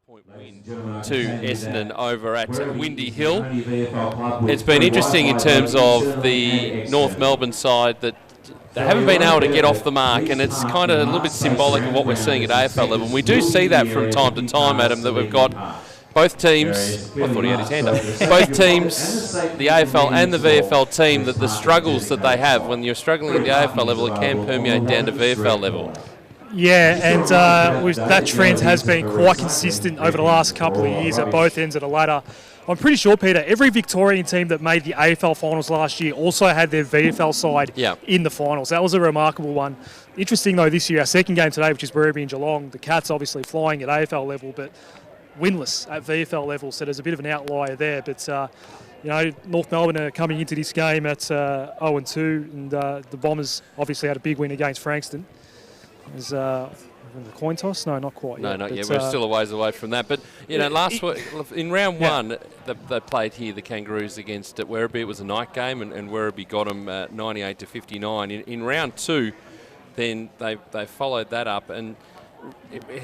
point win to Essendon over at Windy Hill. It's been interesting in terms of the North Melbourne side that they haven't been able to get off the mark, and it's kind of a little bit symbolic of what we're seeing at AFL level. And we do see that from time to time, Adam, that we've got both teams, I thought he had his hand up, both teams, the AFL and the VFL team, that the struggles that they have, when you're struggling at the AFL level, it can permeate down to VFL level. Yeah, and that trend has been quite consistent over the last couple of years at both ends of the ladder. I'm pretty sure, Peter, every Victorian team that made the AFL finals last year also had their VFL side in the finals. That was a remarkable one. Interesting, though, this year, our second game today, which is Werribee and Geelong, the Cats obviously flying at AFL level, but winless at VFL level, so there's a bit of an outlier there. But, North Melbourne are coming into this game at 0-2, and the Bombers obviously had a big win against Frankston. Is the coin toss? No, not quite yet. No, not yet. We're still a ways away from that. But, last week, in round one, they played here, the Kangaroos, against Werribee. It was a night game, and Werribee got them 98-59. In round two, then they followed that up, and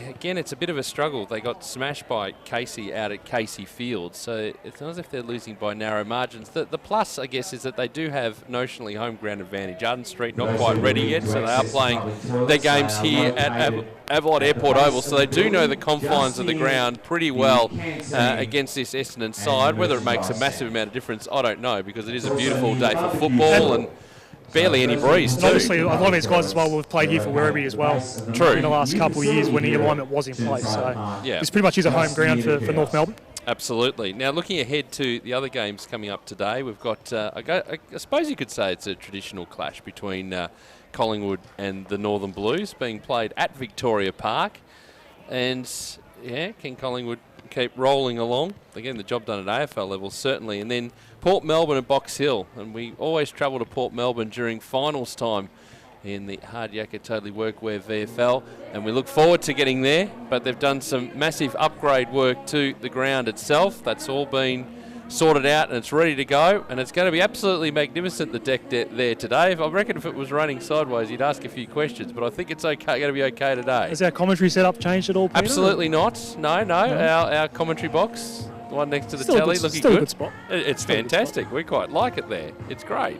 again, it's a bit of a struggle. They got smashed by Casey out at Casey Field, so it's not as if they're losing by narrow margins. The plus, I guess, is that they do have notionally home ground advantage. Arden Street not quite ready yet, so they are playing their games here at Avalon Airport Oval, so they do know the confines of the ground pretty well against this Essendon side. Whether it makes a massive amount of difference, I don't know, because it is a beautiful day for football and barely any breeze, too. Obviously, a lot of these guys as well have played here for Werribee as well. True. In the last couple of years when the alignment was in place. So this pretty much is a home ground for North Melbourne. Absolutely. Now, looking ahead to the other games coming up today, we've got, I suppose you could say it's a traditional clash between Collingwood and the Northern Blues, being played at Victoria Park. And, can Collingwood keep rolling along? Again, the job done at AFL level, certainly. And then Port Melbourne and Box Hill. And we always travel to Port Melbourne during finals time in the Hard Yakka Totally Workwear VFL. And we look forward to getting there. But they've done some massive upgrade work to the ground itself. That's all been sorted out and it's ready to go. And it's going to be absolutely magnificent, the deck there today. I reckon if it was running sideways, you'd ask a few questions. But I think it's okay, going to be okay today. Has our commentary setup changed at all, Peter? Absolutely not. No. Our commentary box, the one next to the telly, looking good. Still a good spot. It's fantastic. We quite like it there. It's great.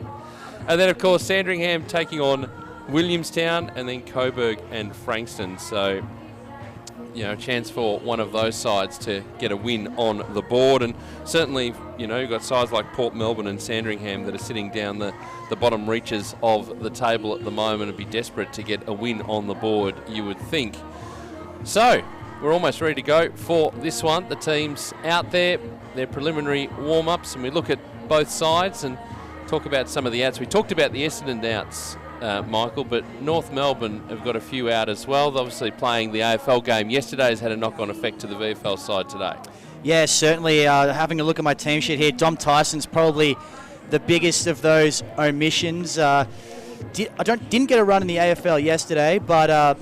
And then, of course, Sandringham taking on Williamstown, and then Coburg and Frankston. So, a chance for one of those sides to get a win on the board. And certainly, you've got sides like Port Melbourne and Sandringham that are sitting down the bottom reaches of the table at the moment and be desperate to get a win on the board, you would think. So, we're almost ready to go for this one. The teams out there, their preliminary warm-ups, and we look at both sides and talk about some of the outs. We talked about the Essendon outs, Michael, but North Melbourne have got a few out as well. They're obviously playing the AFL game yesterday has had a knock-on effect to the VFL side today. Yeah, certainly. Having a look at my team sheet here, Dom Tyson's probably the biggest of those omissions. Didn't get a run in the AFL yesterday, but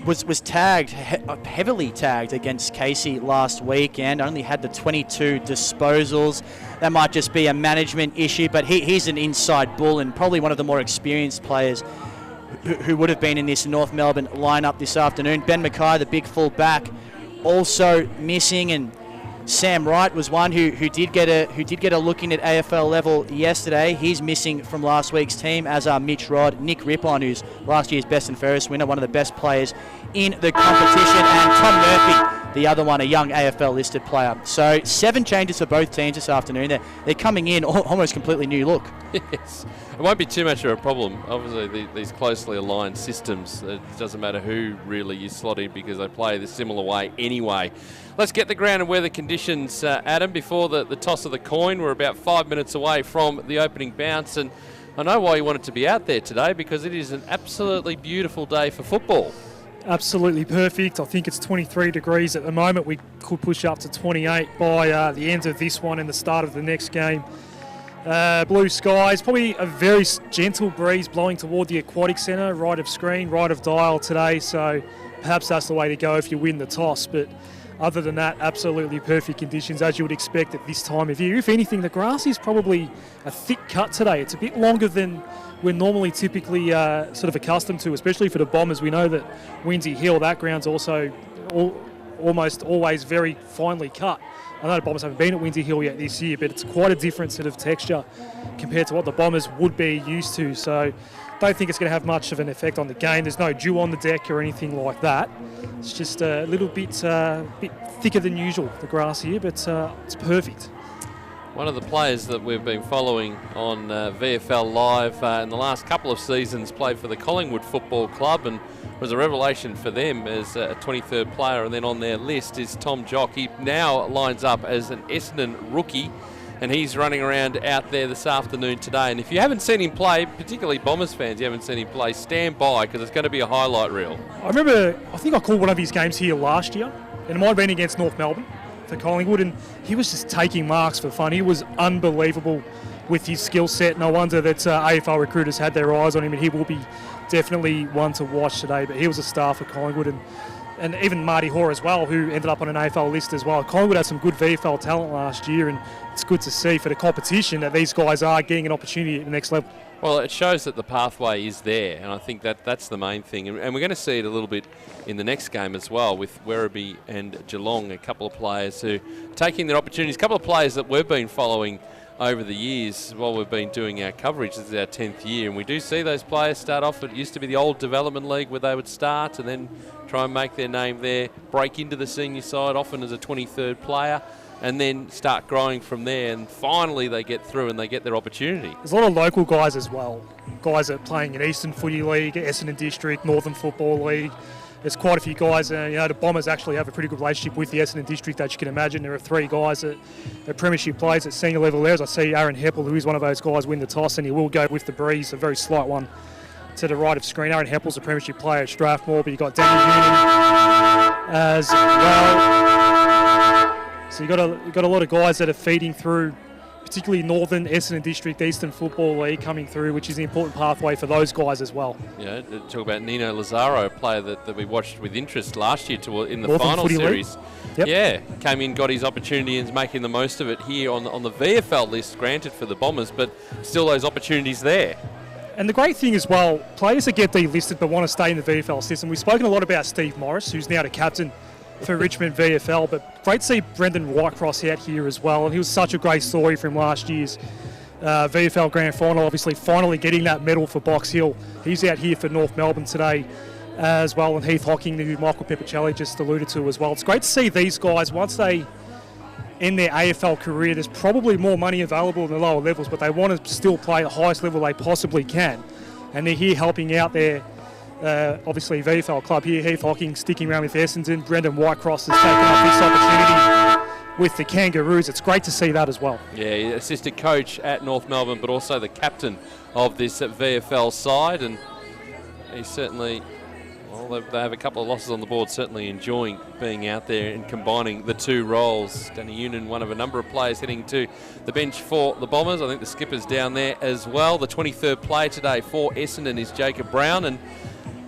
was tagged, heavily tagged against Casey last week, and only had the 22 disposals. That might just be a management issue, but he's an inside bull and probably one of the more experienced players who would have been in this North Melbourne lineup this afternoon. Ben Mackay, the big full back, also missing, and Sam Wright was one who did get a look in at AFL level yesterday. He's missing from last week's team, as are Mitch Rodd, Nick Rippon, who's last year's Best and Fairest winner, one of the best players in the competition, and Tom Murphy, the other one, a young AFL listed player. So 7 changes for both teams this afternoon. They're coming in almost completely new look. Yes. It won't be too much of a problem. Obviously, these closely aligned systems, it doesn't matter who really you slot in because they play the similar way anyway. Let's get the ground and weather conditions, Adam, before the toss of the coin. We're about 5 minutes away from the opening bounce, and I know why you wanted to be out there today, because it is an absolutely beautiful day for football. Absolutely perfect. I think it's 23 degrees at the moment. We could push up to 28 by the end of this one and the start of the next game. Blue skies, probably a very gentle breeze blowing toward the Aquatic Centre, right of screen, right of dial today, so perhaps that's the way to go if you win the toss. But other than that, absolutely perfect conditions as you would expect at this time of year. If anything, the grass is probably a thick cut today. It's a bit longer than we're normally typically sort of accustomed to, especially for the Bombers. We know that Windy Hill, that ground's also almost always very finely cut. I know the Bombers haven't been at Windsor Hill yet this year, but it's quite a different sort of texture compared to what the Bombers would be used to. So don't think it's going to have much of an effect on the game. There's no dew on the deck or anything like that. It's just a little bit thicker than usual, the grass here, but it's perfect. One of the players that we've been following on VFL Live in the last couple of seasons played for the Collingwood Football Club and was a revelation for them as a 23rd player, and then on their list is Tom Jock. He now lines up as an Essendon rookie, and he's running around out there this afternoon today. And if you haven't seen him play, particularly Bombers fans, you haven't seen him play, stand by because it's going to be a highlight reel. I think I called one of his games here last year, and it might have been against North Melbourne for Collingwood, and he was just taking marks for fun. He was unbelievable with his skill set. No wonder that AFL recruiters had their eyes on him, and he will be definitely one to watch today. But he was a star for Collingwood, and even Marty Hoare as well, who ended up on an AFL list as well. Collingwood had some good VFL talent last year, and it's good to see for the competition that these guys are getting an opportunity at the next level. Well, it shows that the pathway is there, and I think that's the main thing. And we're going to see it a little bit in the next game as well with Werribee and Geelong, a couple of players who are taking their opportunities, a couple of players that we've been following over the years while we've been doing our coverage. This is our 10th year, and we do see those players start off. It used to be the old development league where they would start and then try and make their name there, break into the senior side, often as a 23rd player, and then start growing from there, and finally they get through and they get their opportunity. There's a lot of local guys as well, guys that are playing in Eastern Footy League, Essendon District, Northern Football League. There's quite a few guys, and the Bombers actually have a pretty good relationship with the Essendon District, that you can imagine. There are 3 guys that are premiership players at senior level there. As I see Aaron Heppel, who is one of those guys, win the toss, and he will go with the breeze, a very slight one to the right of screen. Aaron Heppel's a premiership player at Strathmore, but you've got Danny Noonan as well. So you've got a lot of guys that are feeding through, particularly Northern, Essendon District, Eastern Football League coming through, which is an important pathway for those guys as well. Yeah, talk about Nino Lazaro, a player that we watched with interest last year in the Northern final Footy series. Yep. Yeah, came in, got his opportunity and is making the most of it here on the VFL list, granted for the Bombers, but still those opportunities there. And the great thing as well, players that get delisted but want to stay in the VFL system. We've spoken a lot about Steve Morris, who's now the captain for Richmond VFL, but great to see Brendan Whitecross out here as well, and he was such a great story from last year's VFL Grand Final, obviously finally getting that medal for Box Hill. He's out here for North Melbourne today as well, and Heath Hocking, who Michael Peppicelli just alluded to as well. It's great to see these guys, once they end their AFL career, there's probably more money available in the lower levels, but they want to still play the highest level they possibly can, and they're here helping out their obviously VFL club here. Heath Hocking sticking around with Essendon. Brendan Whitecross has taken up this opportunity with the Kangaroos. It's great to see that as well. Yeah, assistant coach at North Melbourne, but also the captain of this VFL side, and he's certainly, well, they have a couple of losses on the board, certainly enjoying being out there and combining the 2 roles. Danny Noonan, one of a number of players heading to the bench for the Bombers. I think the skipper's down there as well. The 23rd player today for Essendon is Jacob Brown, and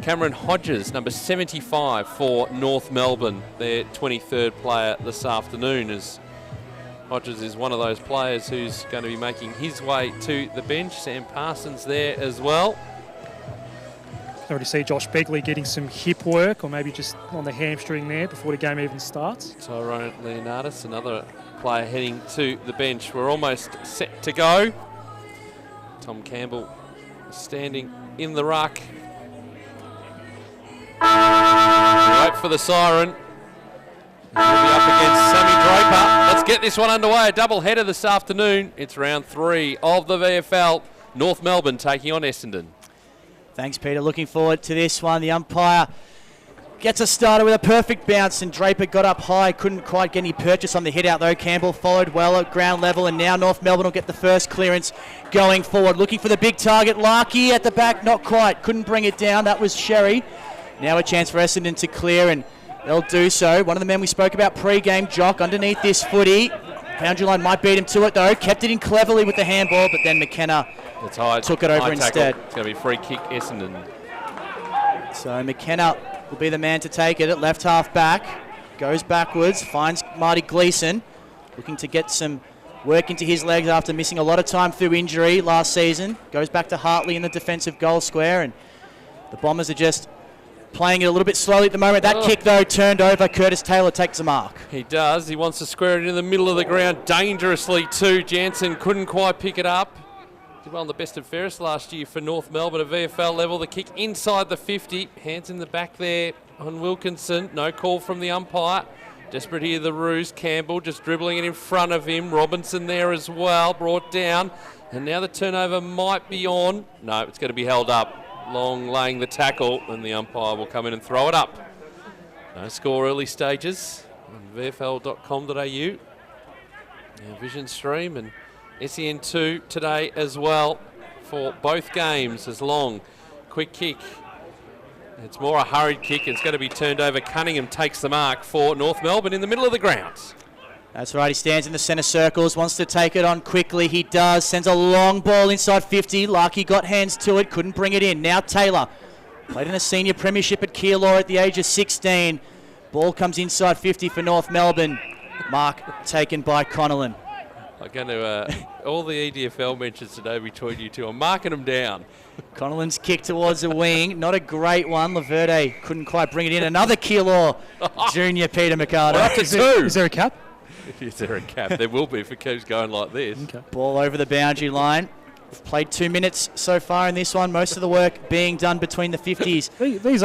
Cameron Hodges, number 75 for North Melbourne, their 23rd player this afternoon, as Hodges is one of those players who's going to be making his way to the bench. Sam Parsons there as well. I already see Josh Begley getting some hip work, or maybe just on the hamstring there before the game even starts. Tyrone Leonardis, another player heading to the bench. We're almost set to go. Tom Campbell standing in the ruck. Wait for the siren. We'll be up against Sammy Draper. Let's get this one underway. A double header this afternoon. It's round 3 of the VFL. North Melbourne taking on Essendon. Thanks, Peter. Looking forward to this one. The umpire gets us started with a perfect bounce, and Draper got up high. Couldn't quite get any purchase on the hit out, though. Campbell followed well at ground level, and now North Melbourne will get the first clearance going forward. Looking for the big target. Larkey at the back, not quite. Couldn't bring it down. That was Sherry. Now a chance for Essendon to clear, and they'll do so. One of the men we spoke about pre-game, Jock, underneath this footy. Boundary line might beat him to it, though. Kept it in cleverly with the handball, but then McKenna took it over instead. It's going to be free kick Essendon. So McKenna will be the man to take it at left half back. Goes backwards, finds Marty Gleeson. Looking to get some work into his legs after missing a lot of time through injury last season. Goes back to Hartley in the defensive goal square, and the Bombers are just playing it a little bit slowly at the moment. That kick, though, turned over. Curtis Taylor takes the mark. He does. He wants to square it in the middle of the ground dangerously too. Jansen couldn't quite pick it up. Did well on the best and fairest last year for North Melbourne at VFL level. The kick inside the 50. Hands in the back there on Wilkinson. No call from the umpire. Desperate here, the Roos. Campbell just dribbling it in front of him. Robinson there as well, brought down. And now the turnover might be on. No, it's going to be held up. Long laying the tackle, and the umpire will come in and throw it up. No score early stages on vfl.com.au. Now Vision Stream and SEN2 today as well for both games. As Long, quick kick. It's more a hurried kick. It's going to be turned over. Cunningham takes the mark for North Melbourne in the middle of the grounds. That's right, he stands in the centre circles, wants to take it on quickly. He does, sends a long ball inside 50. Larkey got hands to it, couldn't bring it in. Now Taylor, played in a senior premiership at Keilor at the age of 16. Ball comes inside 50 for North Melbourne. Mark taken by Connellan. I'm going to, all the EDFL mentions today between you two, I'm marking them down. Connellan's kick towards the wing, not a great one. Laverde couldn't quite bring it in. Another Keilor junior, Peter Mercado. Up to two. Is there a cap? Is there a cap? There will be if it keeps going like this. Okay. Ball over the boundary line. We've played 2 minutes so far in this one. Most of the work being done between the 50s These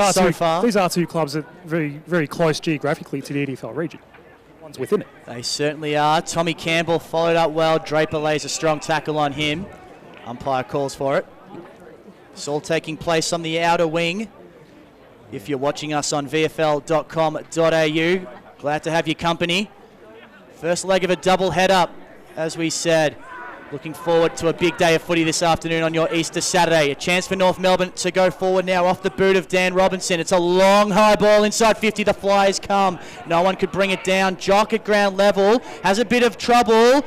are two clubs that are very, very close geographically to the EDFL region. One's within it. They certainly are. Tommy Campbell followed up well. Draper lays a strong tackle on him. Umpire calls for it. It's all taking place on the outer wing. If you're watching us on vfl.com.au, glad to have your company. First leg of a double head-up, as we said. Looking forward to a big day of footy this afternoon on your Easter Saturday. A chance for North Melbourne to go forward now off the boot of Dan Robinson. It's a long high ball inside 50. The Flyers come. No one could bring it down. Jock at ground level. Has a bit of trouble.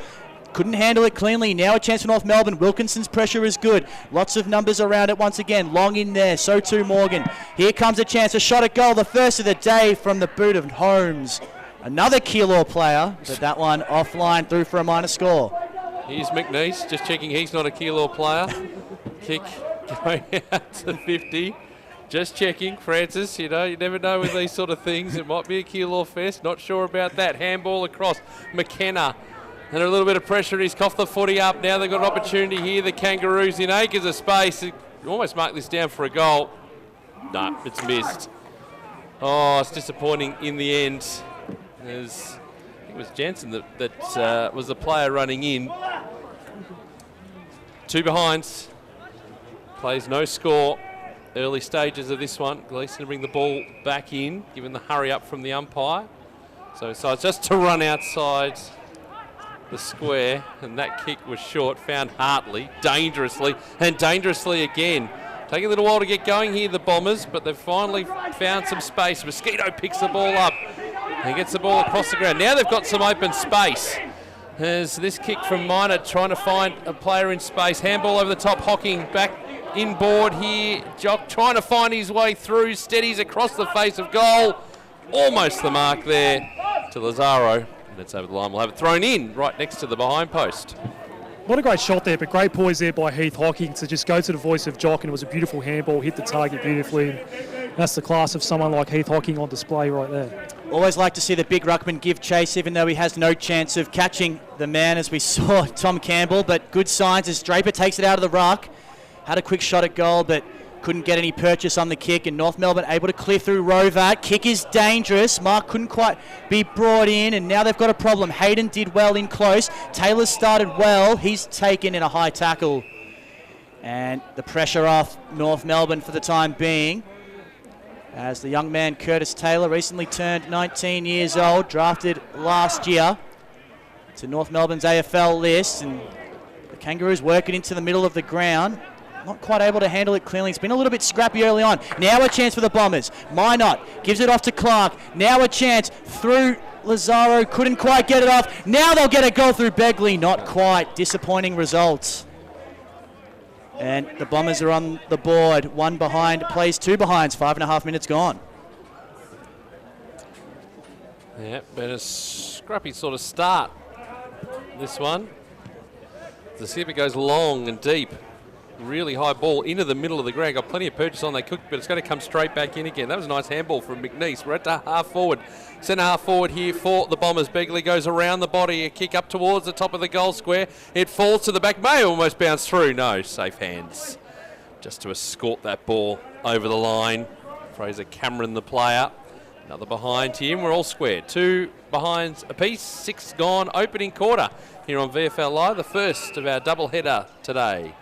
Couldn't handle it cleanly. Now a chance for North Melbourne. Wilkinson's pressure is good. Lots of numbers around it once again. Long in there. So too Morgan. Here comes a chance. A shot at goal. The first of the day from the boot of Holmes. Another Keilor player, but that one offline through for a minor score. Here's McNeese, just checking he's not a Keilor player. Kick going out to 50. Just checking, Francis, you never know with these sort of things. It might be a Keilor fest, not sure about that. Handball across, McKenna. And a little bit of pressure, he's coughed the footy up. Now they've got an opportunity here, the Kangaroos in acres of space. You almost mark this down for a goal. No, it's missed. Oh, it's disappointing in the end. I think it was Jansen that was the player running in. Two behinds. Plays no score. Early stages of this one. Gleeson to bring the ball back in, given the hurry up from the umpire. So it's just to run outside the square, and that kick was short. Found Hartley dangerously, and dangerously again. Taking a little while to get going here, the Bombers, but they've finally found some space. Mosquito picks the ball up. He gets the ball across the ground. Now they've got some open space. There's this kick from Minor trying to find a player in space. Handball over the top, Hocking back inboard here. Jock trying to find his way through. Steadies across the face of goal. Almost the mark there to Lazaro. And it's over the line. We'll have it thrown in right next to the behind post. Not a great shot there, but great poise there by Heath Hocking to just go to the voice of Jock, and it was a beautiful handball, hit the target beautifully. And that's the class of someone like Heath Hocking on display right there. Always like to see the big ruckman give chase, even though he has no chance of catching the man, as we saw Tom Campbell. But good signs as Draper takes it out of the ruck. Had a quick shot at goal, but couldn't get any purchase on the kick. And North Melbourne able to clear through Rovat. Kick is dangerous. Mark couldn't quite be brought in, and now they've got a problem. Hayden did well in close. Taylor started well. He's taken in a high tackle. And the pressure off North Melbourne for the time being, as the young man Curtis Taylor, recently turned 19 years old, drafted last year to North Melbourne's AFL list, and the Kangaroos working into the middle of the ground. Not quite able to handle it cleanly. It's been a little bit scrappy early on. Now a chance for the Bombers. Minot gives it off to Clark. Now a chance through Lazaro. Couldn't quite get it off. Now they'll get a goal through Begley. Not quite. Disappointing results. And the Bombers are on the board. One behind, plays two behinds. 5.5 minutes gone. Yeah, been a scrappy sort of start, this one. The skipper goes long and deep. really high ball into the middle of the ground. Got plenty of purchase on. They cooked, but it's going to come straight back in again. That was a nice handball from McNeese. We're at the half forward. Centre half forward here for the Bombers. Begley goes around the body. A kick up towards the top of the goal square. It falls to the back. May almost bounce through. No, safe hands. Just to escort that ball over the line. Fraser Cameron, the player. Another behind here. We're all squared. 2 behinds apiece. 6 gone. Opening quarter here on VFL Live. The first of our double header today.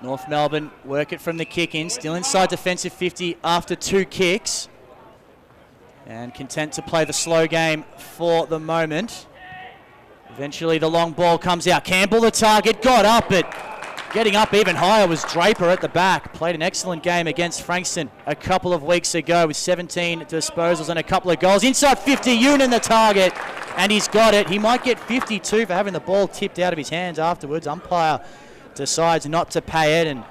North Melbourne work it from the kick in. Still inside defensive 50 after 2 kicks. And content to play the slow game for the moment. Eventually the long ball comes out. Campbell the target. Got up, but getting up even higher was Draper at the back. Played an excellent game against Frankston a couple of weeks ago with 17 disposals and a couple of goals. Inside 50, Unan the target, and he's got it. He might get 52 for having the ball tipped out of his hands afterwards. Umpire decides not to pay it, and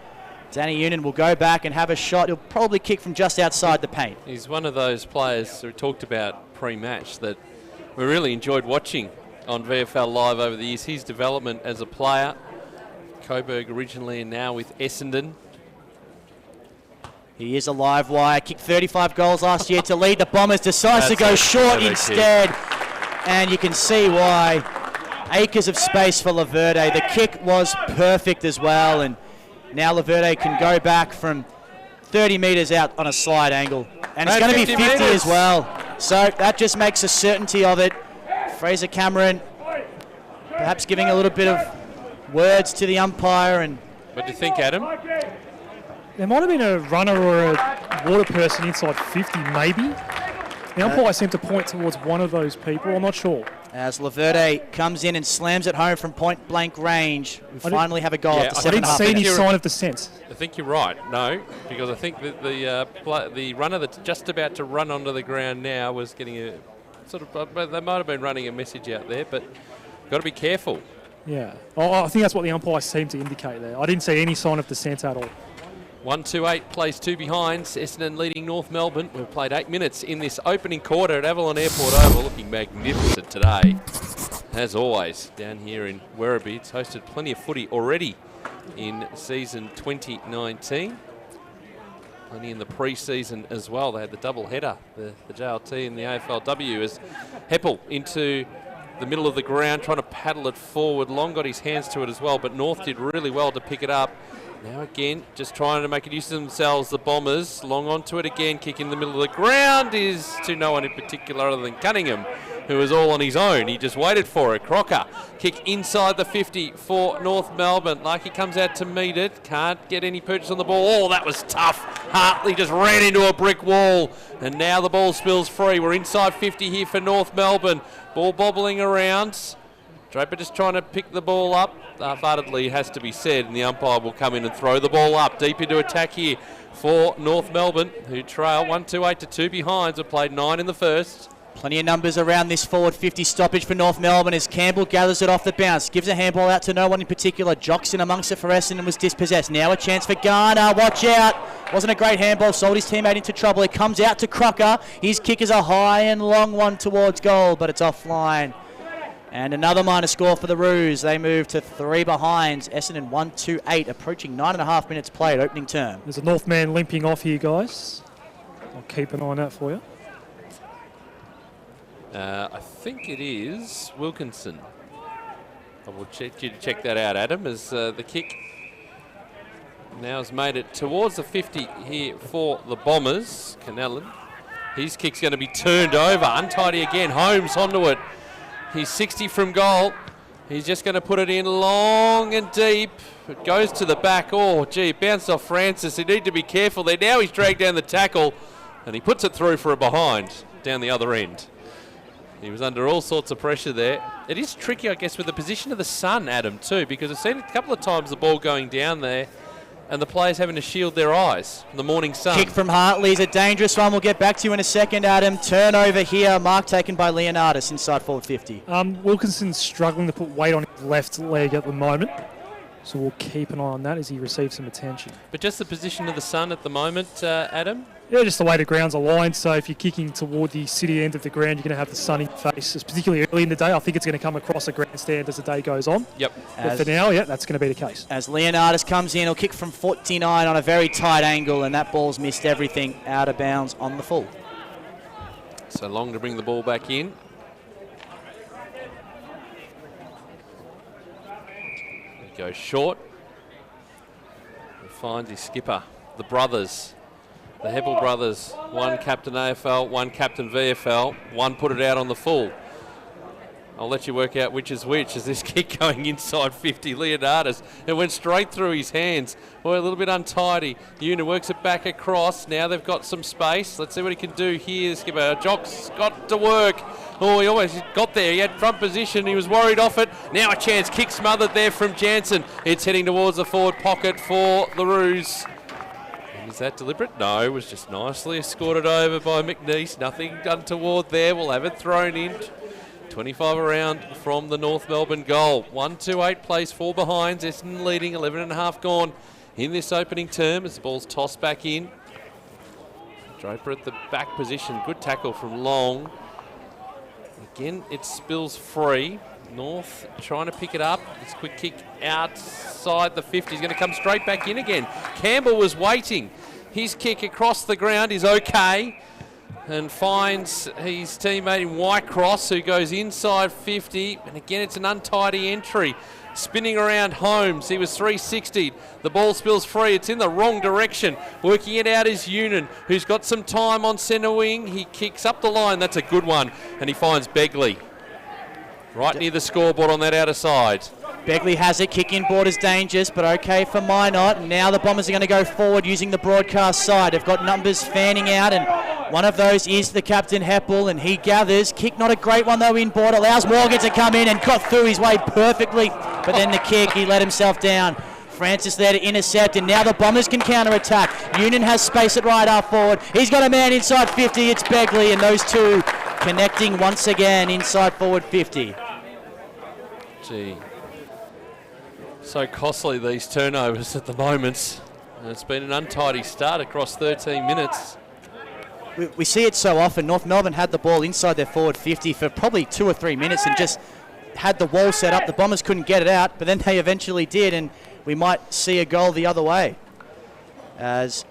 Danny Unan will go back and have a shot. He'll probably kick from just outside the paint. He's one of those players who we talked about pre-match that we really enjoyed watching on VFL Live over the years. His development as a player. Coburg originally and now with Essendon. He is a live wire. Kicked 35 goals last year to lead the Bombers. Decides to go short instead. And you can see why. Acres of space for Laverde. The kick was perfect as well. And now Laverde can go back from 30 metres out on a slide angle. And it's going to be 50 as well. So that just makes a certainty of it. Fraser Cameron perhaps giving a little bit of words to the umpire. And what do you think, Adam? There might have been a runner or a water person inside 50, maybe. The umpire seemed to point towards one of those people. I'm not sure. As Laverde comes in and slams it home from point-blank range, we finally have a goal after 7.5 minutes. I didn't see any sign of dissent. I think you're right. No, because I think that the runner that's just about to run onto the ground now was getting a sort of. They might have been running a message out there, but got to be careful. Yeah, I think that's what the umpire seemed to indicate there. I didn't see any sign of dissent at all. 1-2-8 plays 2 behinds. Essendon leading North Melbourne. We've played 8 minutes in this opening quarter at Avalon Airport Oval. Looking magnificent today, as always, down here in Werribee. It's hosted plenty of footy already in season 2019. Plenty in the pre-season as well. They had the double header, the JLT and the AFLW, as Heppel into the middle of the ground, trying to paddle it forward. Long got his hands to it as well, but North did really well to pick it up. Now again, just trying to make it use of themselves, the Bombers. Long onto it again, kick in the middle of the ground is to no one in particular other than Cunningham, who was all on his own. He just waited for it. Crocker, kick inside the 50 for North Melbourne. Larkey comes out to meet it. Can't get any purchase on the ball. Oh, that was tough. Hartley just ran into a brick wall. And now the ball spills free. We're inside 50 here for North Melbourne. Ball bobbling around. Draper just trying to pick the ball up. Half-heartedly, has to be said, and the umpire will come in and throw the ball up. Deep into attack here for North Melbourne, who trail 1-2-8 to 2 behinds. Have played 9 in the first. Plenty of numbers around this forward 50 stoppage for North Melbourne as Campbell gathers it off the bounce. Gives a handball out to no one in particular. Jocks in amongst it for Essendon and was dispossessed. Now a chance for Garner. Watch out. Wasn't a great handball. Sold his teammate into trouble. It comes out to Crocker. His kick is a high and long one towards goal, but it's offline. And another minor score for the Roos. They move to 3 behinds. Essendon 1-2-8, approaching 9.5 minutes played, opening term. There's a North man limping off here, guys. I'll keep an eye on that for you. I think it is Wilkinson. I will check you to check that out, Adam, as the kick now has made it towards the 50 here for the Bombers. Canellan. His kick's going to be turned over. Untidy again. Holmes onto it. He's 60 from goal. He's just going to put it in long and deep. It goes to the back. Oh, gee, it bounced off Francis. He need to be careful there. Now he's dragged down the tackle, and he puts it through for a behind down the other end. He was under all sorts of pressure there. It is tricky, I guess, with the position of the sun, Adam, too, because I've seen a couple of times the ball going down there and the players having to shield their eyes from the morning sun. Kick from Hartley is a dangerous one. We'll get back to you in a second, Adam. Turnover here. Mark taken by Leonardis inside forward 50. Wilkinson's struggling to put weight on his left leg at the moment, so we'll keep an eye on that as he receives some attention. But just the position of the sun at the moment, Adam? Yeah, just the way the ground's aligned. So if you're kicking toward the city end of the ground, you're going to have the sun in your face, particularly early in the day. I think it's going to come across the grandstand as the day goes on. Yep. But for now, yeah, that's going to be the case. As Leonardis comes in, he'll kick from 49 on a very tight angle, and that ball's missed everything out of bounds on the full. So Long to bring the ball back in. He goes short. He finds his skipper, the brothers. The Heppel brothers, one captain AFL, one captain VFL, one put it out on the full. I'll let you work out which is which as this kick going inside 50. Leonardis, it went straight through his hands. Boy, a little bit untidy. Una works it back across. Now they've got some space. Let's see what he can do here. Skipper Jock's got to work. Oh, he almost got there. He had front position. He was worried off it. Now a chance. Kick smothered there from Jansen. It's heading towards the forward pocket for the Roos. Is that deliberate? No, it was just nicely escorted over by McNeese. Nothing untoward there. We'll have it thrown in. 25 around from the North Melbourne goal. 1-2-8 place, 4 behinds. Essendon leading, 11.5 gone in this opening term as the ball's tossed back in. Draper at the back position. Good tackle from Long. Again, it spills free. North trying to pick it up. This quick kick outside the 50. He's going to come straight back in again. Campbell was waiting. His kick across the ground is okay and finds his teammate in Whitecross, who goes inside 50. And again, it's an untidy entry. Spinning around Holmes. He was 360. The ball spills free. It's in the wrong direction. Working it out is Union, who's got some time on centre wing. He kicks up the line. That's a good one. And he finds Begley right near the scoreboard on that outer side. Begley has it. Kick in board is dangerous, but okay for Minot. And now the Bombers are going to go forward using the broadcast side. They've got numbers fanning out, and one of those is the captain Heppel, and he gathers. Kick not a great one though in board. Allows Morgan to come in and got through his way perfectly. But then the kick, he let himself down. Francis there to intercept, and now the Bombers can counter-attack. Union has space at right half forward. He's got a man inside 50. It's Begley, and those two connecting once again inside forward 50. Gee, so costly these turnovers at the moment. And it's been an untidy start across 13 minutes. We see it so often. North Melbourne had the ball inside their forward 50 for probably 2 or 3 minutes and just had the wall set up. The Bombers couldn't get it out, but then they eventually did, and we might see a goal the other way. As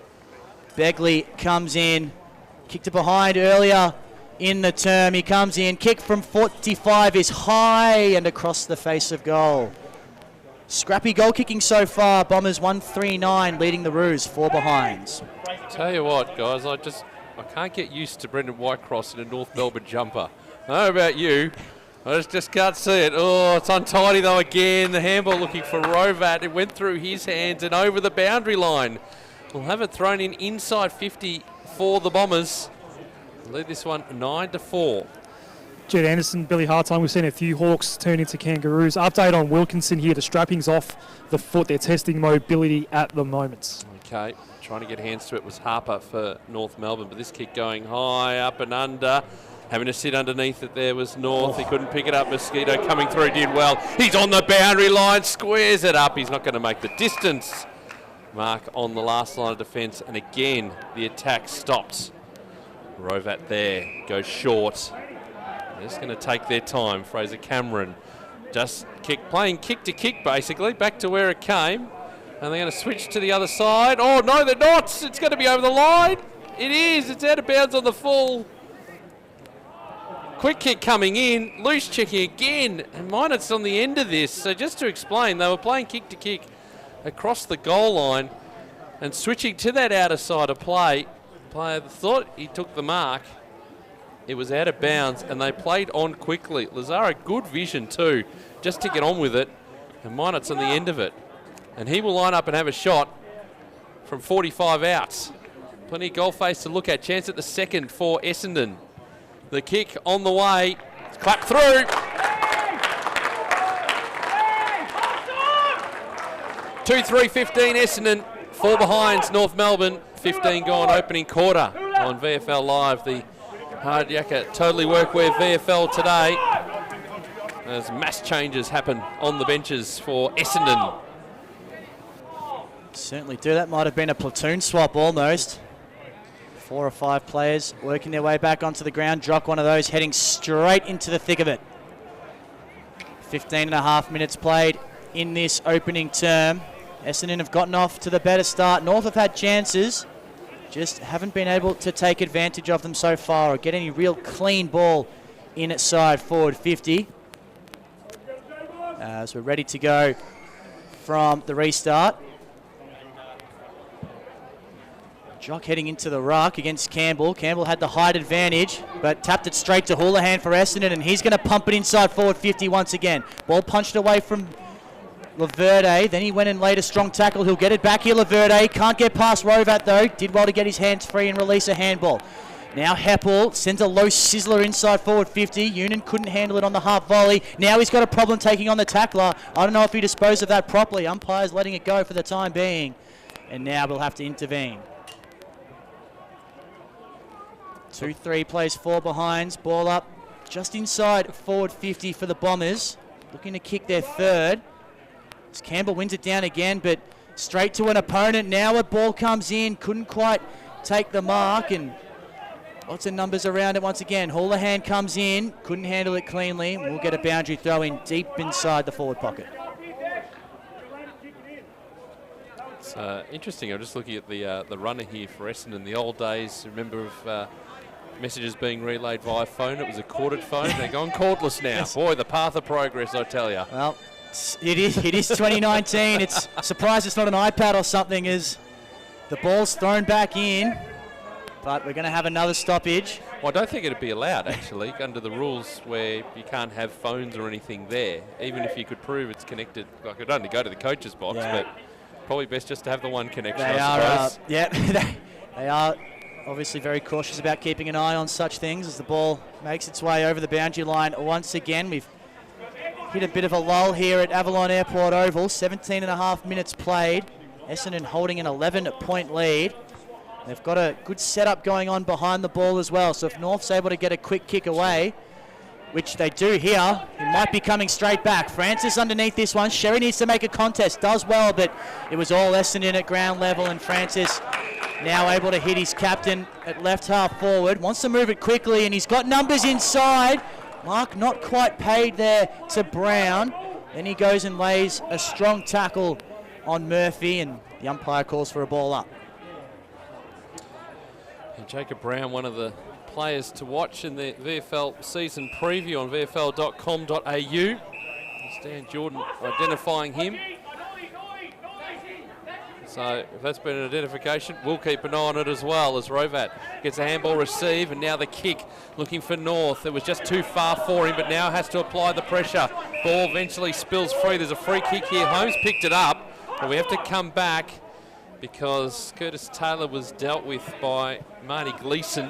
Begley comes in, kicked it behind earlier in the term. He comes in, kick from 45 is high and across the face of goal. Scrappy goal kicking so far. Bombers 1-3-9 leading the Roos, 4 behinds. Tell you what, guys, I can't get used to Brendan Whitecross in a North Melbourne jumper. I don't know about you. I just can't see it. Oh, it's untidy though again. The handball looking for Rovat. It went through his hands and over the boundary line. We'll have it thrown in inside 50 for the Bombers. Lead this one 9-4. Jed Anderson, Billy Hartime, we've seen a few Hawks turn into Kangaroos. Update on Wilkinson here. The strapping's off the foot. They're testing mobility at the moment. Okay, trying to get hands to it was Harper for North Melbourne, but this kick going high, up and under. Having to sit underneath it there was North. He couldn't pick it up. Mosquito coming through, did well. He's on the boundary line, squares it up. He's not going to make the distance. Mark on the last line of defence, and again, the attack stops. Rovat there, goes short. They're just going to take their time. Fraser Cameron just playing kick to kick basically, back to where it came. And they're going to switch to the other side. Oh no, they're not. It's going to be over the line. It is. It's out of bounds on the full. Quick kick coming in. Loose checking again. And Minot's on the end of this. So just to explain, they were playing kick to kick across the goal line and switching to that outer side of play. Player thought he took the mark. It was out of bounds, and they played on quickly. Lazaro, good vision too, just to get on with it. And Minot's on the end of it. And he will line up and have a shot from 45 outs. Plenty of goal face to look at. Chance at the second for Essendon. The kick on the way. It's clapped through. 2-3-15 Essendon. 4 behinds North Melbourne. 15 gone opening quarter on VFL Live. The Hard Yakka Totally Workwear VFL today. As mass changes happen on the benches for Essendon. Certainly do. That might have been a platoon swap almost. 4 or 5 players working their way back onto the ground. Jock, one of those, heading straight into the thick of it. 15.5 minutes played in this opening term. Essendon have gotten off to the better start. North have had chances, just haven't been able to take advantage of them so far or get any real clean ball in at side forward 50. As we're ready to go from the restart. Jock heading into the ruck against Campbell. Campbell had the height advantage, but tapped it straight to Houlihan for Essendon, and he's going to pump it inside forward 50 once again. Ball punched away from Laverde. Then he went and laid a strong tackle. He'll get it back here, Laverde. Can't get past Rovat, though. Did well to get his hands free and release a handball. Now Heppel sends a low sizzler inside forward 50. Union couldn't handle it on the half volley. Now he's got a problem taking on the tackler. I don't know if he disposed of that properly. Umpire's letting it go for the time being. And now we'll have to intervene. 2-3 plays 4 behinds. Ball up just inside forward 50 for the Bombers. Looking to kick their third. As Campbell wins it down again, but straight to an opponent. Now a ball comes in. Couldn't quite take the mark, and lots of numbers around it once again. Houlihan comes in. Couldn't handle it cleanly. We'll get a boundary throw in deep inside the forward pocket. It's interesting. I'm just looking at the runner here for Essendon. In the old days, remember of messages being relayed via phone. It was a corded phone. They're gone cordless now. Yes. Boy, the path of progress, I tell you. Well, it is 2019. It's surprised it's not an iPad or something, as the ball's thrown back in. But we're going to have another stoppage. Well, I don't think it'd be allowed, actually, under the rules where you can't have phones or anything there, even if you could prove it's connected. I could only go to the coach's box, but probably best just to have the one connection, I suppose. They are obviously very cautious about keeping an eye on such things as the ball makes its way over the boundary line once again. We've hit a bit of a lull here at Avalon Airport Oval. 17.5 minutes played. Essendon holding an 11-point lead. They've got a good setup going on behind the ball as well. So if North's able to get a quick kick away, which they do here, it might be coming straight back. Francis underneath this one. Sherry needs to make a contest. Does well, but it was all Essendon at ground level, and Francis now able to hit his captain at left half forward. Wants to move it quickly, and he's got numbers inside. Mark not quite paid there to Brown. Then he goes and lays a strong tackle on Murphy, and the umpire calls for a ball up. And Jacob Brown, one of the players to watch in the VFL season preview on vfl.com.au. Stan Jordan identifying him. So if that's been an identification, we'll keep an eye on it as well, as Rovat gets a handball receive, and now the kick looking for North. It was just too far for him, but now has to apply the pressure. Ball eventually spills free. There's a free kick here. Holmes picked it up, but we have to come back because Curtis Taylor was dealt with by Marty Gleeson.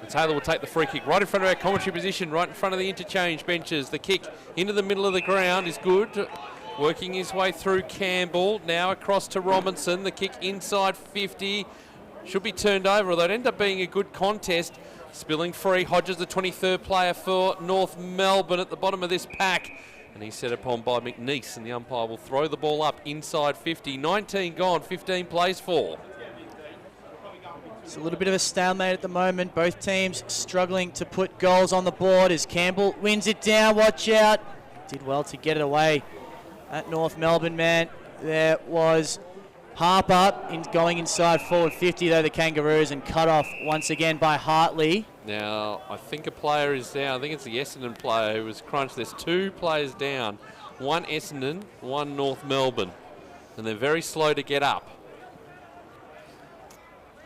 And Taylor will take the free kick right in front of our commentary position, right in front of the interchange benches. The kick into the middle of the ground is good. Working his way through Campbell, now across to Robinson. The kick inside 50, should be turned over, although it ended up being a good contest. Spilling free, Hodges, the 23rd player for North Melbourne at the bottom of this pack. And he's set upon by McNeese, and the umpire will throw the ball up inside 50. 19 gone, 15 plays for. It's a little bit of a stalemate at the moment. Both teams struggling to put goals on the board as Campbell wins it down. Watch out. Did well to get it away. At North Melbourne, man, there was Harper going inside forward 50, though, the Kangaroos, and cut off once again by Hartley. Now, I think a player is down. I think it's the Essendon player who was crunched. There's 2 players down. One Essendon, one North Melbourne. And they're very slow to get up.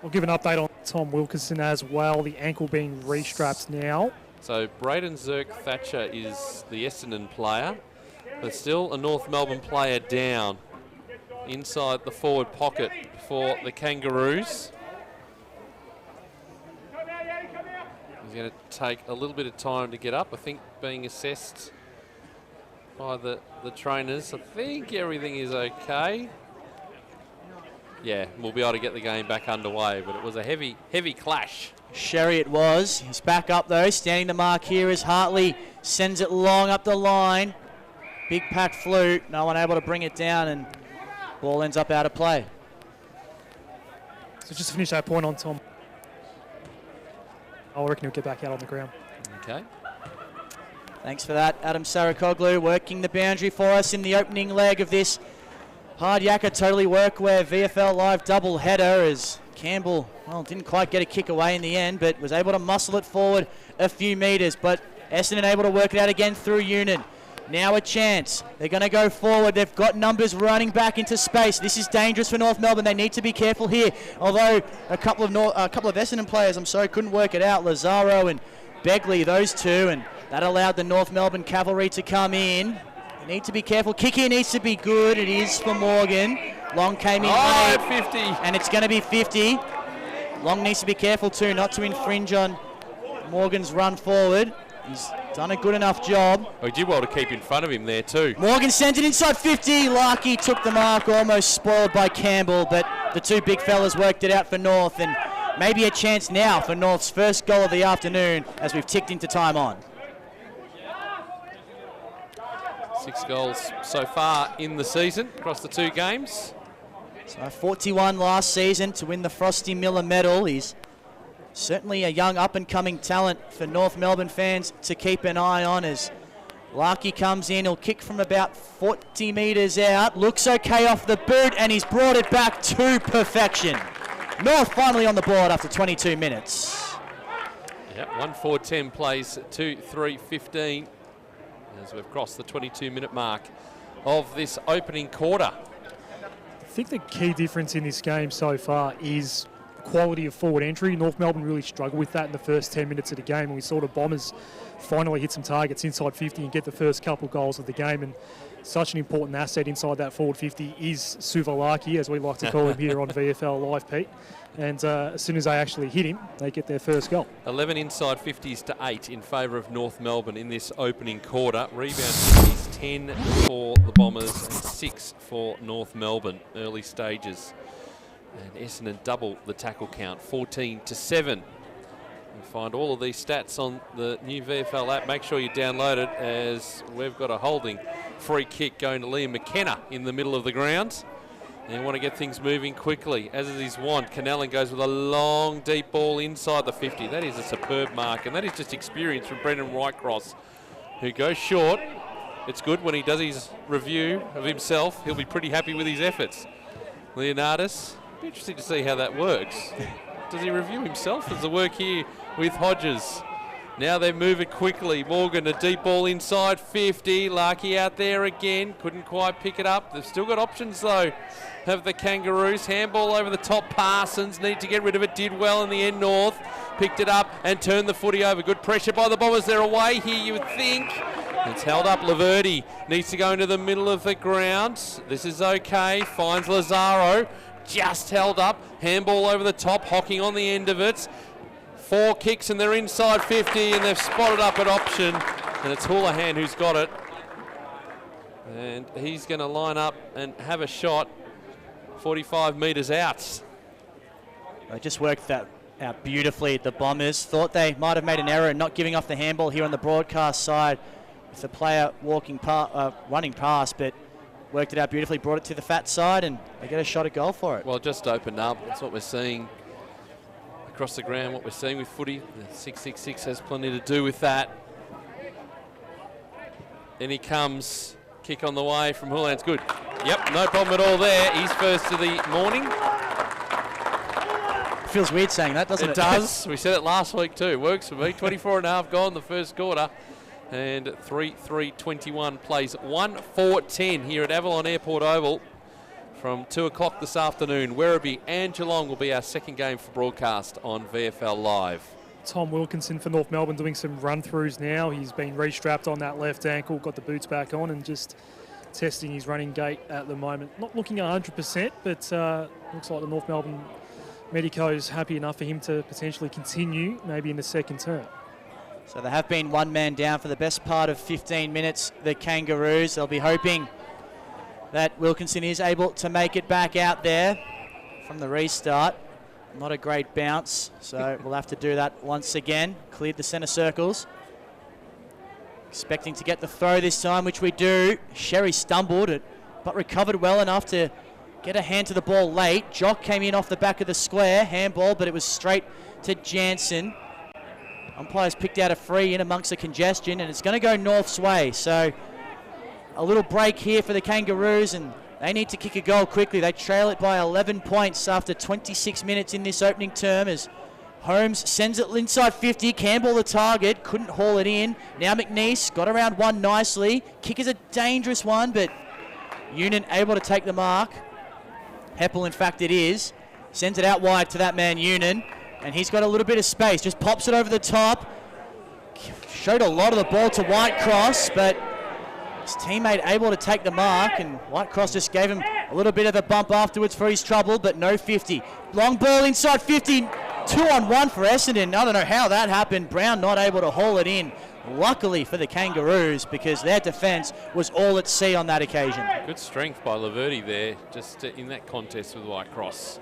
We'll give an update on Tom Wilkinson as well, the ankle being restrapped now. So Braden Zirk-Thatcher is the Essendon player. But still a North Melbourne player down inside the forward pocket for the Kangaroos. He's going to take a little bit of time to get up. I think being assessed by the trainers. I think everything is okay. Yeah, we'll be able to get the game back underway, but it was a heavy clash. Sherry it was. He's back up though, standing the mark here as Hartley sends it long up the line. Big pack flew, no one able to bring it down, and ball ends up out of play. So just to finish that point on Tom I reckon he'll get back out on the ground. Okay. Thanks for that, Adam Sarakoglu, working the boundary for us in the opening leg of this Hard Yakka Totally Workwear VFL Live double header as Campbell, well, didn't quite get a kick away in the end, but was able to muscle it forward a few metres. But Essendon able to work it out again through Union. Now a chance. They're going to go forward. They've got numbers running back into space. This is dangerous for North Melbourne. They need to be careful here. Although a couple of Essendon players, couldn't work it out. Lazaro and Begley, those two, and that allowed the North Melbourne cavalry to come in. They need to be careful. Kick here needs to be good. It is for Morgan. Long came in late, 50. and it's going to be 50. Long needs to be careful too, not to infringe on Morgan's run forward. He's done a good enough job. Oh, he did well to keep in front of him there too. Morgan sent it inside 50. Larkey took the mark, almost spoiled by Campbell, but the two big fellas worked it out for North, and maybe a chance now for North's first goal of the afternoon as we've ticked into time on. 6 goals so far in the season across the 2 games. So 41 last season to win the Frosty Miller medal. He's certainly a young up-and-coming talent for North Melbourne fans to keep an eye on as Larkey comes in. He'll kick from about 40 metres out. Looks okay off the boot, and he's brought it back to perfection. North finally on the board after 22 minutes. Yep, 1-4-10 plays 2-3-15 as we've crossed the 22-minute mark of this opening quarter. I think the key difference in this game so far is quality of forward entry. North Melbourne really struggled with that in the first 10 minutes of the game, and we saw the Bombers finally hit some targets inside 50 and get the first couple goals of the game. And such an important asset inside that forward 50 is Suvalaki, as we like to call him here on VFL Live, Pete. And as soon as they actually hit him, they get their first goal. 11 inside 50s to 8 in favour of North Melbourne in this opening quarter. Rebound 50s 10 for the Bombers and 6 for North Melbourne early stages. And Essendon double the tackle count, 14-7. You'll find all of these stats on the new VFL app. Make sure you download it, as we've got a holding free kick going to Liam McKenna in the middle of the ground. And you want to get things moving quickly, as is his want. Canellan goes with a long, deep ball inside the 50. That is a superb mark, and that is just experience from Brendan Whitecross, who goes short. It's good when he does his review of himself. He'll be pretty happy with his efforts. Leonardis, be interesting to see how that works. Does he review himself? Does the work here with Hodges? Now they move it quickly. Morgan, a deep ball inside 50. Larkey out there again. Couldn't quite pick it up. They've still got options though. Have the Kangaroos. Handball over the top. Parsons need to get rid of it. Did well in the end. North picked it up and turned the footy over. Good pressure by the Bombers. They're away here, you would think. It's held up. Laverty needs to go into the middle of the ground. This is okay. Finds Lazaro. Just held up. Handball over the top. Hocking on the end of it. 4 kicks and they're inside 50, and they've spotted up an option, and it's Houlihan who's got it. And he's going to line up and have a shot 45 metres out. They just worked that out beautifully at the Bombers. Thought they might have made an error in not giving off the handball here on the broadcast side with the player running past, but worked it out beautifully, brought it to the fat side, and they get a shot at goal for it. Well, just opened up. That's what we're seeing across the ground, what we're seeing with footy. The 666 has plenty to do with that. Then he comes, kick on the way from Houlihan's good. Yep, no problem at all there. He's first of the morning. Feels weird saying that, doesn't it? It does. We said it last week too. Works for me. 24 and a half gone the first quarter. And 3-3-21 plays 1-4-10 here at Avalon Airport Oval. From 2 o'clock this afternoon, Werribee and Geelong will be our second game for broadcast on VFL Live. Tom Wilkinson for North Melbourne doing some run-throughs now. He's been restrapped on that left ankle, got the boots back on, and just testing his running gait at the moment. Not looking 100%, but looks like the North Melbourne medico's happy enough for him to potentially continue, maybe in the second term. So they have been one man down for the best part of 15 minutes, the Kangaroos. They'll be hoping that Wilkinson is able to make it back out there from the restart. Not a great bounce, so we'll have to do that once again. Cleared the centre circles. Expecting to get the throw this time, which we do. Sherry stumbled it, but recovered well enough to get a hand to the ball late. Jock came in off the back of the square, handball, but it was straight to Jansen. Umpire's picked out a free in amongst the congestion, and it's going to go North's way. So a little break here for the Kangaroos, and they need to kick a goal quickly. They trail it by 11 points after 26 minutes in this opening term as Holmes sends it inside 50. Campbell the target, couldn't haul it in. Now McNeese got around one nicely. Kick is a dangerous one, but Union able to take the mark. Heppel, in fact, it is. Sends it out wide to that man, Union, and he's got a little bit of space. Just pops it over the top. Showed a lot of the ball to Whitecross, but his teammate able to take the mark, and Whitecross just gave him a little bit of a bump afterwards for his trouble, but no 50. Long ball inside 50, 2-on-1 for Essendon. I don't know how that happened. Brown not able to haul it in. Luckily for the Kangaroos, because their defence was all at sea on that occasion. Good strength by Laverty there, just in that contest with Whitecross.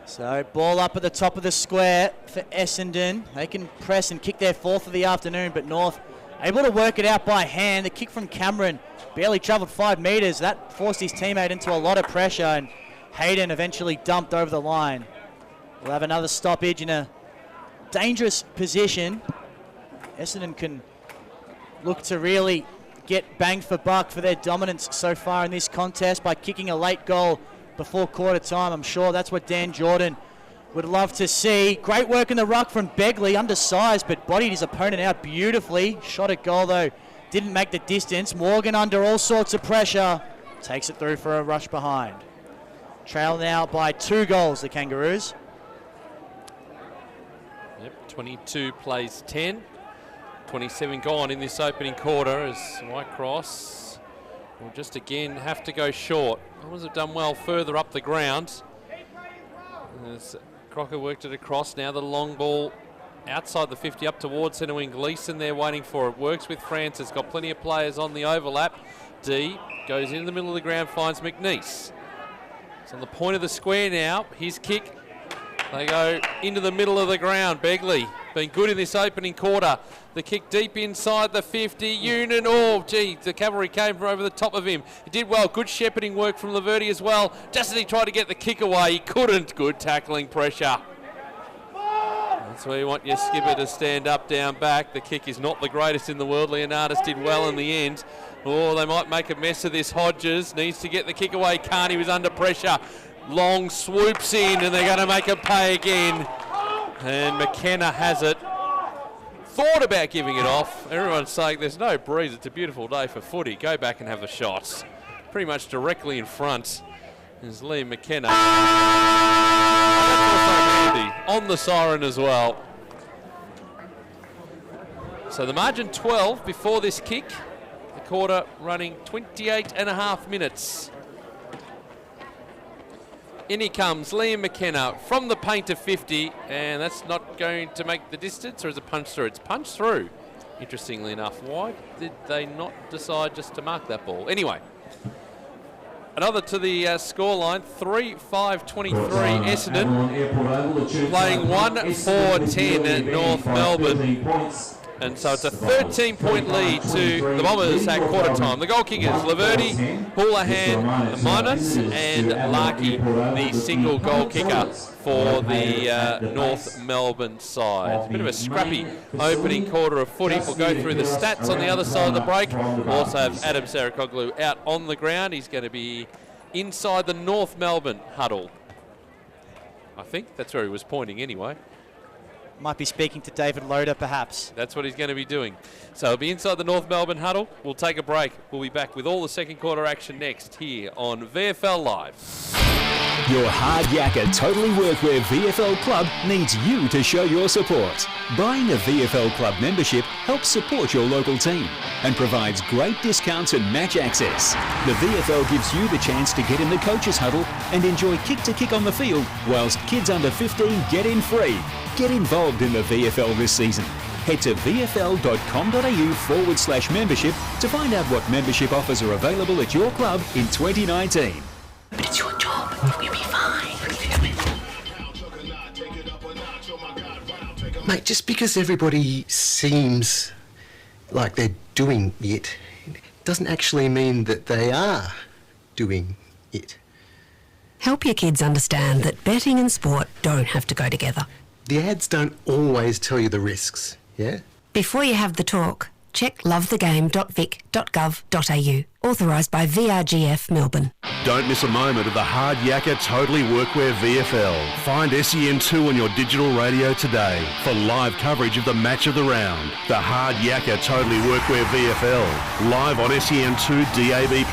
So ball up at the top of the square for Essendon. They can press and kick their fourth of the afternoon, but North able to work it out by hand. The kick from Cameron barely travelled 5 metres. That forced his teammate into a lot of pressure, and Hayden eventually dumped over the line. We'll have another stoppage in a dangerous position. Essendon can look to really get bang for buck for their dominance so far in this contest by kicking a late goal before quarter time. I'm sure that's what Dan Jordan would love to see. Great work in the ruck from Begley, undersized, but bodied his opponent out beautifully. Shot at goal though, didn't make the distance. Morgan under all sorts of pressure, takes it through for a rush behind. Trail now by 2 goals, the Kangaroos. Yep, 22 plays 10. 27 gone in this opening quarter as Whitecross will just again have to go short. Always have done well further up the ground. As Crocker worked it across, now the long ball outside the 50 up towards centre wing. Gleeson there waiting for it. Works with Francis, got plenty of players on the overlap. D goes into the middle of the ground, finds McNeese. It's on the point of the square now. His kick. They go into the middle of the ground. Begley been good in this opening quarter. The kick deep inside the 50. Union, oh gee, the cavalry came from over the top of him. He did well. Good shepherding work from Laverty as well. Just as he tried to get the kick away, he couldn't. Good tackling pressure. That's where you want your skipper to stand up, down, back. The kick is not the greatest in the world. Leonardis did well in the end. Oh, they might make a mess of this. Hodges needs to get the kick away. Can't, he was under pressure. Long swoops in, and they're going to make him pay again. And McKenna has it. Thought about giving it off. Everyone's saying there's no breeze. It's a beautiful day for footy. Go back and have the shots. Pretty much directly in front is Liam McKenna. That's also handy. On the siren as well. So the margin 12 before this kick. The quarter running 28.5 minutes. In he comes, Liam McKenna from the paint of 50, and that's not going to make the distance, or is it punched through? It's punched through, interestingly enough. Why did they not decide just to mark that ball? Anyway, another to the scoreline, 3-5-23 Essendon, playing 1-4-10 at North Melbourne. And so it's a 13-point lead to the Bombers at quarter time. The goal kickers, Laverty, Houlihan, the Minus, and Larkey, the single goal kicker for the North Melbourne side. A bit of a scrappy opening quarter of footy. We'll go through the stats on the other side of the break. We'll also have Adam Sarakoglu out on the ground. He's going to be inside the North Melbourne huddle. I think that's where he was pointing anyway. Might be speaking to David Loader, perhaps. That's what he's going to be doing. So he'll be inside the North Melbourne huddle. We'll take a break. We'll be back with all the second quarter action next here on VFL Live. Your hard yakka Totally Workwear VFL Club needs you to show your support. Buying a VFL Club membership helps support your local team and provides great discounts and match access. The VFL gives you the chance to get in the coaches huddle and enjoy kick-to-kick on the field, whilst kids under 15 get in free. Get involved in the VFL this season. Head to vfl.com.au/membership to find out what membership offers are available at your club in 2019. But it's your job. We'll be fine. Mate, just because everybody seems like they're doing it doesn't actually mean that they are doing it. Help your kids understand that betting and sport don't have to go together. the ads don't always tell you the risks, yeah? Before you have the talk, check lovethegame.vic.gov.au. Authorised by VRGF Melbourne. Don't miss a moment of the Hard Yakka Totally Workwear VFL. Find SEN2 on your digital radio today for live coverage of the match of the round. The Hard Yakka Totally Workwear VFL. Live on SEN2 DAB+.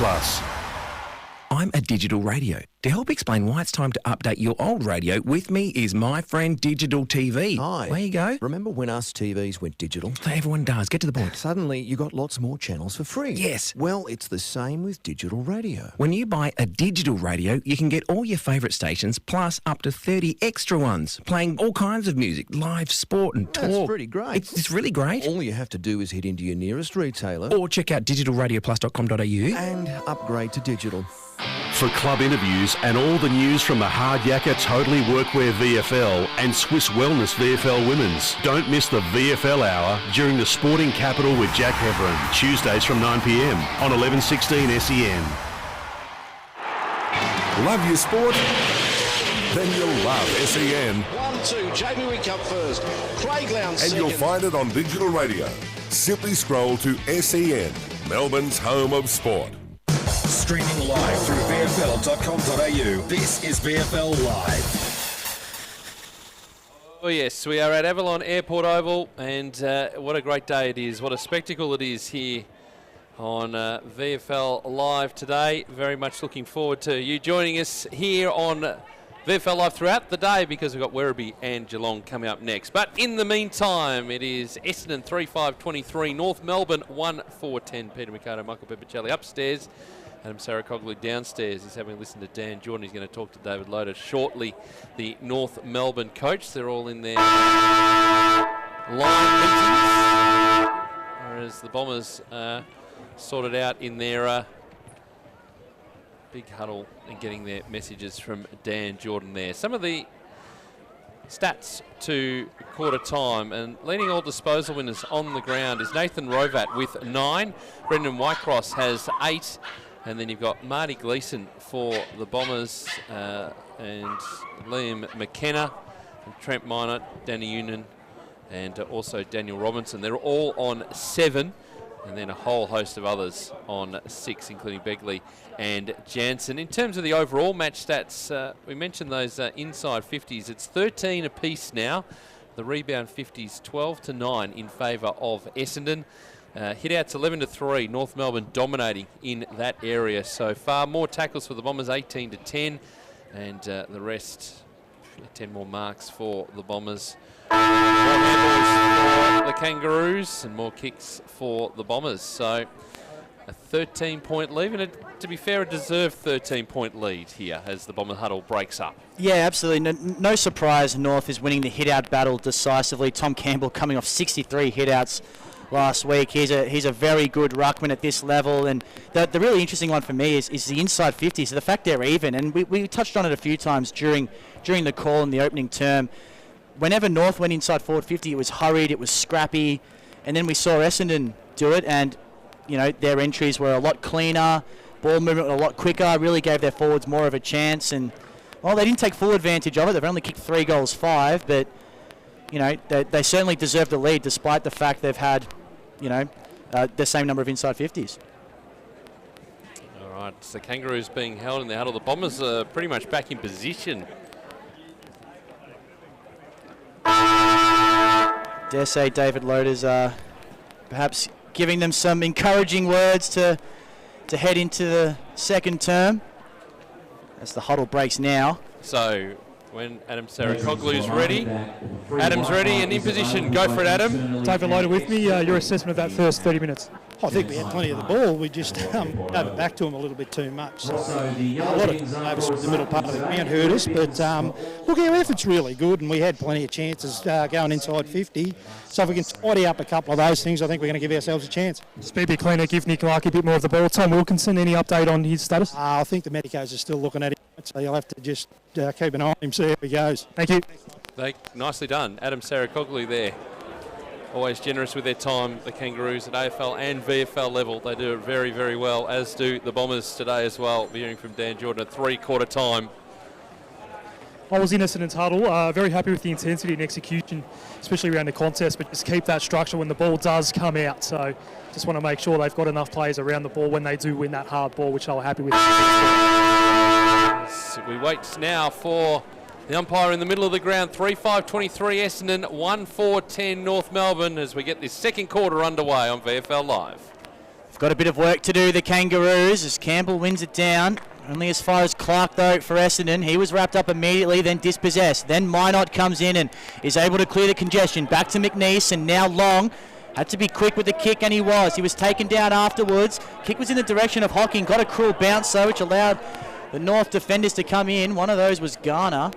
I'm a digital radio. To help explain why it's time to update your old radio, with me is my friend Digital TV. Hi. There you go. Remember when us TVs went digital? Everyone does. Get to the point. Suddenly, you got lots more channels for free. Yes. Well, it's the same with digital radio. When you buy a digital radio, you can get all your favourite stations, plus up to 30 extra ones, playing all kinds of music, live sport and talk. That's pretty great. It's really great. All you have to do is head into your nearest retailer Or check out digitalradioplus.com.au and upgrade to digital. For club interviews and all the news from the Hard Yakka Totally Workwear VFL and Swiss Wellness VFL Women's, don't miss the VFL Hour during the Sporting Capital with Jack Heverin, Tuesdays from 9 p.m. on 1116 SEN. Love your sport? Then you'll love SEN. 1-2, Jamie Wickup first, Craig Lowndes second. And you'll find it on digital radio. Simply scroll to SEN, Melbourne's home of sport. Streaming live through VFL.com.au. This is VFL Live. Oh yes, we are at Avalon Airport Oval, and what a great day it is. What a spectacle it is here on VFL Live today. Very much looking forward to you joining us here on VFL Live throughout the day, because we've got Werribee and Geelong coming up next. But in the meantime, it is Essendon 3-5-23, North Melbourne 1-4-10. Peter Mikado, Michael Peppicelli upstairs. Adam Saracoglu downstairs. He's having listened to Dan Jordan. He's going to talk to David Loader shortly, the North Melbourne coach. They're all in their line meetings, whereas the Bombers sorted out in their big huddle and getting their messages from Dan Jordan there. Some of the stats to quarter time, and leading all disposal winners on the ground is Nathan Rovat with 9. Brendan Whitecross has 8. And then you've got Marty Gleeson for the Bombers and Liam McKenna, and Trent Minor, Danny Union, and also Daniel Robinson. They're all on 7, and then a whole host of others on 6, including Begley and Jansen. In terms of the overall match stats, we mentioned those inside 50s. It's 13 apiece now. The rebound 50s 12-9 in favour of Essendon. Hit-outs 11-3, North Melbourne dominating in that area so far. More tackles for the Bombers, 18-10, and the rest, 10 more marks for the Bombers. More handballs for the Kangaroos, and more kicks for the Bombers. So a 13-point lead, and to be fair, a deserved 13-point lead here as the Bomber huddle breaks up. Yeah, absolutely. No surprise North is winning the hit-out battle decisively. Tom Campbell coming off 63 hit-outs last week. He's a very good ruckman at this level, and the really interesting one for me is the inside 50s. So the fact they're even, and we touched on it a few times during the call in the opening term. Whenever North went inside forward 50, it was hurried, it was scrappy, and then we saw Essendon do it, and their entries were a lot cleaner, ball movement a lot quicker, really gave their forwards more of a chance, and well, they didn't take full advantage of it. They've only kicked 3 goals 5, but they certainly deserve the lead despite the fact they've had the same number of inside 50s. All right, so Kangaroos being held in the huddle. The Bombers are pretty much back in position. Dare say David Loader's perhaps giving them some encouraging words to head into the second term as the huddle breaks now. So when Adam Saracoglu's ready, Adam's ready and in position. Go for it, Adam. David Loader with me. Your assessment of that first 30 minutes? I think we had plenty of the ball. We just gave it back to them a little bit too much. So a lot of the middle part of the ground hurt us. But look, our effort's really good, and we had plenty of chances going inside 50. So if we can tidy up a couple of those things, I think we're going to give ourselves a chance. Speed bit cleaner, give Nick Larky a bit more of the ball. Tom Wilkinson, any update on his status? I think the medicos are still looking at him, so you'll have to just keep an eye on him, see how he goes. Thank you. Nicely done. Adam Saracoglu there. Always generous with their time, the Kangaroos at AFL and VFL level. They do it very, very well, as do the Bombers today as well. We're hearing from Dan Jordan at 3/4 time. I was in Essendon's huddle. Very happy with the intensity and execution, especially around the contest, but just keep that structure when the ball does come out. So just want to make sure they've got enough players around the ball when they do win that hard ball, which they were happy with. So we wait now for the umpire in the middle of the ground. 3-5-23 Essendon, 1-4-10 North Melbourne as we get this second quarter underway on VFL Live. They've got a bit of work to do, the Kangaroos, as Campbell wins it down. Only as far as Clark, though, for Essendon. He was wrapped up immediately, then dispossessed. Then Minot comes in and is able to clear the congestion. Back to McNeese, and now Long. Had to be quick with the kick, and he was. He was taken down afterwards. Kick was in the direction of Hocking. Got a cruel bounce, though, which allowed the North defenders to come in. One of those was Garner.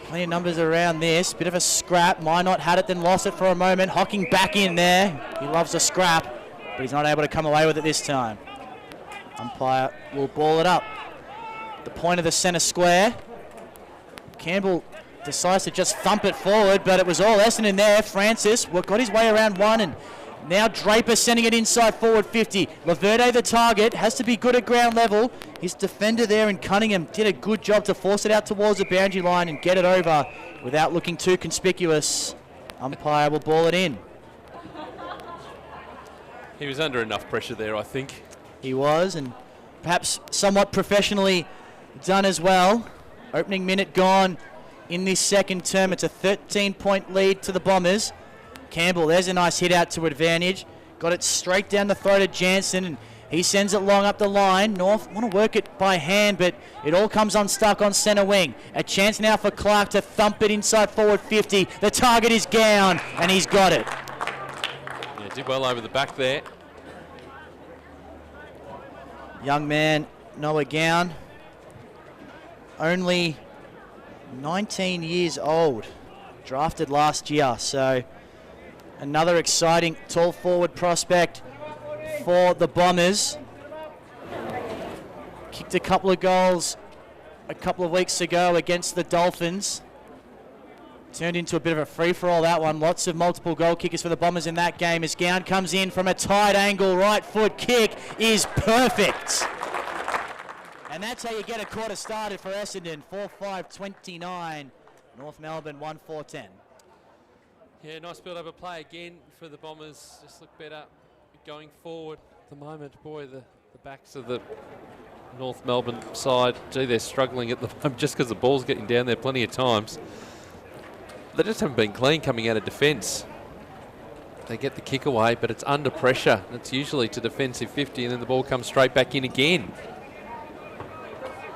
Plenty of numbers around this. Bit of a scrap. Minot had it, then lost it for a moment. Hocking back in there. He loves a scrap, but he's not able to come away with it this time. Umpire will ball it up. The point of the centre square. Campbell decides to just thump it forward, but it was all Essendon there. Francis got his way around one, and now Draper sending it inside forward 50. Laverde, the target, has to be good at ground level. His defender there in Cunningham did a good job to force it out towards the boundary line and get it over without looking too conspicuous. Umpire will ball it in. He was under enough pressure there, I think. He was, and perhaps somewhat professionally done as well. Opening minute gone in this second term. It's a 13-point lead to the Bombers. Campbell, there's a nice hit out to advantage. Got it straight down the throat of Jansen, and he sends it long up the line. North want to work it by hand, but it all comes unstuck on centre wing. A chance now for Clark to thump it inside forward 50. The target is Gown, and he's got it. Yeah, did well over the back there. Young man, Noah Gown, only 19 years old, drafted last year, so another exciting tall forward prospect for the Bombers. Kicked a couple of goals a couple of weeks ago against the Dolphins. Turned into a bit of a free-for-all, that one. Lots of multiple goal kickers for the Bombers in that game as Gown comes in from a tight angle. Right foot kick is perfect. And that's how you get a quarter started for Essendon. 4-5-29. North Melbourne 1-4-10. Yeah, nice build-over play again for the Bombers. Just look better going forward at the moment. Boy, the backs of the North Melbourne side, gee, they're struggling at the moment just because the ball's getting down there plenty of times. They just haven't been clean coming out of defence. They get the kick away, but it's under pressure. It's usually to defensive 50, and then the ball comes straight back in again.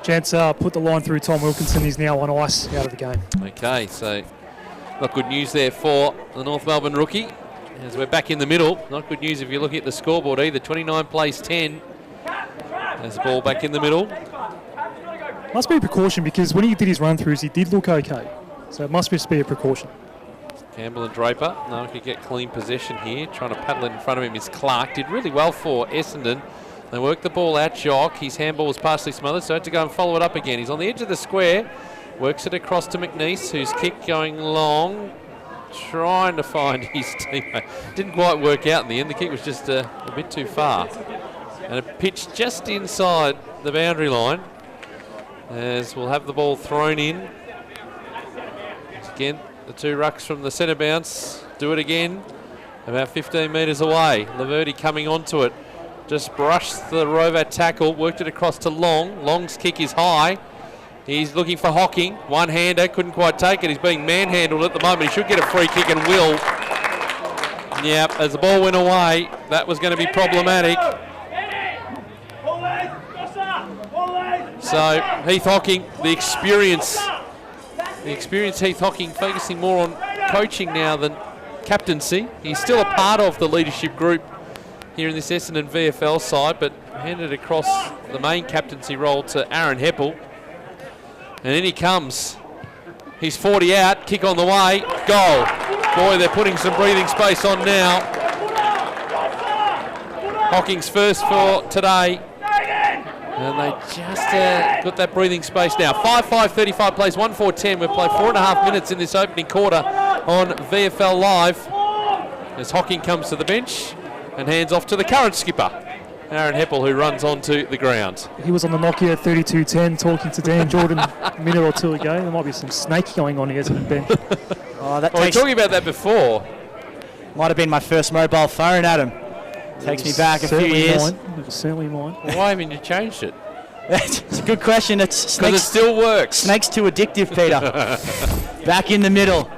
Chance put the line through Tom Wilkinson. He's now on ice out of the game. Okay, so not good news there for the North Melbourne rookie. As we're back in the middle, not good news if you're looking at the scoreboard either. 29 plays 10. There's the ball back in the middle. Must be a precaution because when he did his run-throughs, he did look okay. So it must just be a precaution. Campbell and Draper. No, could get clean possession here. Trying to paddle it in front of him is Clark. Did really well for Essendon. They worked the ball out. Jock. His handball was partially smothered, so had to go and follow it up again. He's on the edge of the square. Works it across to McNeese, whose kick going long. Trying to find his teammate. Didn't quite work out in the end. The kick was just a bit too far. And a pitch just inside the boundary line. As we'll have the ball thrown in. Again, the two rucks from the centre bounce do it again, about 15 metres away. Laverde coming onto it, just brushed the Rover tackle, worked it across to Long. Long's kick is high. He's looking for Hocking, one-hander, couldn't quite take it. He's being manhandled at the moment. He should get a free kick and will. Yep, as the ball went away, that was going to be problematic. So Heath Hocking, the experience Heath Hocking, focusing more on coaching now than captaincy. He's still a part of the leadership group here in this Essendon VFL side, but handed across the main captaincy role to Aaron Heppel. And in he comes. He's 40 out, kick on the way, goal. Boy, they're putting some breathing space on now. Hocking's first for today. And they just got that breathing space now. 5-5-35 plays, 1-4-10. We've played 4.5 minutes in this opening quarter on VFL Live. As Hocking comes to the bench and hands off to the current skipper, Aaron Heppel, who runs onto the ground. He was on the Nokia 3210 talking to Dan Jordan a minute or two ago. There might be some snake going on here, isn't it, Ben? Oh, that we were talking about that before. Might have been my first mobile phone, Adam. Takes me back a few years. It was certainly mine. Well, why haven't you changed it? It's a good question. It's because it still works. Snake's too addictive, Peter. Back in the middle.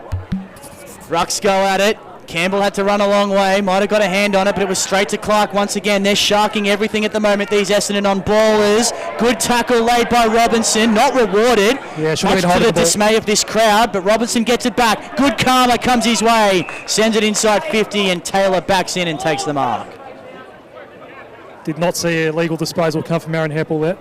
Rucks go at it. Campbell had to run a long way. Might have got a hand on it, but it was straight to Clark once again. They're sharking everything at the moment, these Essendon on ballers. Good tackle laid by Robinson. Not rewarded. Yeah, much to the dismay of this crowd, but Robinson gets it back. Good karma comes his way. Sends it inside 50, and Taylor backs in and takes the mark. Did not see a legal disposal come from Aaron Heppel there.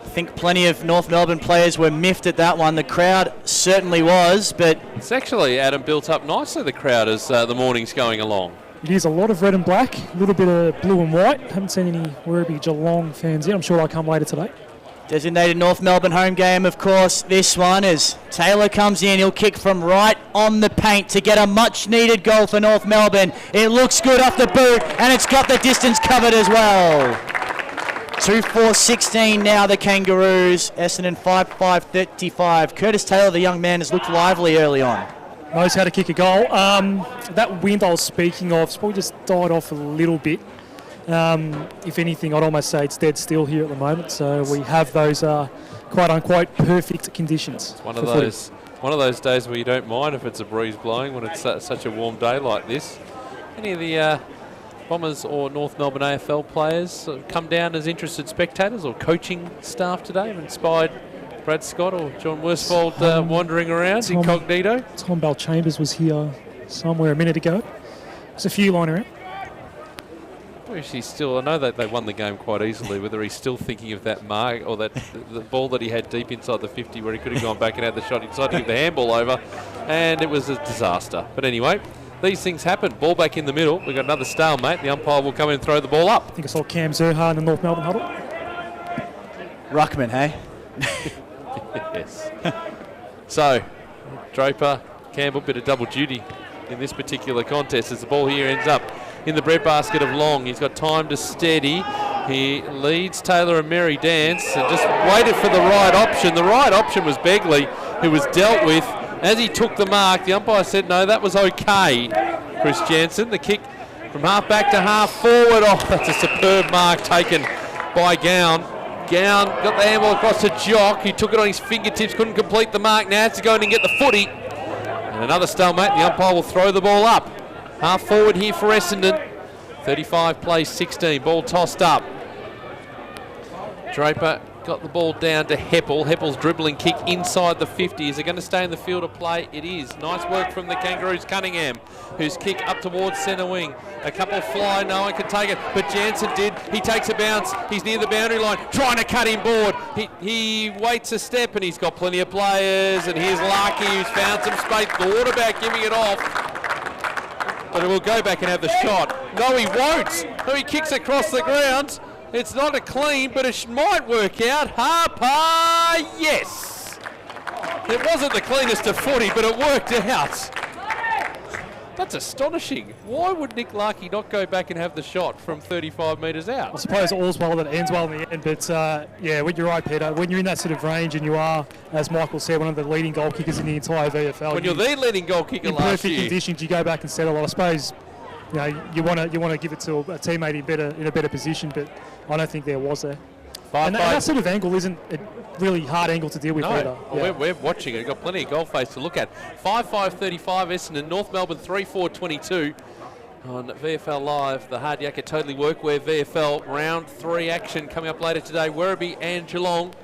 I think plenty of North Melbourne players were miffed at that one. The crowd certainly was, but... It's actually, Adam, built up nicely, the crowd, as the morning's going along. It is a lot of red and black, a little bit of blue and white. Haven't seen any Werribee Geelong fans yet. I'm sure they'll come later today. Designated North Melbourne home game, of course, this one, as Taylor comes in. He'll kick from right on the paint to get a much-needed goal for North Melbourne. It looks good off the boot, and it's got the distance covered as well. 2-4-16 now, the Kangaroos. Essendon 5-5-35. Curtis Taylor, the young man, has looked lively early on. Knows how to kick a goal. That wind I was speaking of, it's probably just died off a little bit. If anything, I'd almost say it's dead still here at the moment. So we have those quote-unquote perfect conditions. It's one of those days where you don't mind if it's a breeze blowing when it's such a warm day like this. Any of the Bombers or North Melbourne AFL players come down as interested spectators or coaching staff today? Have inspired Brad Scott or John Worsfold wandering around incognito? Tom Bell Chambers was here somewhere a minute ago. There's a few lying around. I know that they won the game quite easily. Whether he's still thinking of that mark or that the ball that he had deep inside the 50 where he could have gone back and had the shot, he decided to give the handball over, and it was a disaster. But anyway, these things happen. Ball back in the middle. We've got another stalemate. The umpire will come in and throw the ball up. I think I saw Cam Zerha in the North Melbourne huddle. Ruckman, hey? Yes. So, Draper, Campbell, bit of double duty in this particular contest as the ball here ends up in the breadbasket of Long. He's got time to steady. He leads Taylor and Mary Dance and just waited for the right option. The right option was Begley, who was dealt with. As he took the mark, the umpire said, no, that was okay. Chris Jansen, the kick from half back to half forward. Oh, that's a superb mark taken by Gown. Gown got the handball across to Jock. He took it on his fingertips, couldn't complete the mark. Now has to go in and get the footy. And another stalemate. The umpire will throw the ball up. Half forward here for Essendon. 35 plays 16. Ball tossed up. Draper got the ball down to Heppel. Heppel's dribbling kick inside the 50. Is it going to stay in the field of play? It is. Nice work from the Kangaroos. Cunningham, whose kick up towards centre wing. A couple fly, no one can take it, but Jansen did. He takes a bounce. He's near the boundary line, trying to cut him board. He waits a step, and he's got plenty of players. And here's Larky, who's found some space. Thought about giving it off, but he will go back and have the shot. No, he won't. No, he kicks across the ground. It's not a clean, but it might work out. Harper, yes. It wasn't the cleanest of footy, but it worked out. That's astonishing. Why would Nick Larky not go back and have the shot from 35 metres out? I suppose all's well that ends well in the end, but yeah, you're right, Peter. When you're in that sort of range and you are, as Michael said, one of the leading goal kickers in the entire VFL. When you're the leading goal kicker last year. In perfect conditions, you go back and settle. I suppose you want to give it to a teammate in a better position, but I don't think there was there. And that sort of angle isn't a really hard angle to deal with either. Yeah. We're watching it. We've got plenty of goal face to look at. 5-5-35 Essendon, North Melbourne 3-4-22 on VFL Live. The Hard Yakka Totally Workwear VFL round 3 action coming up later today. Werribee and Geelong.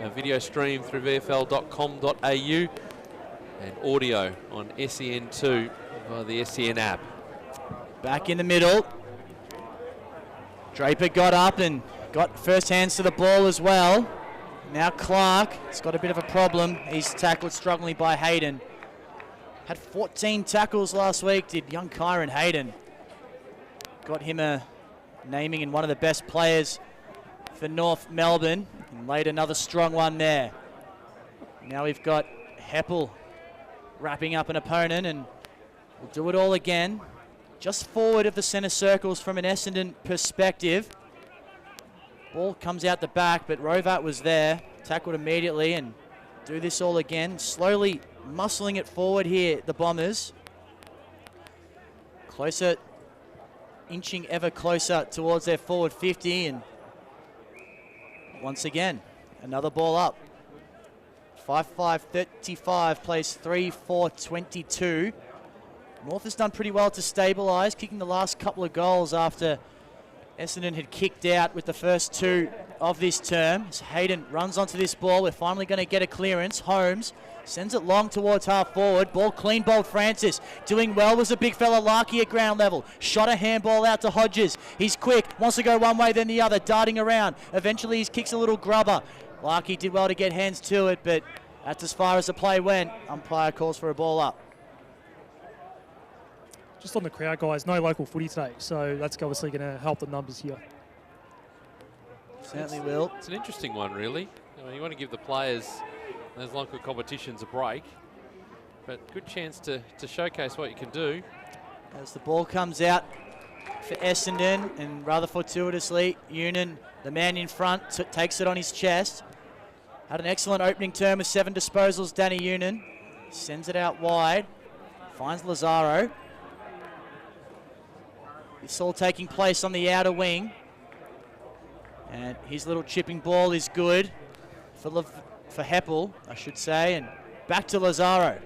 A video stream through vfl.com.au and audio on SEN2 via the SEN app. Back in the middle. Draper got up and got first hands to the ball as well. Now Clark has got a bit of a problem. He's tackled strongly by Hayden. Had 14 tackles last week, did young Kyron Hayden. Got him a naming in one of the best players for North Melbourne. And laid another strong one there. Now we've got Heppel wrapping up an opponent, and we'll do it all again. just forward of the centre circles from an Essendon perspective. Ball comes out the back, but Rovat was there, tackled immediately, and do this all again. Slowly muscling it forward here, the Bombers. Closer, inching ever closer towards their forward 50, and once again, another ball up. 5-5-35 plays 3-4-22. North has done pretty well to stabilise, kicking the last couple of goals after Essendon had kicked out with the first two of this term. As Hayden runs onto this ball, we're finally going to get a clearance. Holmes sends it long towards half forward. Ball clean bowled Francis. Doing well was a big fella Larkey at ground level. Shot a handball out to Hodges. He's quick, wants to go one way then the other, darting around. Eventually he kicks a little grubber. Larkey did well to get hands to it, but that's as far as the play went. Umpire calls for a ball up. Just on the crowd, guys, no local footy today, so that's obviously going to help the numbers here. Certainly will. It's an interesting one, really. You want to give the players those local competitions a break, but good chance to showcase what you can do. As the ball comes out for Essendon, and rather fortuitously, Union, the man in front, takes it on his chest. Had an excellent opening term with 7 disposals, Danny Union. Sends it out wide, finds Lazaro. It's all taking place on the outer wing. And his little chipping ball is good for Heppel, I should say. And back to Lazaro.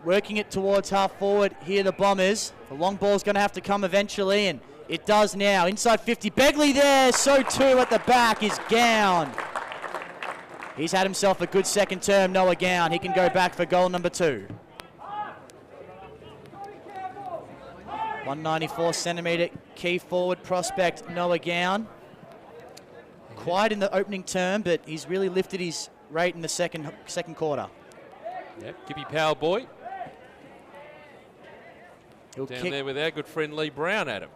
Working it towards half forward here, the Bombers. The long ball's going to have to come eventually, and it does now. Inside 50, Begley there. So too at the back is Gown. He's had himself a good second term, Noah Gown. He can go back for goal number 2. 194-centimetre key forward prospect Noah Gown. Quiet in the opening term, but he's really lifted his rate in the second quarter. Yep, Gippy Power boy. He'll down kick there with our good friend Lee Brown at him.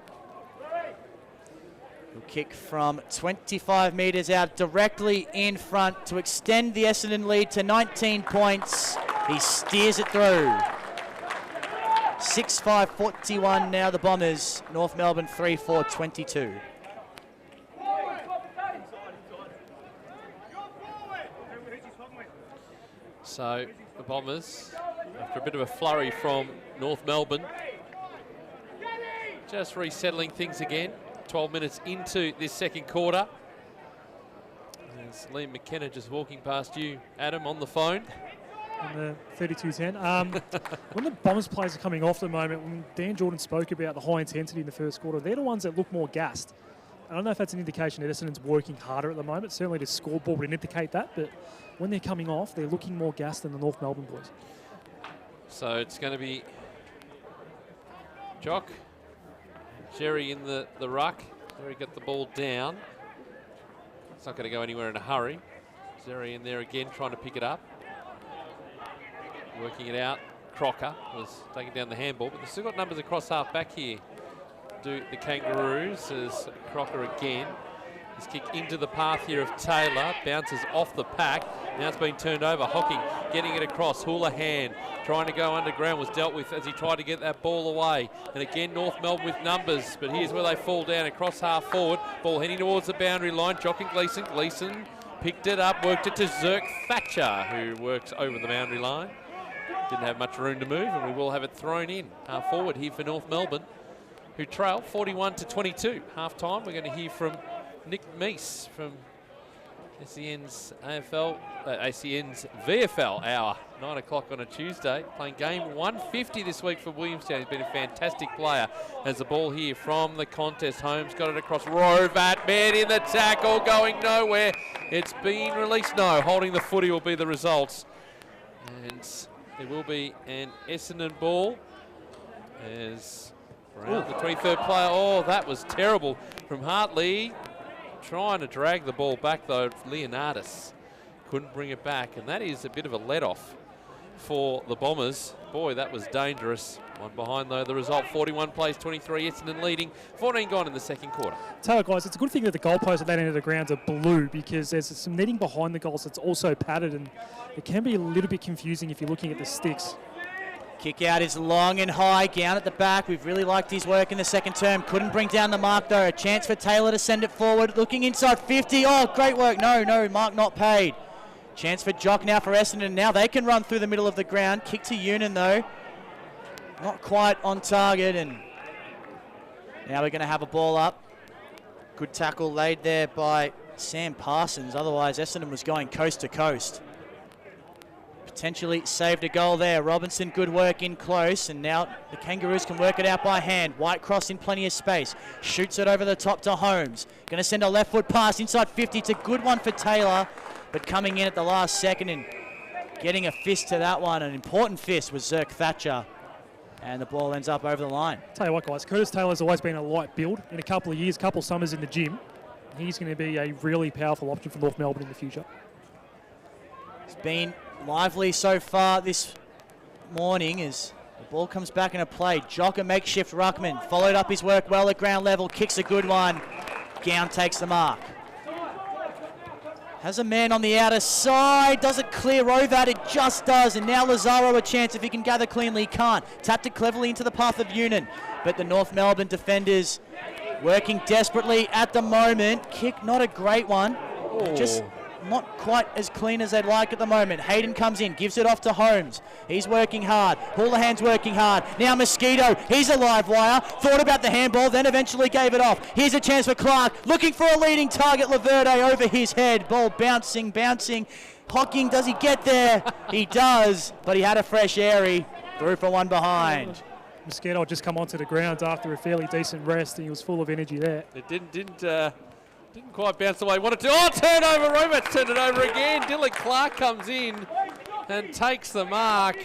He'll kick from 25 metres out directly in front to extend the Essendon lead to 19 points. He steers it through. 6-5-41 now the Bombers. North Melbourne 3-4-22. So the Bombers, after a bit of a flurry from North Melbourne, just resettling things again. 12 minutes into this second quarter. There's Liam McKenna just walking past you, Adam, on the phone. On the 32-10. When the Bombers players are coming off at the moment, when Dan Jordan spoke about the high intensity in the first quarter, they're the ones that look more gassed. I don't know if that's an indication that Essendon's working harder at the moment. Certainly the scoreboard would indicate that, but when they're coming off, they're looking more gassed than the North Melbourne boys. So it's going to be Jock, Jerry in the ruck. Jerry got the ball down. It's not going to go anywhere in a hurry. Jerry in there again trying to pick it up. Working it out. Crocker was taking down the handball, but they've still got numbers across half back here. Do the Kangaroos as Crocker again. His kick into the path here of Taylor, bounces off the pack. Now it's been turned over. Hocking getting it across. Houlihan trying to go underground, was dealt with as he tried to get that ball away. And again, North Melbourne with numbers, but here's where they fall down across half forward. Ball heading towards the boundary line. Jock and Gleeson. Gleeson picked it up, worked it to Zirk Thatcher, who works over the boundary line. Didn't have much room to move, and we will have it thrown in half forward here for North Melbourne, who trail 41-22. Half time, we're going to hear from Nick Meese from SEN's ACN's VFL hour, 9 o'clock on a Tuesday, playing game 150 this week for Williamstown. He's been a fantastic player. As the ball here from the contest, Holmes got it across. Rovat, man in the tackle, going nowhere. It's been released. No, holding the footy will be the results. And there will be an Essendon ball as around the 23rd player. Oh, that was terrible from Hartley. Trying to drag the ball back though, Leonardis couldn't bring it back, and that is a bit of a let-off for the Bombers. Boy, that was dangerous. One behind though, the result 41 plays 23, Essendon leading, 14 gone in the second quarter. Tell you guys, it's a good thing that the goalposts at that end of the grounds are blue, because there's some netting behind the goals that's also padded, and it can be a little bit confusing if you're looking at the sticks. Kick out is long and high, down at the back. We've really liked his work in the second term. Couldn't bring down the mark though. A chance for Taylor to send it forward. Looking inside 50. Oh, great work. No, mark not paid. Chance for Jock now for Essendon. Now they can run through the middle of the ground. Kick to Union though. Not quite on target, and now we're going to have a ball up. Good tackle laid there by Sam Parsons. Otherwise, Essendon was going coast to coast. Potentially saved a goal there. Robinson, good work in close, and now the Kangaroos can work it out by hand. Whitecross in plenty of space. Shoots it over the top to Holmes. Going to send a left foot pass inside 50. It's a good one for Taylor, but coming in at the last second and getting a fist to that one. An important fist was Zirk Thatcher. And the ball ends up over the line. Tell you what, guys, Curtis Taylor's always been a light build. In a couple of years, couple of summers in the gym, he's going to be a really powerful option for North Melbourne in the future. It's been lively so far this morning as the ball comes back into play. Jock, a makeshift ruckman, followed up his work well at ground level, kicks a good one. Gown takes the mark. Has a man on the outer side. Does it clear over that? It just does. And now Lazaro a chance if he can gather cleanly. He can't. Tapped it cleverly into the path of Union. But the North Melbourne defenders working desperately at the moment. Kick, not a great one. Just not quite as clean as they'd like at the moment. Hayden comes in, gives it off to Holmes. He's working hard. Houlihan's working hard. Now Mosquito, he's a live wire. Thought about the handball, then eventually gave it off. Here's a chance for Clark, looking for a leading target. Laverde over his head. Ball bouncing. Hocking, does he get there? He does, but he had a fresh airy. Through for one behind. Mosquito had just come onto the ground after a fairly decent rest, and he was full of energy there. It didn't quite bounce the way he wanted to. Oh, turnover. Roberts turned it over again. Dylan Clark comes in and takes the mark.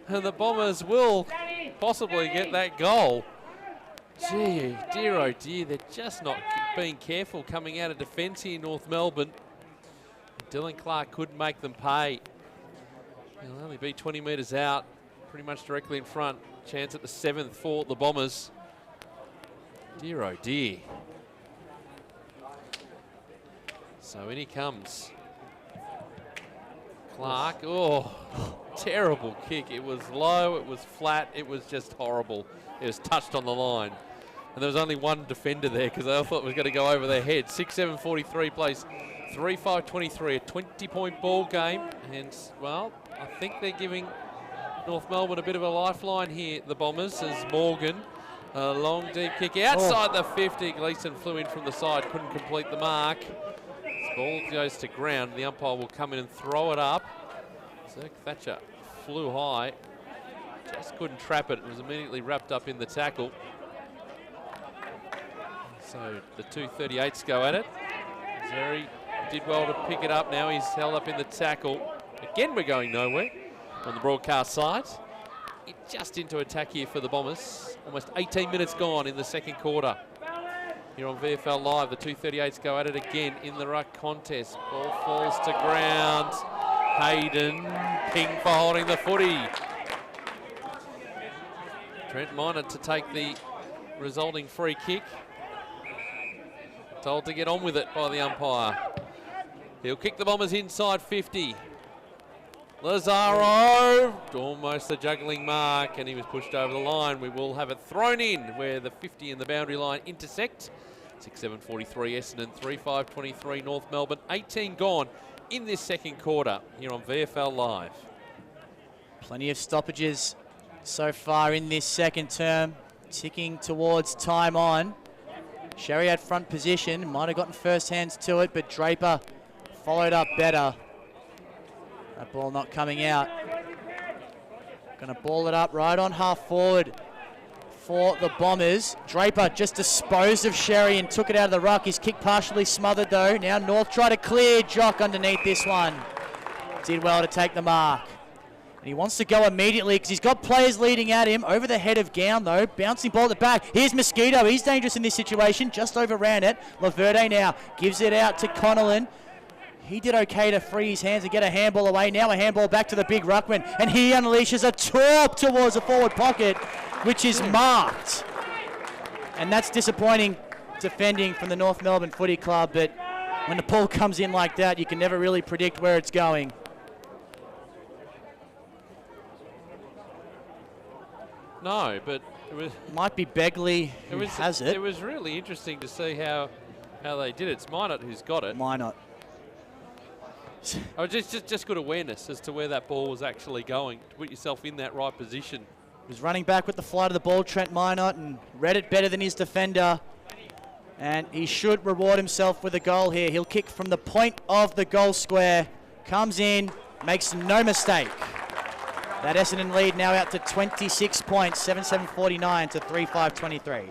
And the Bombers will possibly get that goal. Gee, dear oh dear. They're just not being careful coming out of defence here in North Melbourne. Dylan Clark couldn't make them pay. He'll only be 20 metres out, pretty much directly in front. Chance at the 7th for the Bombers. Dear oh dear. So in he comes. Clark, oh, terrible kick. It was low, it was flat, it was just horrible. It was touched on the line. And there was only one defender there because I thought it was going to go over their head. 6-7-43 plays 3-5-23, a 20-point ball game. And, well, I think they're giving North Melbourne a bit of a lifeline here, the Bombers, as Morgan, a long, deep kick outside the 50. Gleeson flew in from the side, couldn't complete the mark. Ball goes to ground. The umpire will come in and throw it up. Zirk Thatcher flew high. Just couldn't trap it. It was immediately wrapped up in the tackle. So the 238s go at it. Zeri did well to pick it up now. He's held up in the tackle. Again, we're going nowhere on the broadcast side. Just into attack here for the Bombers. Almost 18 minutes gone in the second quarter. Here on VFL Live, the 238s go at it again in the ruck contest. Ball falls to ground. Hayden, ping for holding the footy. Trent Minor to take the resulting free kick. Told to get on with it by the umpire. He'll kick the Bombers inside 50. Lazaro, almost a juggling mark, and he was pushed over the line. We will have it thrown in where the 50 and the boundary line intersect. 6-7-43 Essendon, 3-5-23 North Melbourne. 18 gone in this second quarter here on VFL Live. Plenty of stoppages so far in this second term. Ticking towards time on. Sherry had front position, might have gotten first hands to it, but Draper followed up better. That ball not coming out. Going to ball it up right on half forward for the Bombers. Draper just disposed of Sherry and took it out of the ruck. His kick partially smothered though. Now North try to clear. Jock underneath this one. Did well to take the mark. And he wants to go immediately because he's got players leading at him. Over the head of Gown though. Bouncing ball at the back. Here's Mosquito. He's dangerous in this situation. Just overran it. Laverde now gives it out to Connellan. He did okay to free his hands and get a handball away. Now a handball back to the big ruckman. And he unleashes a torp towards the forward pocket, which is marked. And that's disappointing defending from the North Melbourne Footy Club. But when the ball comes in like that, you can never really predict where it's going. No, but it was... Might be Begley who has it. It was really interesting to see how they did it. It's Minot who's got it. Minot. Oh, just good awareness as to where that ball was actually going, to put yourself in that right position. He was running back with the flight of the ball, Trent Minot, and read it better than his defender. And he should reward himself with a goal here. He'll kick from the point of the goal square. Comes in, makes no mistake. That Essendon lead now out to 26 points, 7-7-49 to 3-5-23.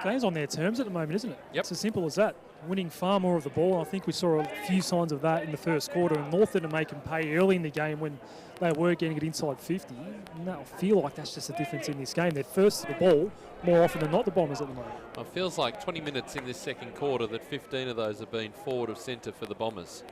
Game's on their terms at the moment, isn't it? Yep. It's as simple as that. Winning far more of the ball. I think we saw a few signs of that in the first quarter. And North didn't make them pay early in the game when they were getting it inside 50. And I feel like that's just a difference in this game. They're first to the ball more often than not, the Bombers at the moment. It feels like 20 minutes in this second quarter that 15 of those have been forward of centre for the Bombers.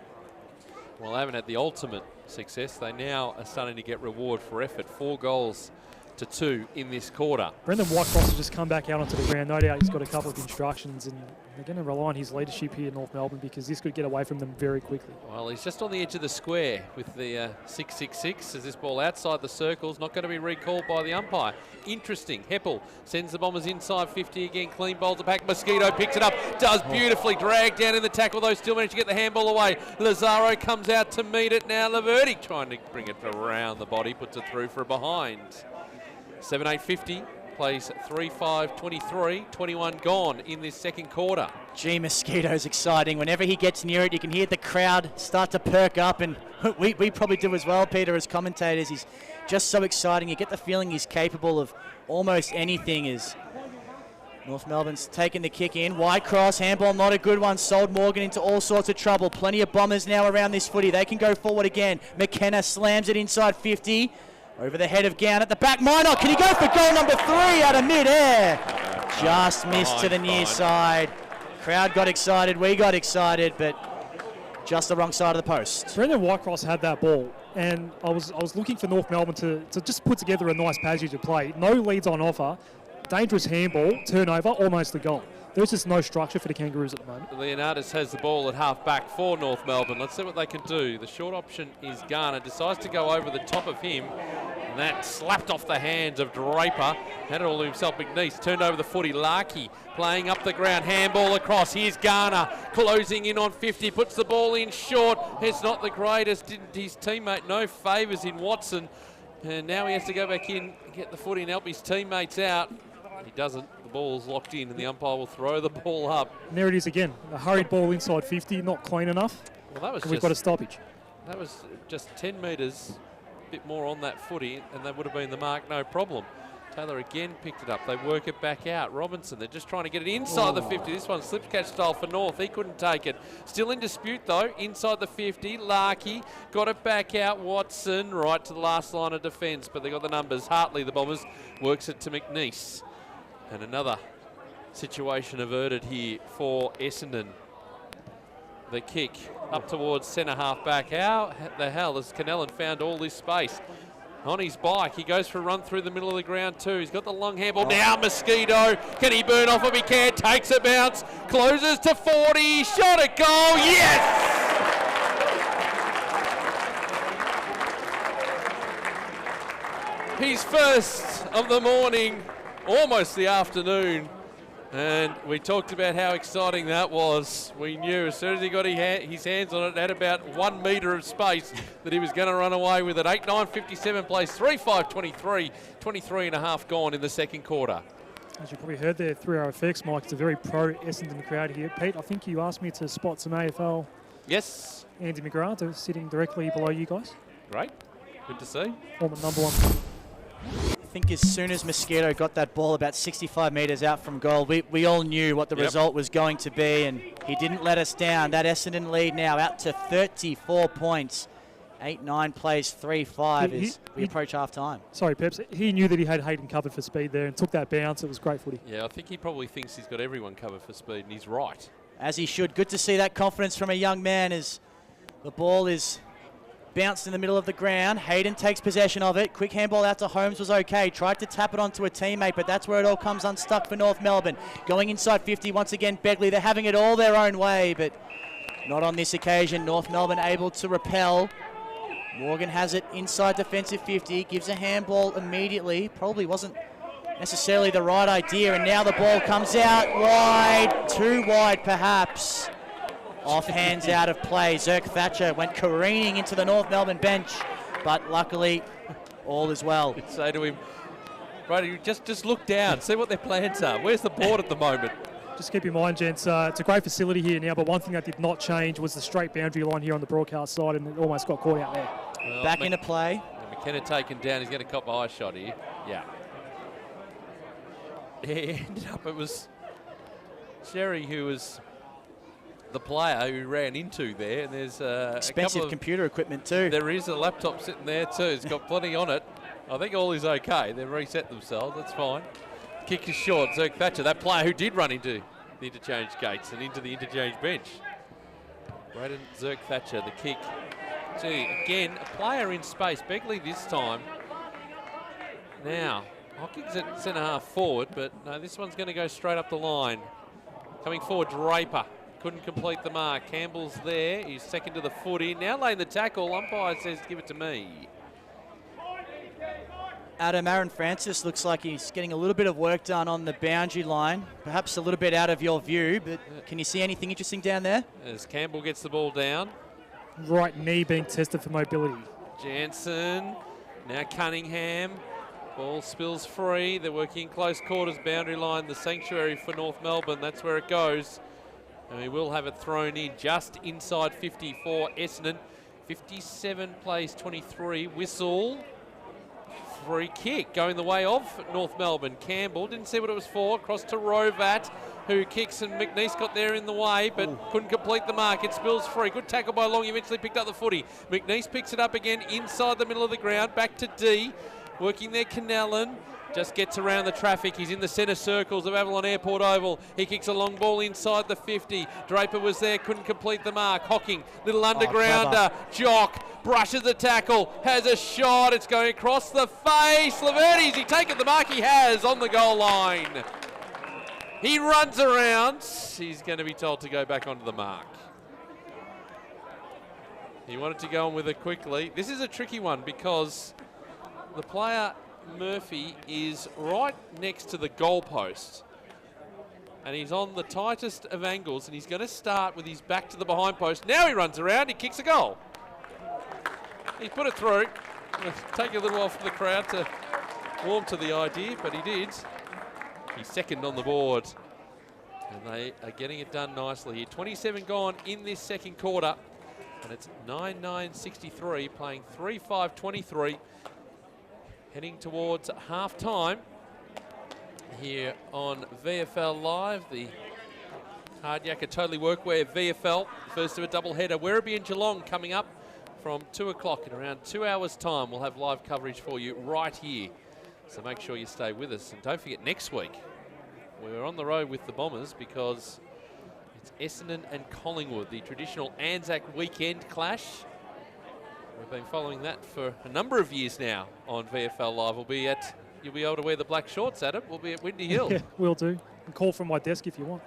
Well, they haven't had the ultimate success. They now are starting to get reward for effort. 4 goals to 2 in this quarter. Brendan Whitecross has just come back out onto the ground. No doubt he's got a couple of instructions, and they're going to rely on his leadership here in North Melbourne because this could get away from them very quickly. Well, he's just on the edge of the square with the 6-6-6 as this ball outside the circles, not going to be recalled by the umpire. Interesting. Heppel sends the Bombers inside 50 again. Clean bowls it back. Mosquito picks it up, does beautifully, drag down in the tackle, though still managed to get the handball away. Lazaro comes out to meet it now. Laverty trying to bring it around the body, puts it through for a behind. 7-8-50, plays 3-5-23, 21 gone in this second quarter. Gee, Mosquito's exciting. Whenever he gets near it, you can hear the crowd start to perk up, and we probably do as well, Peter, as commentators. He's just so exciting. You get the feeling he's capable of almost anything. As North Melbourne's taken the kick in. Wide cross, handball, not a good one. Sold Morgan into all sorts of trouble. Plenty of Bombers now around this footy. They can go forward again. McKenna slams it inside 50. Over the head of Gown at the back. Minot, can he go for goal number 3 out of mid-air? Just missed to the near side. Crowd got excited, we got excited, but just the wrong side of the post. Brendan Whitecross had that ball, and I was looking for North Melbourne to just put together a nice passage of play. No leads on offer. Dangerous handball, turnover, almost a goal. There's just no structure for the Kangaroos at the moment. Leonardis has the ball at half back for North Melbourne. Let's see what they can do. The short option is Garner. Decides to go over the top of him. And that slapped off the hands of Draper. Had it all to himself. McNeese turned over the footy. Larkey playing up the ground. Handball across. Here's Garner closing in on 50. Puts the ball in short. It's not the greatest. Didn't his teammate no favours in Watson. And now he has to go back in, get the footy and help his teammates out. He doesn't. The ball's locked in and the umpire will throw the ball up. And there it is again. A hurried ball inside 50, not clean enough. Well, that was we've got a stoppage. That was just 10 metres, a bit more on that footy, and that would have been the mark, no problem. Taylor again picked it up. They work it back out. Robinson, they're just trying to get it inside the 50. This one's slip catch style for North. He couldn't take it. Still in dispute though, inside the 50. Larkey got it back out. Watson right to the last line of defence, but they got the numbers. Hartley, the Bombers, works it to McNeese. And another situation averted here for Essendon. The kick up towards centre half back. How the hell has Canellan found all this space? On his bike, he goes for a run through the middle of the ground too. He's got the long handball. Now Mosquito, can he burn off if he can? Takes a bounce, closes to 40, shot at goal, yes! He's first of the morning, almost the afternoon. And we talked about how exciting that was. We knew as soon as he got his hands on it, had about 1 metre of space, that he was going to run away with it. 8-9-57 plays, 3-5-23, 23 and a half gone in the second quarter. As you probably heard there, 3RFX, Mike, it's a very pro-Essendon crowd here. Pete, I think you asked me to spot some AFL. Yes. Andy McGrath sitting directly below you guys. Great. Good to see. Former number 1. I think as soon as Mosquito got that ball about 65 metres out from goal, we all knew what the result was going to be, and he didn't let us down. That Essendon lead now out to 34 points. 8-9 plays 3-5 as we approach half-time. Sorry, Peps. He knew that he had Hayden covered for speed there and took that bounce. It was great footy. Yeah, I think he probably thinks he's got everyone covered for speed, and he's right. As he should. Good to see that confidence from a young man as the ball is bounced in the middle of the ground. Hayden takes possession of it. Quick handball out to Holmes was okay. Tried to tap it onto a teammate, but that's where it all comes unstuck for North Melbourne. Going inside 50 once again, Begley. They're having it all their own way, but not on this occasion. North Melbourne able to repel. Morgan has it inside defensive 50, gives a handball immediately. Probably wasn't necessarily the right idea, and now the ball comes out wide, too wide perhaps. Off hands out of play. Zirk Thatcher went careening into the North Melbourne bench, but luckily all is well. Say to him, Brady, just look down, see what their plans are. Where's the board at the moment? Just keep in mind, gents, it's a great facility here now, but one thing that did not change was the straight boundary line here on the broadcast side, and it almost got caught out there. Well, Back into play. McKenna taken down. He's going to cop a high shot here. Yeah. He ended up, it was Sherry who was the player who ran into there, and there's expensive computer equipment too. There is a laptop sitting there too. It's got plenty on it. I think all is okay. They've reset themselves. That's fine. Kick is short. Zirk Thatcher, that player who did run into the interchange gates and into the interchange bench. Braden Zirk Thatcher, the kick. Gee, again, a player in space. Begley this time. Now, Hocking's at centre half forward, but no, this one's going to go straight up the line. Coming forward, Draper. Couldn't complete the mark. Campbell's there. He's second to the footy. Now laying the tackle. Umpire says, give it to me. Aaron Francis looks like he's getting a little bit of work done on the boundary line. Perhaps a little bit out of your view, but can you see anything interesting down there? As Campbell gets the ball down. Right knee being tested for mobility. Jansen. Now Cunningham. Ball spills free. They're working in close quarters. Boundary line, the sanctuary for North Melbourne. That's where it goes. And we will have it thrown in just inside 54. Essendon. 57 plays 23. Whistle. Free kick going the way of North Melbourne. Campbell didn't see what it was for. Across to Rovat, who kicks, and McNeese got there in the way, but couldn't complete the mark. It spills free. Good tackle by Long. He eventually picked up the footy. McNeese picks it up again inside the middle of the ground. Back to D. Working there, Canellan. Just gets around the traffic. He's in the centre circles of Avalon Airport Oval. He kicks a long ball inside the 50. Draper was there, couldn't complete the mark. Hocking, little undergrounder. Jock brushes the tackle, has a shot. It's going across the face. Laverty's, he taken the mark? He has on the goal line. He runs around. He's going to be told to go back onto the mark. He wanted to go on with it quickly. This is a tricky one because the player Murphy is right next to the goalpost, and he's on the tightest of angles, and he's going to start with his back to the behind post. Now he runs around, he kicks a goal. He put it through. Take a little off the crowd to warm to the idea, but he did. He's second on the board, and they are getting it done nicely here. 27 gone in this second quarter, and it's 9-9-63, playing 3-5-23. Heading towards half-time here on VFL Live, the Hard Yakka Totally Workwear VFL, first of a double-header. Werribee and Geelong coming up from 2 o'clock in around 2 hours' time. We'll have live coverage for you right here, so make sure you stay with us. And don't forget, next week, we're on the road with the Bombers because it's Essendon and Collingwood, the traditional Anzac weekend clash. We've been following that for a number of years now on VFL Live. You'll be able to wear the black shorts, Adam. We'll be at Windy Hill. Yeah, will do. And call from my desk if you want.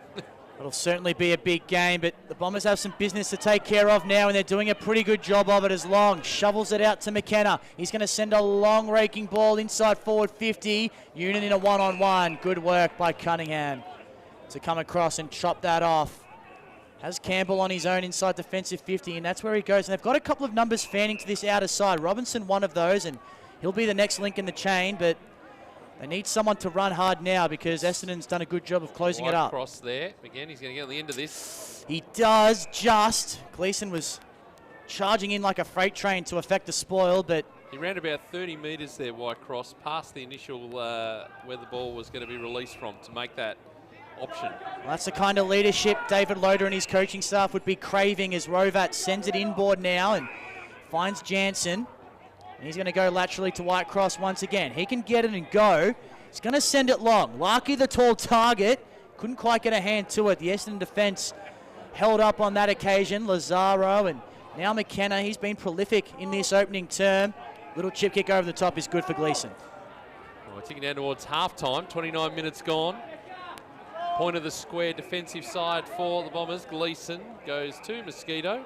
It'll certainly be a big game, but the Bombers have some business to take care of now, and they're doing a pretty good job of it as Long shovels it out to McKenna. He's going to send a long raking ball inside forward 50. Union in a one-on-one. Good work by Cunningham to come across and chop that off. Has Campbell on his own inside defensive 50, and that's where he goes. And they've got a couple of numbers fanning to this outer side. Robinson, one of those, and he'll be the next link in the chain, but they need someone to run hard now because Essendon's done a good job of closing it up. Cross there. Again, he's going to get on the end of this. He does just. Gleeson was charging in like a freight train to affect the spoil, but he ran about 30 metres there, wide cross, past the initial where the ball was going to be released from to make that option. Well, that's the kind of leadership David Loader and his coaching staff would be craving as Rovat sends it inboard now and finds Jansen. And he's going to go laterally to White Cross once again. He can get it and go. He's going to send it long. Larky, the tall target, couldn't quite get a hand to it. The Essendon defence held up on that occasion. Lazaro and now McKenna. He's been prolific in this opening term. Little chip kick over the top is good for Gleeson. Well, we're ticking down towards half-time. 29 minutes gone. Point of the square defensive side for the Bombers. Gleeson goes to Mosquito.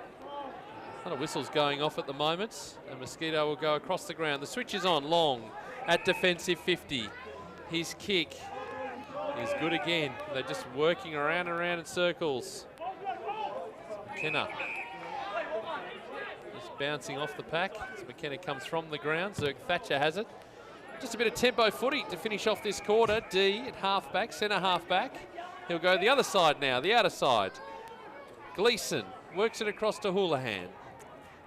A lot of whistles going off at the moment. And Mosquito will go across the ground. The switch is on. Long at defensive 50. His kick is good again. They're just working around and around in circles. McKenna just bouncing off the pack as McKenna comes from the ground. Zerk Thatcher has it. Just a bit of tempo footy to finish off this quarter. D at halfback, centre halfback. He'll go the other side now, the outer side. Gleeson works it across to Houlihan.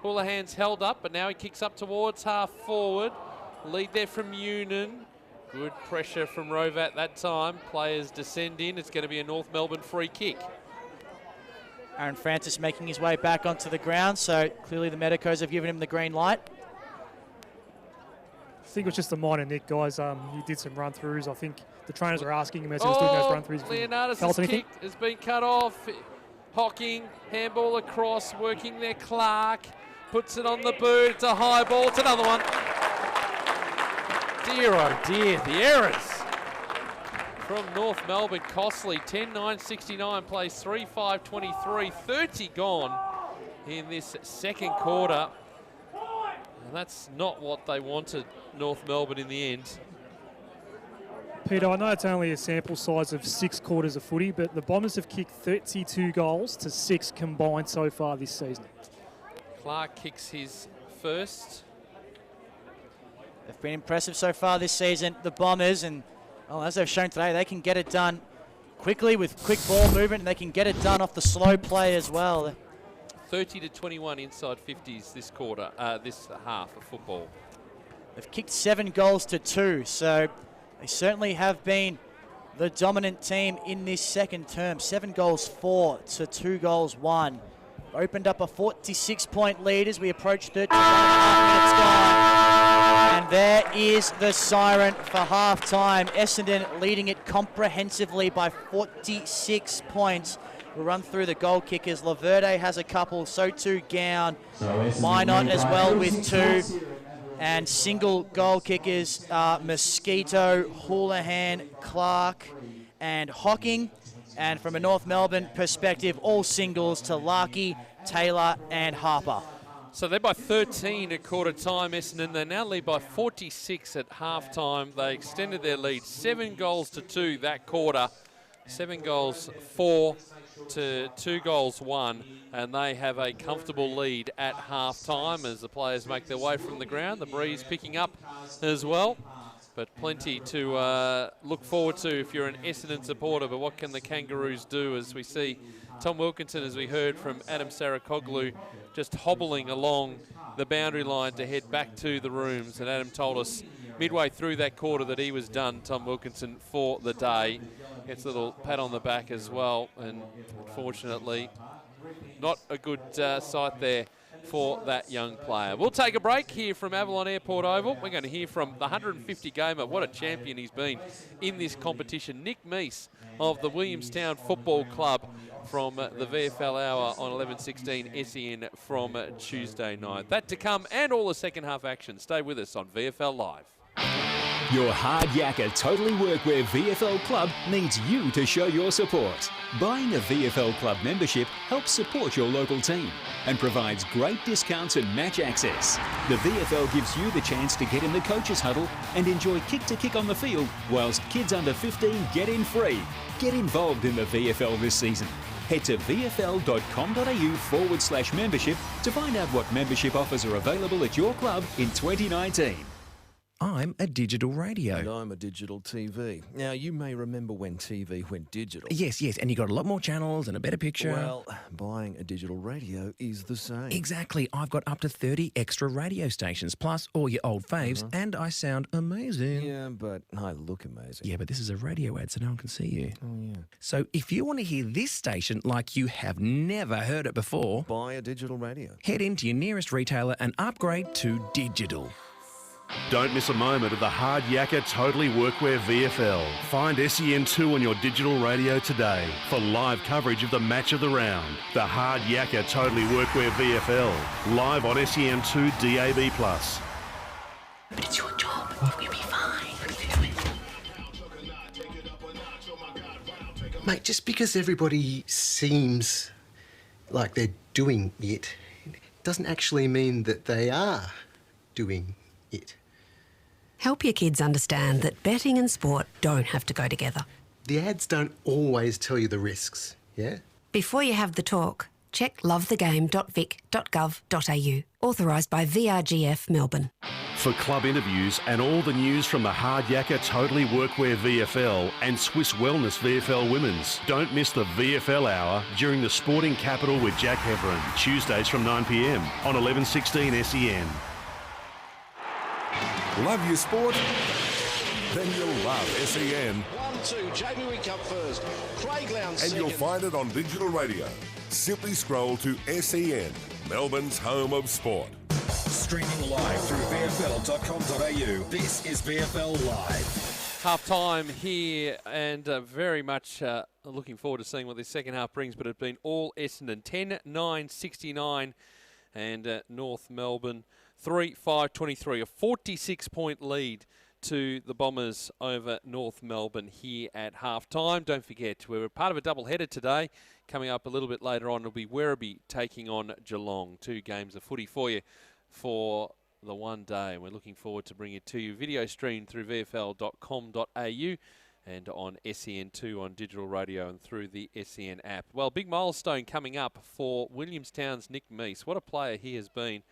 Houlihan's held up, but now he kicks up towards half forward. Lead there from Union. Good pressure from Rovat that time. Players descend in. It's going to be a North Melbourne free kick. Aaron Francis making his way back onto the ground, so clearly the Medicos have given him the green light. I think it was just a minor nick, guys. He did some run-throughs. I think the trainers are asking him as he was doing those run-throughs. Leonardus' kick has been cut off. Hocking, handball across, working there. Clark puts it on the boot. It's a high ball. It's another one. Dear, oh dear, the errors from North Melbourne. Costly, 10-9-69, plays 3-5-23, 30 gone in this second quarter. And that's not what they wanted, North Melbourne, in the end. Peter, I know it's only a sample size of 6 quarters of footy, but the Bombers have kicked 32 goals to 6 combined so far this season. Clark kicks his first. They've been impressive so far this season, the Bombers, and as they've shown today, they can get it done quickly with quick ball movement, and they can get it done off the slow play as well. 30-21 inside 50s this quarter, this half of football. They've kicked 7 goals to 2, so they certainly have been the dominant team in this second term. 7 goals 4 to 2 goals 1. Opened up a 46-point lead as we approach 13.5 minutes gone. And there is the siren for half-time. Essendon leading it comprehensively by 46 points. We'll run through the goal kickers. Laverde has a couple, so too Gown. Minot as well with 2. And single goal kickers are Mosquito, Houlihan, Clark, and Hocking. And from a North Melbourne perspective, all singles to Larkey, Taylor, and Harper. So they're by 13 at quarter time, Essendon. They now lead by 46 at half time. They extended their lead 7 goals to 2 that quarter. 7 goals 4 to 2 goals 1, and they have a comfortable lead at half time as the players make their way from the ground. The breeze picking up as well, but plenty to look forward to if you're an Essendon supporter. But what can the Kangaroos do, as we see Tom Wilkinson, as we heard from Adam Sarakoglu, just hobbling along the boundary line to head back to the rooms. And Adam told us midway through that quarter that he was done, Tom Wilkinson, for the day. Gets a little pat on the back as well, and unfortunately not a good sight there for that young player. We'll take a break here from Avalon Airport Oval. We're going to hear from the 150 gamer. What a champion he's been in this competition. Nick Meese of the Williamstown Football Club from the VFL Hour on 11:16 SEN from Tuesday night. That to come, and all the second half action. Stay with us on VFL Live. Your hard yakka Totally Workwear VFL Club needs you to show your support. Buying a VFL Club membership helps support your local team and provides great discounts and match access. The VFL gives you the chance to get in the coach's huddle and enjoy kick-to-kick on the field, whilst kids under 15 get in free. Get involved in the VFL this season. Head to vfl.com.au/membership to find out what membership offers are available at your club in 2019. I'm a digital radio. And I'm a digital TV. Now, you may remember when TV went digital. Yes, and you got a lot more channels and a better picture. Well, buying a digital radio is the same. Exactly. I've got up to 30 extra radio stations, plus all your old faves, and I sound amazing. Yeah, but I look amazing. Yeah, but this is a radio ad, so no one can see you. Oh, yeah. So if you want to hear this station like you have never heard it before, buy a digital radio. Head into your nearest retailer and upgrade to digital. Don't miss a moment of the Hard Yakka Totally Workwear VFL. Find SEN2 on your digital radio today for live coverage of the match of the round. The Hard Yakka Totally Workwear VFL, live on SEN2 DAB+. It's your job. You'll be fine. Mate, just because everybody seems like they're doing it doesn't actually mean that they are doing it. Help your kids understand that betting and sport don't have to go together. The ads don't always tell you the risks, yeah? Before you have the talk, check lovethegame.vic.gov.au. Authorised by VRGF Melbourne. For club interviews and all the news from the Hard Yakka Totally Workwear VFL and Swiss Wellness VFL Women's, don't miss the VFL Hour during the Sporting Capital with Jack Heverin, Tuesdays from 9 p.m. on 1116 SEN. Love your sport? Then you'll love SEN. 1-2, Jamie Wickham first. Craig Lowndes second. And you'll find it on digital radio. Simply scroll to SEN, Melbourne's home of sport. Streaming live through VFL.com.au. This is VFL Live. Half time here, and very much looking forward to seeing what this second half brings, but it's been all Essendon 10-9-69 and North Melbourne 3-5-23, a 46-point lead to the Bombers over North Melbourne here at half-time. Don't forget, we're part of a double-header today. Coming up a little bit later on, it'll be Werribee taking on Geelong. 2 games of footy for you for the one day. We're looking forward to bringing it to you. Video streamed through vfl.com.au and on SEN2 on digital radio and through the SEN app. Well, big milestone coming up for Williamstown's Nick Meese. What a player he has been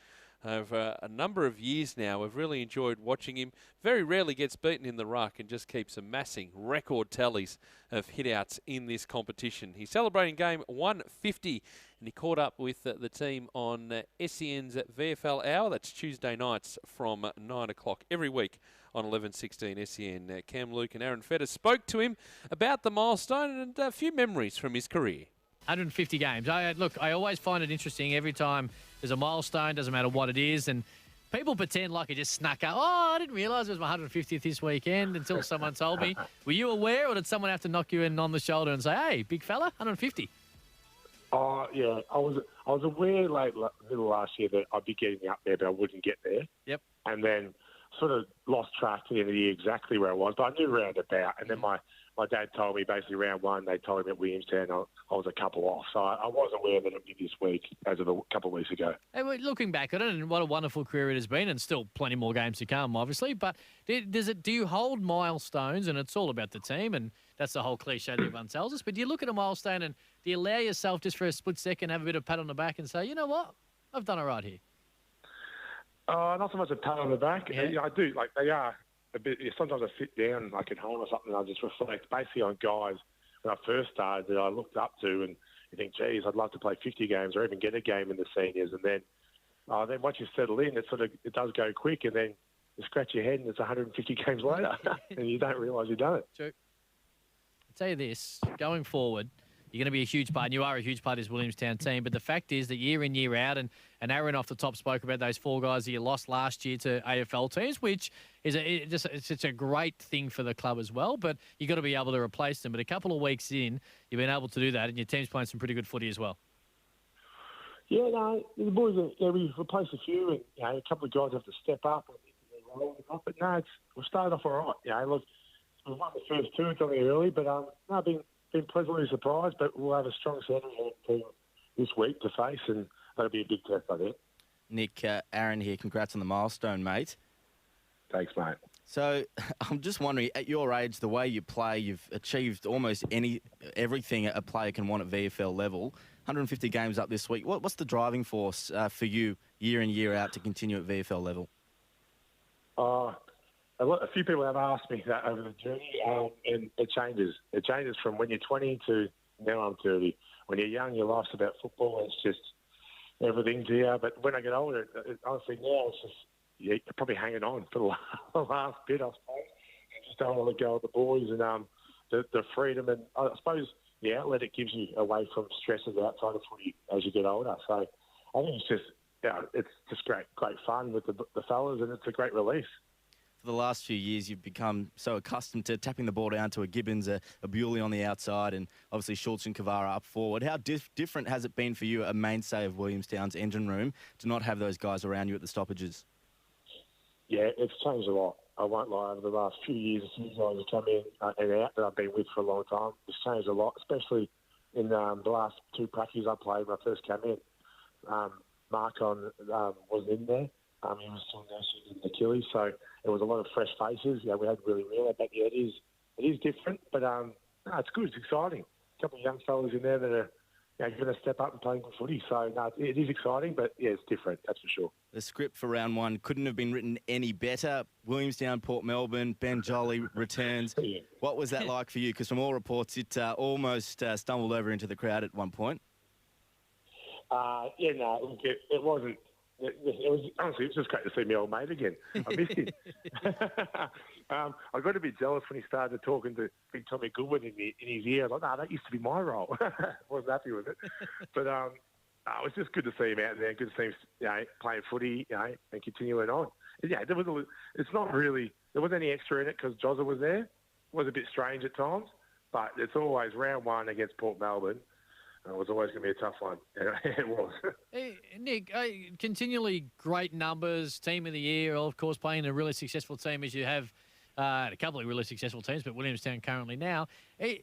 over a number of years now. We've really enjoyed watching him. Very rarely gets beaten in the ruck and just keeps amassing record tallies of hit-outs in this competition. He's celebrating game 150, and he caught up with the team on SEN's VFL Hour. That's Tuesday nights from 9 o'clock every week on 1116 SEN. Cam Luke and Aaron Fetter spoke to him about the milestone and a few memories from his career. 150 games. I always find it interesting every time there's a milestone, doesn't matter what it is, and people pretend like it just snuck up. Oh, I didn't realise it was my 150th this weekend until someone told me. Were you aware, or did someone have to knock you in on the shoulder and say, hey, big fella, 150? Oh, yeah. I was aware middle last year that I'd be getting up there, but I wouldn't get there. Yep. And then sort of lost track to the end of the year exactly where I was, but I knew round about. And then my dad told me basically round 1, they told me at Williamstown I was a couple off. So I was aware that it would be this week as of a couple of weeks ago. Hey, looking back at it, and what a wonderful career it has been, and still plenty more games to come, obviously. But do you hold milestones, and it's all about the team, and that's the whole cliche that everyone tells us, but do you look at a milestone and do you allow yourself just for a split second, have a bit of pat on the back and say, you know what, I've done all right here? Not so much a pat on the back. Yeah. I do. Like, they are a bit. Sometimes I sit down, like at home or something, and I just reflect basically on guys when I first started that I looked up to, and you think, geez, I'd love to play 50 games or even get a game in the seniors. And then once you settle in, it does go quick, and then you scratch your head and it's 150 games later, and you don't realise you've done it. True. I'll tell you this, going forward, you're going to be a huge part, and you are a huge part of this Williamstown team, but the fact is that year in, year out, and Aaron off the top spoke about those 4 guys that you lost last year to AFL teams, which is it's a great thing for the club as well, but you've got to be able to replace them. But a couple of weeks in, you've been able to do that, and your team's playing some pretty good footy as well. Yeah, no, the boys, we've replaced a few, and a couple of guys have to step up. But no, we've started off all right. Look, we've won the first 2, it's only early, but I've been pleasantly surprised, but we'll have a strong centre team this week to face, and that'll be a big test, I think. Nick, Aaron here. Congrats on the milestone, mate. Thanks, mate. So I'm just wondering, at your age, the way you play, you've achieved almost everything a player can want at VFL level. 150 games up this week. What's the driving force for you year in, year out to continue at VFL level? A few people have asked me that over the journey, and it changes. It changes from when you're 20 to now I'm 30. When you're young, your life's about football. It's just everything to you. But when I get older, honestly, now it's just you're probably hanging on for the last bit, I suppose. You just don't want to let go of the boys and the freedom. And I suppose the outlet it gives you away from stresses outside of footy as you get older. So I think it's just great fun with the fellas, and it's a great release. For the last few years, you've become so accustomed to tapping the ball down to a Gibbons, a Bewley on the outside, and obviously Schultz and Kavara up forward. How different has it been for you, a mainstay of Williamstown's engine room, to not have those guys around you at the stoppages? Yeah, it's changed a lot. I won't lie. Over the last few years, a few guys have come in and out that I've been with for a long time. It's changed a lot, especially in the last 2 practices I played when I first came in. Marcon was in there. He was still nursing an Achilles, so it was a lot of fresh faces. We had really real, but it is different. But no, it's good. It's exciting. A couple of young fellas in there that are going to step up and playing good footy. So no, it is exciting, but yeah, it's different. That's for sure. The script for round one couldn't have been written any better. Williamstown, Port Melbourne, Ben Jolly returns. Yeah. What was that like for you? Because from all reports, it almost stumbled over into the crowd at one point. Look, it wasn't. It was honestly, it was just great to see my old mate again. I missed him. I got a bit jealous when he started talking to Big Tommy Goodwin in his ear. Like, no, that used to be my role. Wasn't happy with it, but it was just good to see him out there. Good to see him, playing footy, and continuing on. Yeah, it's not really. There wasn't any extra in it because Jozza was there. It was a bit strange at times, but it's always round one against Port Melbourne. It was always going to be a tough one. It was. Hey, Nick, continually great numbers, team of the year, of course, playing a really successful team as you have a couple of really successful teams, but Williamstown currently now. Hey,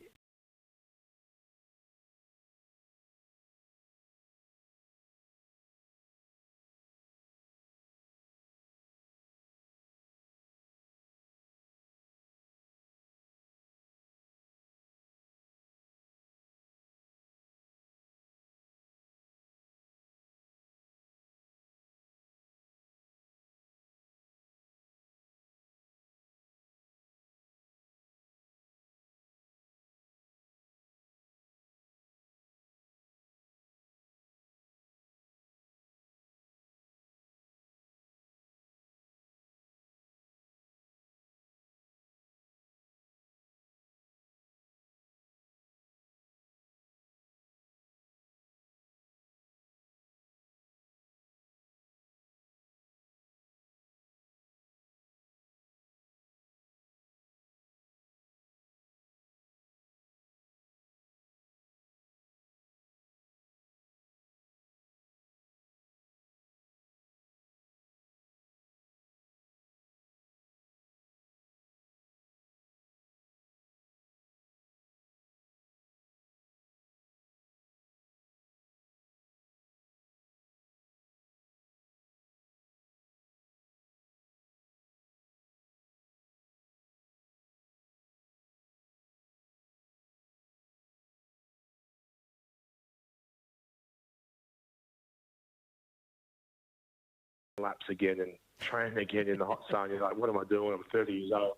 laps again and train again in the hot sun. You're like, what am I doing? I'm 30 years old.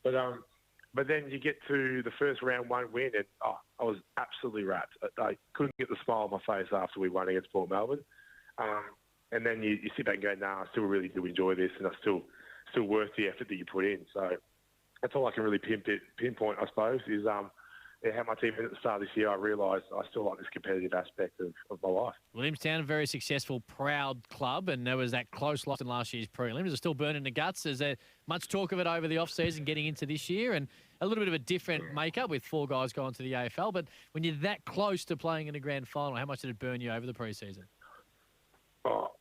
But then you get to the first round one win, and I was absolutely wrapped. I couldn't get the smile on my face after we won against Port Melbourne. And then you sit back and go, I still really do enjoy this, and it's still worth the effort that you put in. So that's all I can really pinpoint, I suppose, is how much even at the start of this year I realised I still like this competitive aspect of my life. Williamstown, a very successful, proud club, and there was that close loss in last year's prelims. It's still burning the guts. Is there much talk of it over the off-season getting into this year? And a little bit of a different makeup with 4 guys going to the AFL. But when you're that close to playing in a grand final, how much did it burn you over the pre-season? Oh,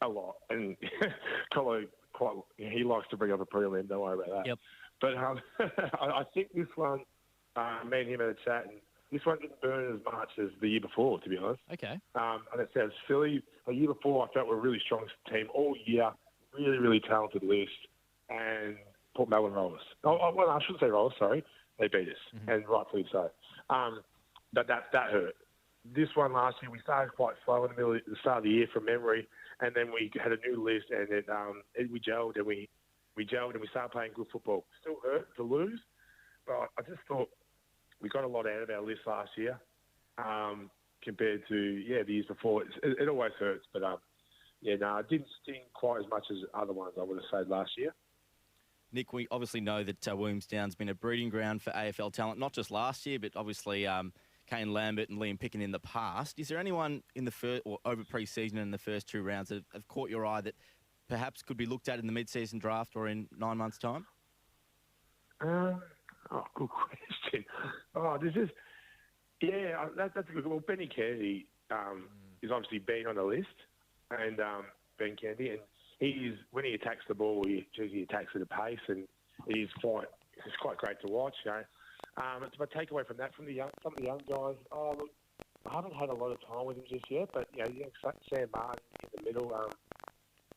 a lot. And Colo, he likes to bring up a prelim. Don't worry about that. Yep. But I think this one, me and him had a chat, and this one didn't burn as much as the year before, to be honest. Okay. And it says Philly, a year before, I felt were a really strong team all year, really, really talented list, and Port Melbourne rolled us. Well, I shouldn't say rolled us, sorry. They beat us, and rightfully so. But that hurt. This one last year, we started quite slow in the start of the year from memory, and then we had a new list, and we gelled, and we started playing good football. Still hurt to lose, but I just thought we got a lot out of our list last year compared to, the years before. It always hurts, but, it didn't sting quite as much as other ones, I would have said, last year. Nick, we obviously know that Williamstown's been a breeding ground for AFL talent, not just last year, but obviously Kane Lambert and Liam Picken in the past. Is there anyone in the first or over pre-season in the first 2 rounds that have caught your eye that perhaps could be looked at in the mid-season draft or in 9 months' time? Good question. That's a good one. Well, Benny Kennedy is obviously been on the list, and Ben Kennedy, and when he attacks the ball, he attacks at a pace, and it's quite great to watch. But my takeaway from that, from some of the young guys, look, I haven't had a lot of time with him just yet, but Sam Martin in the middle.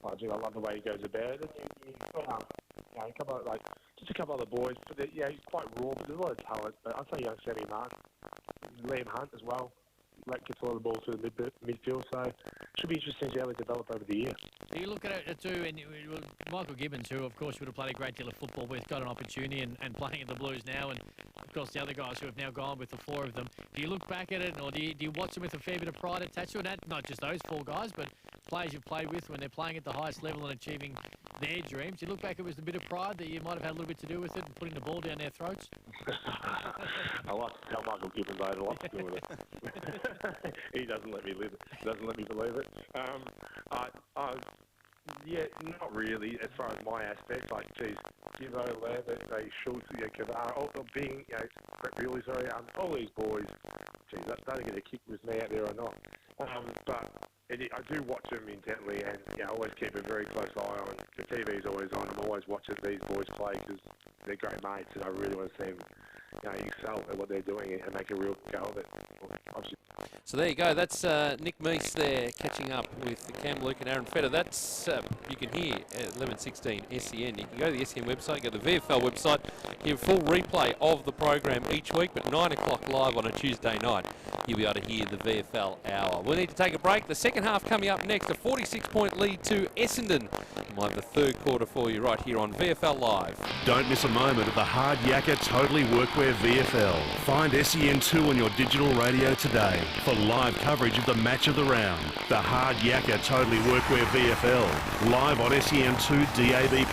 I love the way he goes about it. And you've got a couple of just a couple other boys, but he's quite raw, but there's a lot of talent. But I'd say young Sammy Martin, Liam Hunt as well. Gets a lot of the ball to the midfield, so it should be interesting to see how they develop over the year. You look at it too, and Michael Gibbons, who of course would have played a great deal of football with, got an opportunity and playing in the Blues now, and of course the other guys who have now gone with the four of them. Do you look back at it, or do you watch them with a fair bit of pride attached to it? Not just those four guys, but players you've played with when they're playing at the highest level and achieving their dreams. You look back, it was a bit of pride that you might have had a little bit to do with it and putting the ball down their throats. I like to tell Michael Gibbons I had a lot to do with it. He doesn't let me live. Doesn't let me believe it. Yeah, not really. As far as my aspect, Gibbo, Lambert, Schultz, Kavara, all being, Brett Bewley, sorry, all these boys. Geez, they're going to kick with me out there or not. But I do watch them intently, and I always keep a very close eye on. The TV's always on. I'm always watching these boys play because they're great mates, and I really want to see them excel at what they're doing and make a real go of it. Obviously. So there you go. That's Nick Meese there catching up with Cam Luke and Aaron Feder. That's you can hear at 11:16 SEN. You can go to the SEN website, go to the VFL website, hear a full replay of the program each week, but 9 o'clock live on a Tuesday night. You'll be able to hear the VFL hour. We'll need to take a break. The second half coming up next. A 46-point lead to Essendon. We'll have the third quarter for you right here on VFL Live. Don't miss a moment of the Hard Yakka Totally Workwear VFL. Find SEN2 on your digital radio today for live coverage of the match of the round. The Hard Yakka Totally Workwear VFL. Live on SEN2 DAB+.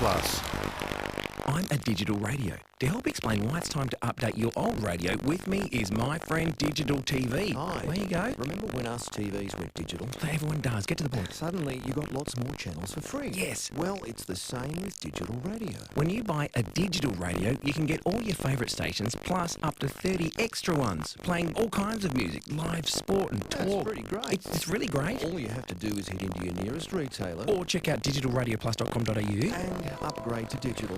I'm a digital radio. To help explain why it's time to update your old radio, with me is my friend Digital TV. Hi. There you go. Remember when us TVs went digital? Everyone does. Get to the point. Suddenly, you got lots more channels for free. Yes. Well, it's the same with digital radio. When you buy a digital radio, you can get all your favourite stations, plus up to 30 extra ones, playing all kinds of music, live sport and talk. That's pretty great. It's really great. All you have to do is head into your nearest retailer. Or check out digitalradioplus.com.au. And upgrade to digital.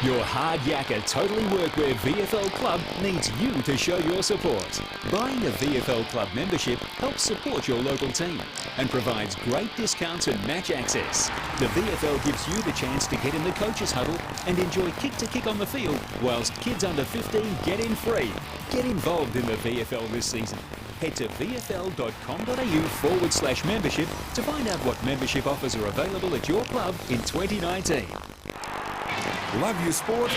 Your Hard Yakka Totally Workwear VFL Club needs you to show your support. Buying a VFL Club membership helps support your local team and provides great discounts and match access. The VFL gives you the chance to get in the coaches huddle and enjoy kick-to-kick on the field, whilst kids under 15 get in free. Get involved in the VFL this season. Head to vfl.com.au/membership to find out what membership offers are available at your club in 2019. Love your sport?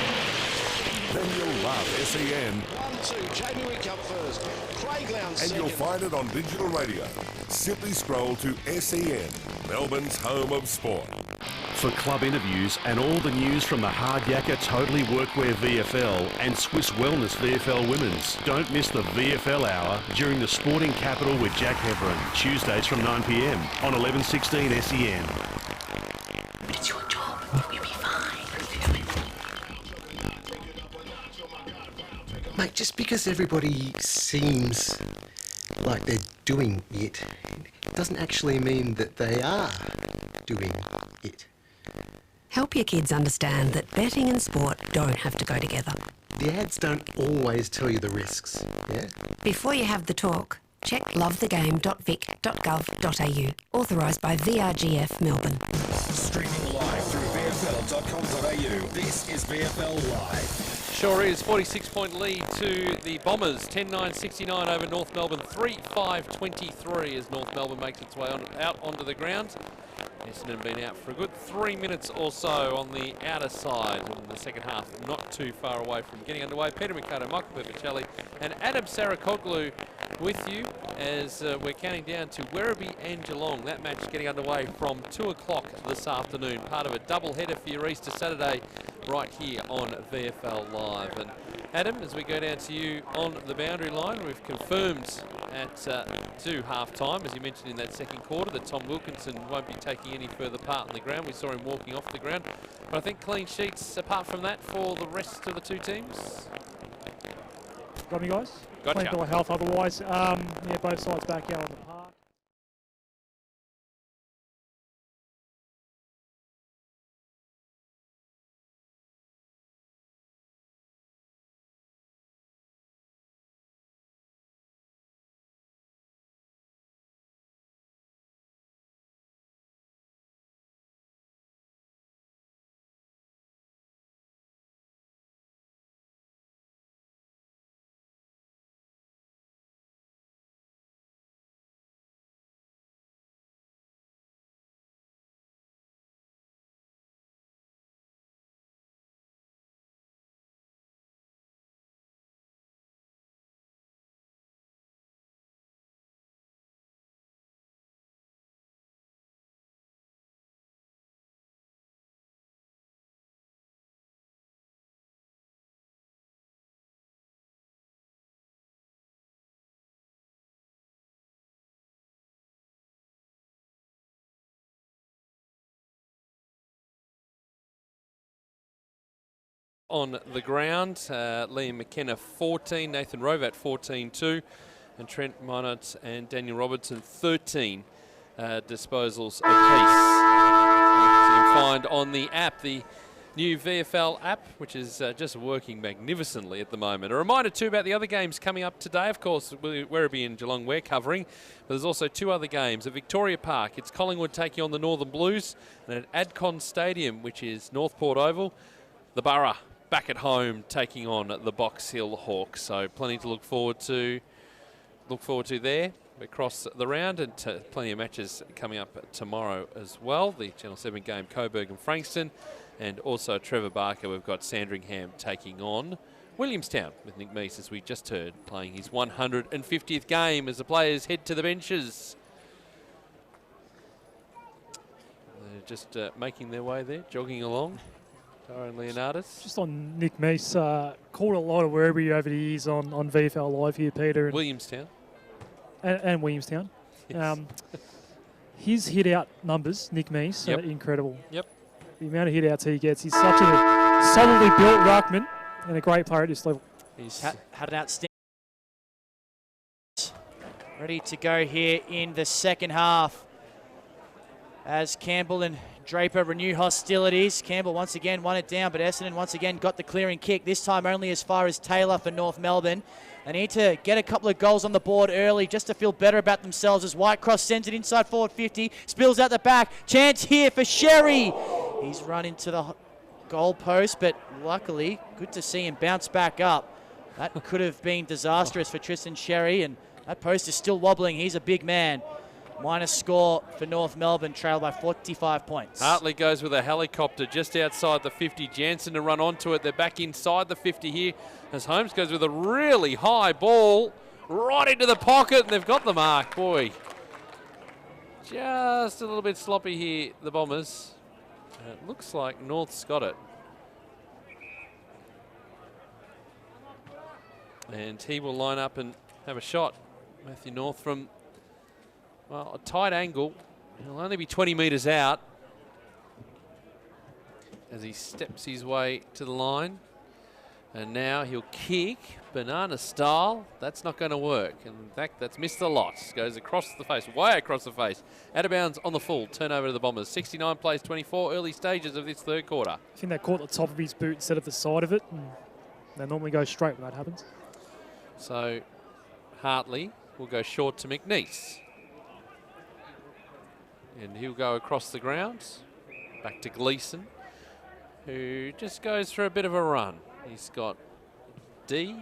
Then you'll love SEN. 1-2, Jamie Wickham first. Craig Lowndes And you'll find it on digital radio. Simply scroll to SEN, Melbourne's home of sport. For club interviews and all the news from the Hard Yakka Totally Workwear VFL and Swiss Wellness VFL Women's, don't miss the VFL hour during the Sporting Capital with Jack Heverin, Tuesdays from 9 p.m. on 11:16 SEN. It's your job. You'll be fine. Mate, just because everybody seems like they're doing it, doesn't actually mean that they are doing it. Help your kids understand that betting and sport don't have to go together. The ads don't always tell you the risks, yeah? Before you have the talk, check lovethegame.vic.gov.au. Authorised by VRGF Melbourne. Streaming live through VFL.com.au. This is VFL Live. Sure is. 46-point lead to the Bombers. 10-9-69 over North Melbourne. 3-5-23 as North Melbourne makes its way out onto the ground. Essendon been out for a good 3 minutes or so on the outer side in the second half. Not too far away from getting underway. Peter Mikado, Michael Pepicelli and Adam Sarakoglu with you as we're counting down to Werribee and Geelong. That match getting underway from 2 o'clock this afternoon. Part of a double header for your Easter Saturday right here on VFL Live. And Adam, as we go down to you on the boundary line, we've confirmed at to half-time, as you mentioned in that second quarter, that Tom Wilkinson won't be taking any further part on the ground. We saw him walking off the ground. But I think clean sheets apart from that for the rest of the two teams. Got me, guys? Gotcha. Clean bill of health otherwise. Yeah, both sides back out on the park. on the ground. Liam McKenna 14, Nathan Rovat 14-2, and Trent Minot and Daniel Robertson 13 disposals apiece. You can find on the app, the new VFL app, which is just working magnificently at the moment. A reminder too about the other games coming up today. Of course, Werribee and Geelong we're covering, but there's also two other games. At Victoria Park, it's Collingwood taking on the Northern Blues, and at Adcon Stadium, which is Northport Oval, the Borough back at home taking on the Box Hill Hawks. So plenty to look forward to there across the round, and plenty of matches coming up tomorrow as well. The Channel 7 game, Coburg and Frankston. And also Trevor Barker, we've got Sandringham taking on Williamstown with Nick Meese, as we just heard, playing his 150th game as the players head to the benches. They're just making their way there, jogging along. Darren Leonardis. Just on Nick Meese, called a lot of Werribee over the years on VFL Live here, Peter. And Williamstown. And Williamstown. Yes. His hit-out numbers, Nick Meese, are incredible. Yep. The amount of hit-outs he gets. He's such a solidly built ruckman and a great player at this level. He's had an outstanding. Ready to go here in the second half as Campbell and Draper renew hostilities. Campbell once again won it down, but Essendon once again got the clearing kick, this time only as far as Taylor for North Melbourne. They need to get a couple of goals on the board early just to feel better about themselves as Whitecross sends it inside forward 50, spills out the back. Chance here for Sherry. He's run into the goal post, but luckily, good to see him bounce back up. That could have been disastrous for Tristan Sherry, and that post is still wobbling. He's a big man. Minus score for North Melbourne, trailed by 45 points. Hartley goes with a helicopter just outside the 50. Jansen to run onto it. They're back inside the 50 here as Holmes goes with a really high ball right into the pocket, and they've got the mark. Boy, just a little bit sloppy here, the Bombers. It looks like North's got it. And he will line up and have a shot. Matthew North from, well, a tight angle. He'll only be 20 metres out as he steps his way to the line. And now he'll kick, banana style. That's not going to work. In fact, that's missed a lot. Goes across the face, way across the face. Out of bounds on the full. Turnover to the Bombers. 69 plays 24, early stages of this third quarter. I think they caught the top of his boot instead of the side of it. And they normally go straight when that happens. So Hartley will go short to McNeese. And he'll go across the ground. Back to Gleeson, who just goes for a bit of a run. He's got D,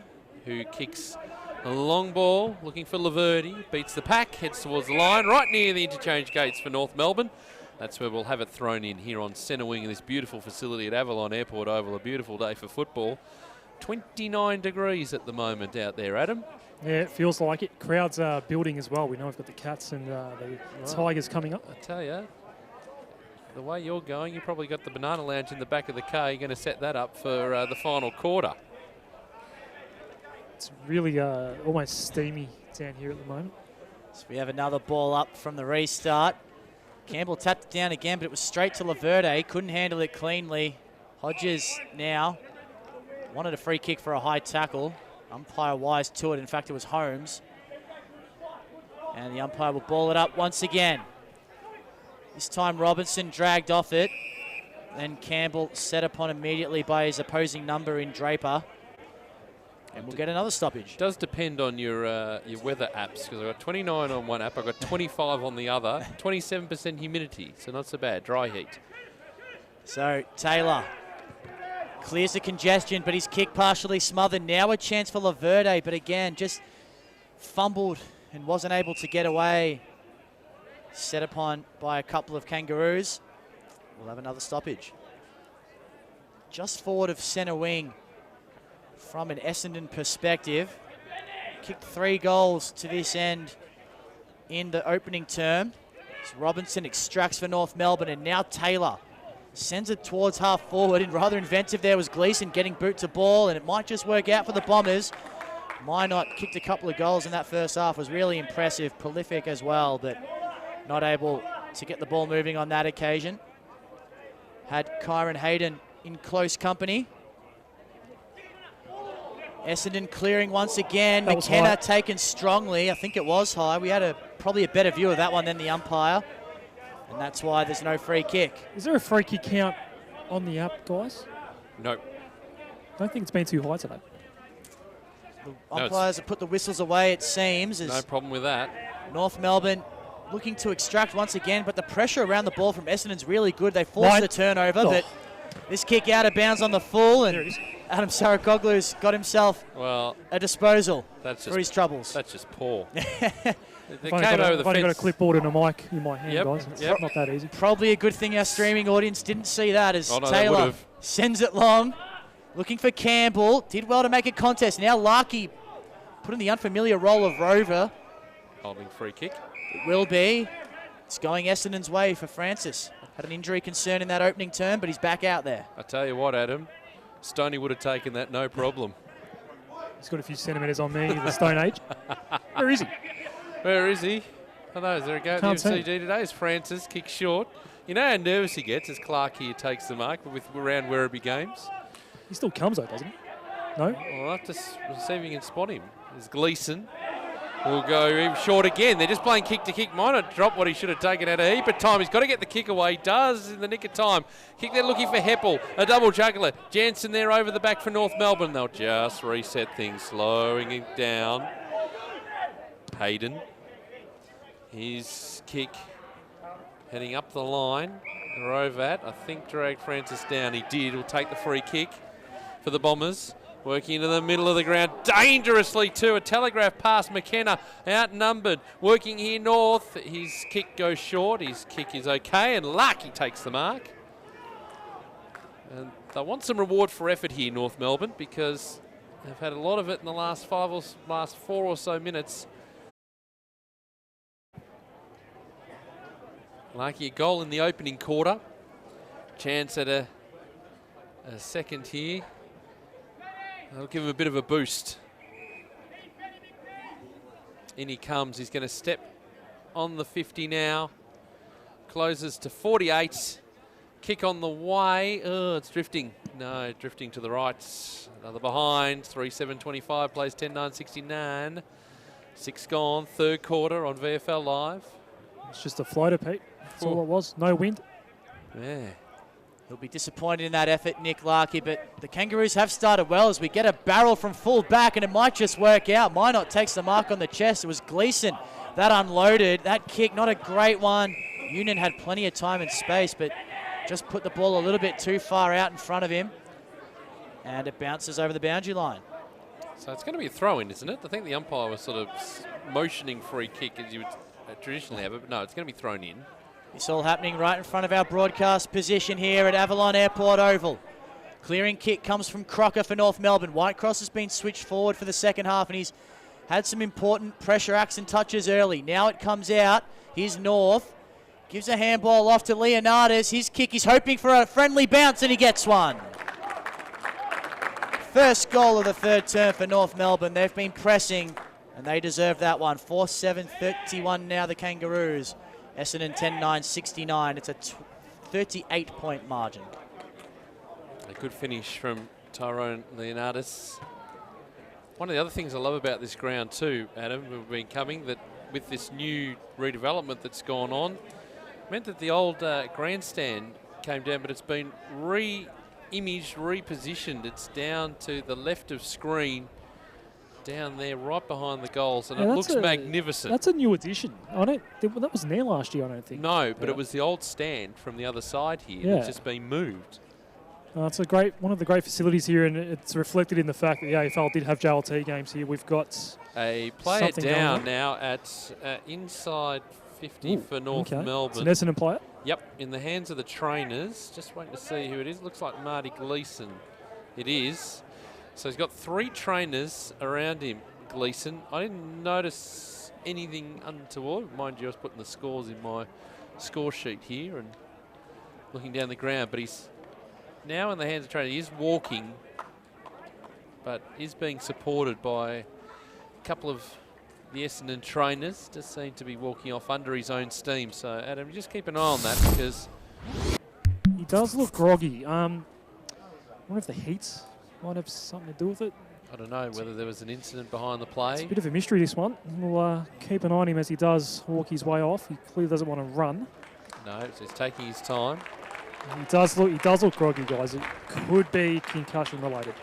who kicks a long ball, looking for Laverty. Beats the pack, heads towards the line, right near the interchange gates for North Melbourne. That's where we'll have it thrown in here on centre wing in this beautiful facility at Avalon Airport Oval. A beautiful day for football. 29 degrees at the moment out there, Adam. Yeah, it feels like it. Crowds are building as well. We know we've got the Cats and the Tigers coming up. I tell you, the way you're going, you probably got the Banana Lounge in the back of the car. You're going to set that up for the final quarter. It's really almost steamy down here at the moment. So we have another ball up from the restart. Campbell tapped it down again, but it was straight to Laverde. Couldn't handle it cleanly. Hodges now wanted a free kick for a high tackle. Umpire wise to it. In fact, it was Holmes. And the umpire will ball it up once again. This time Robinson dragged off it. Then Campbell set upon immediately by his opposing number in Draper. And we'll get another stoppage. It does depend on your weather apps, because I've got 29 on one app, I've got 25 on the other, 27% humidity, so not so bad, dry heat. So Taylor clears the congestion, but his kick partially smothered. Now a chance for Laverde, but again, just fumbled and wasn't able to get away. Set upon by a couple of Kangaroos. We'll have another stoppage. Just forward of centre wing from an Essendon perspective. Kicked 3 goals to this end in the opening term. So Robinson extracts for North Melbourne, and now Taylor sends it towards half forward, and rather inventive there was Gleeson getting boot to ball, and it might just work out for the Bombers. Minot kicked a couple of goals in that first half, was really impressive, prolific as well, but not able to get the ball moving on that occasion. Had Kyron Hayden in close company. Essendon clearing once again. That was McKenna high. taken strongly. I think it was high. We had probably a better view of that one than the umpire. And that's why there's no free kick. Is there a free kick count on the up, guys? Nope. I don't think it's been too high today. Umpires have put the whistles away, it seems. No problem with that. North Melbourne looking to extract once again, but the pressure around the ball from Essendon's really good. They forced the turnover, but this kick out of bounds on the full, and Adam Sarakoglu's got himself a disposal for his troubles. That's just poor. I've only got a clipboard and a mic in my hand, guys. It's not that easzy. Probably a good thing our streaming audience didn't see that, as they Taylor would've. sends it long. Looking for Campbell. Did well to make a contest. Now Larkey put in the unfamiliar role of rover. Holding free kick. It will be. It's going Essendon's way for Francis. Had an injury concern in that opening term, but he's back out there. I tell you what, Adam, Stoney would have taken that no problem. He's got a few centimetres on me, the Stone Age. Where is he? Where is he? I know, is there a go at the Can't see. MCG today? Is Francis kick short? You know how nervous he gets as Clark here takes the mark with around Werribee games? He still comes though, doesn't he? No? Well, I'll have to see if you can spot him. There's Gleeson. Will go even short again. They're just playing kick to kick. Might not drop what he should have taken out a heap of time. He's got to get the kick away. He does in the nick of time. Kick there looking for Heppel. A double juggler. Jansen there over the back for North Melbourne. They'll just reset things. Slowing it down. Hayden. His kick heading up the line. Rovat, I think, dragged Francis down. He did. He'll take the free kick for the Bombers. Working into the middle of the ground dangerously too. A telegraph pass. McKenna outnumbered. Working here north. His kick goes short. His kick is okay. And Larkey takes the mark. And they want some reward for effort here, North Melbourne, because they've had a lot of it in the last 4 or so minutes. Larkey a goal in the opening quarter. Chance at a second here. That'll give him a bit of a boost. In he comes. He's going to step on the 50 now. Closes to 48. Kick on the way. Oh, it's drifting. No, drifting to the right. Another behind. 3-7-25. Plays 10-9-69. 6 gone. Third quarter on VFL Live. It's just a floater, Pete. That's all it was. No wind. Yeah. He'll be disappointed in that effort, Nick Larkey, but the Kangaroos have started well as we get a barrel from full back, and it might just work out. Minot takes the mark on the chest. It was Gleeson that unloaded. That kick, not a great one. Union had plenty of time and space, but just put the ball a little bit too far out in front of him, and it bounces over the boundary line. So it's going to be a throw-in, isn't it? I think the umpire was sort of motioning free kick as you would traditionally have it, but no, it's going to be thrown in. It's all happening right in front of our broadcast position here at Avalon Airport Oval. Clearing kick comes from Crocker for North Melbourne. Whitecross has been switched forward for the second half, and he's had some important pressure acts and touches early. Now it comes out. Here's North. Gives a handball off to Leonardis. His kick, he's hoping for a friendly bounce, and he gets one. First goal of the third term for North Melbourne. They've been pressing, and they deserve that one. 4-7-31 now, the Kangaroos. Essendon 10-9-69. It's a 38-point margin. A good finish from Tyrone Leonardis. One of the other things I love about this ground too, Adam, we've been coming, that with this new redevelopment that's gone on, meant that the old grandstand came down, but it's been re-imaged, repositioned. It's down to the left of screen, down there right behind the goals, and it looks magnificent. That's a new addition. That wasn't there last year, I don't think. No, but it was the old stand from the other side here that's just been moved. It's one of the great facilities here, and it's reflected in the fact that the AFL did have JLT games here. We've got a player down now at inside 50 for North Melbourne. It's an Essendon player? Yep, in the hands of the trainers. Just waiting to see who it is. Looks like Marty Gleeson. It is. So he's got 3 trainers around him, Gleeson. I didn't notice anything untoward. Mind you, I was putting the scores in my score sheet here and looking down the ground, but he's now in the hands of trainers. He is walking, but is being supported by a couple of the Essendon trainers. Just seem to be walking off under his own steam. So, Adam, just keep an eye on that because he does look groggy. I wonder if the heat might have something to do with it. I don't know whether there was an incident behind the play. It's a bit of a mystery, this one. We'll keep an eye on him as he does walk his way off. He clearly doesn't want to run. No, he's taking his time. He does look groggy, guys. It could be concussion related.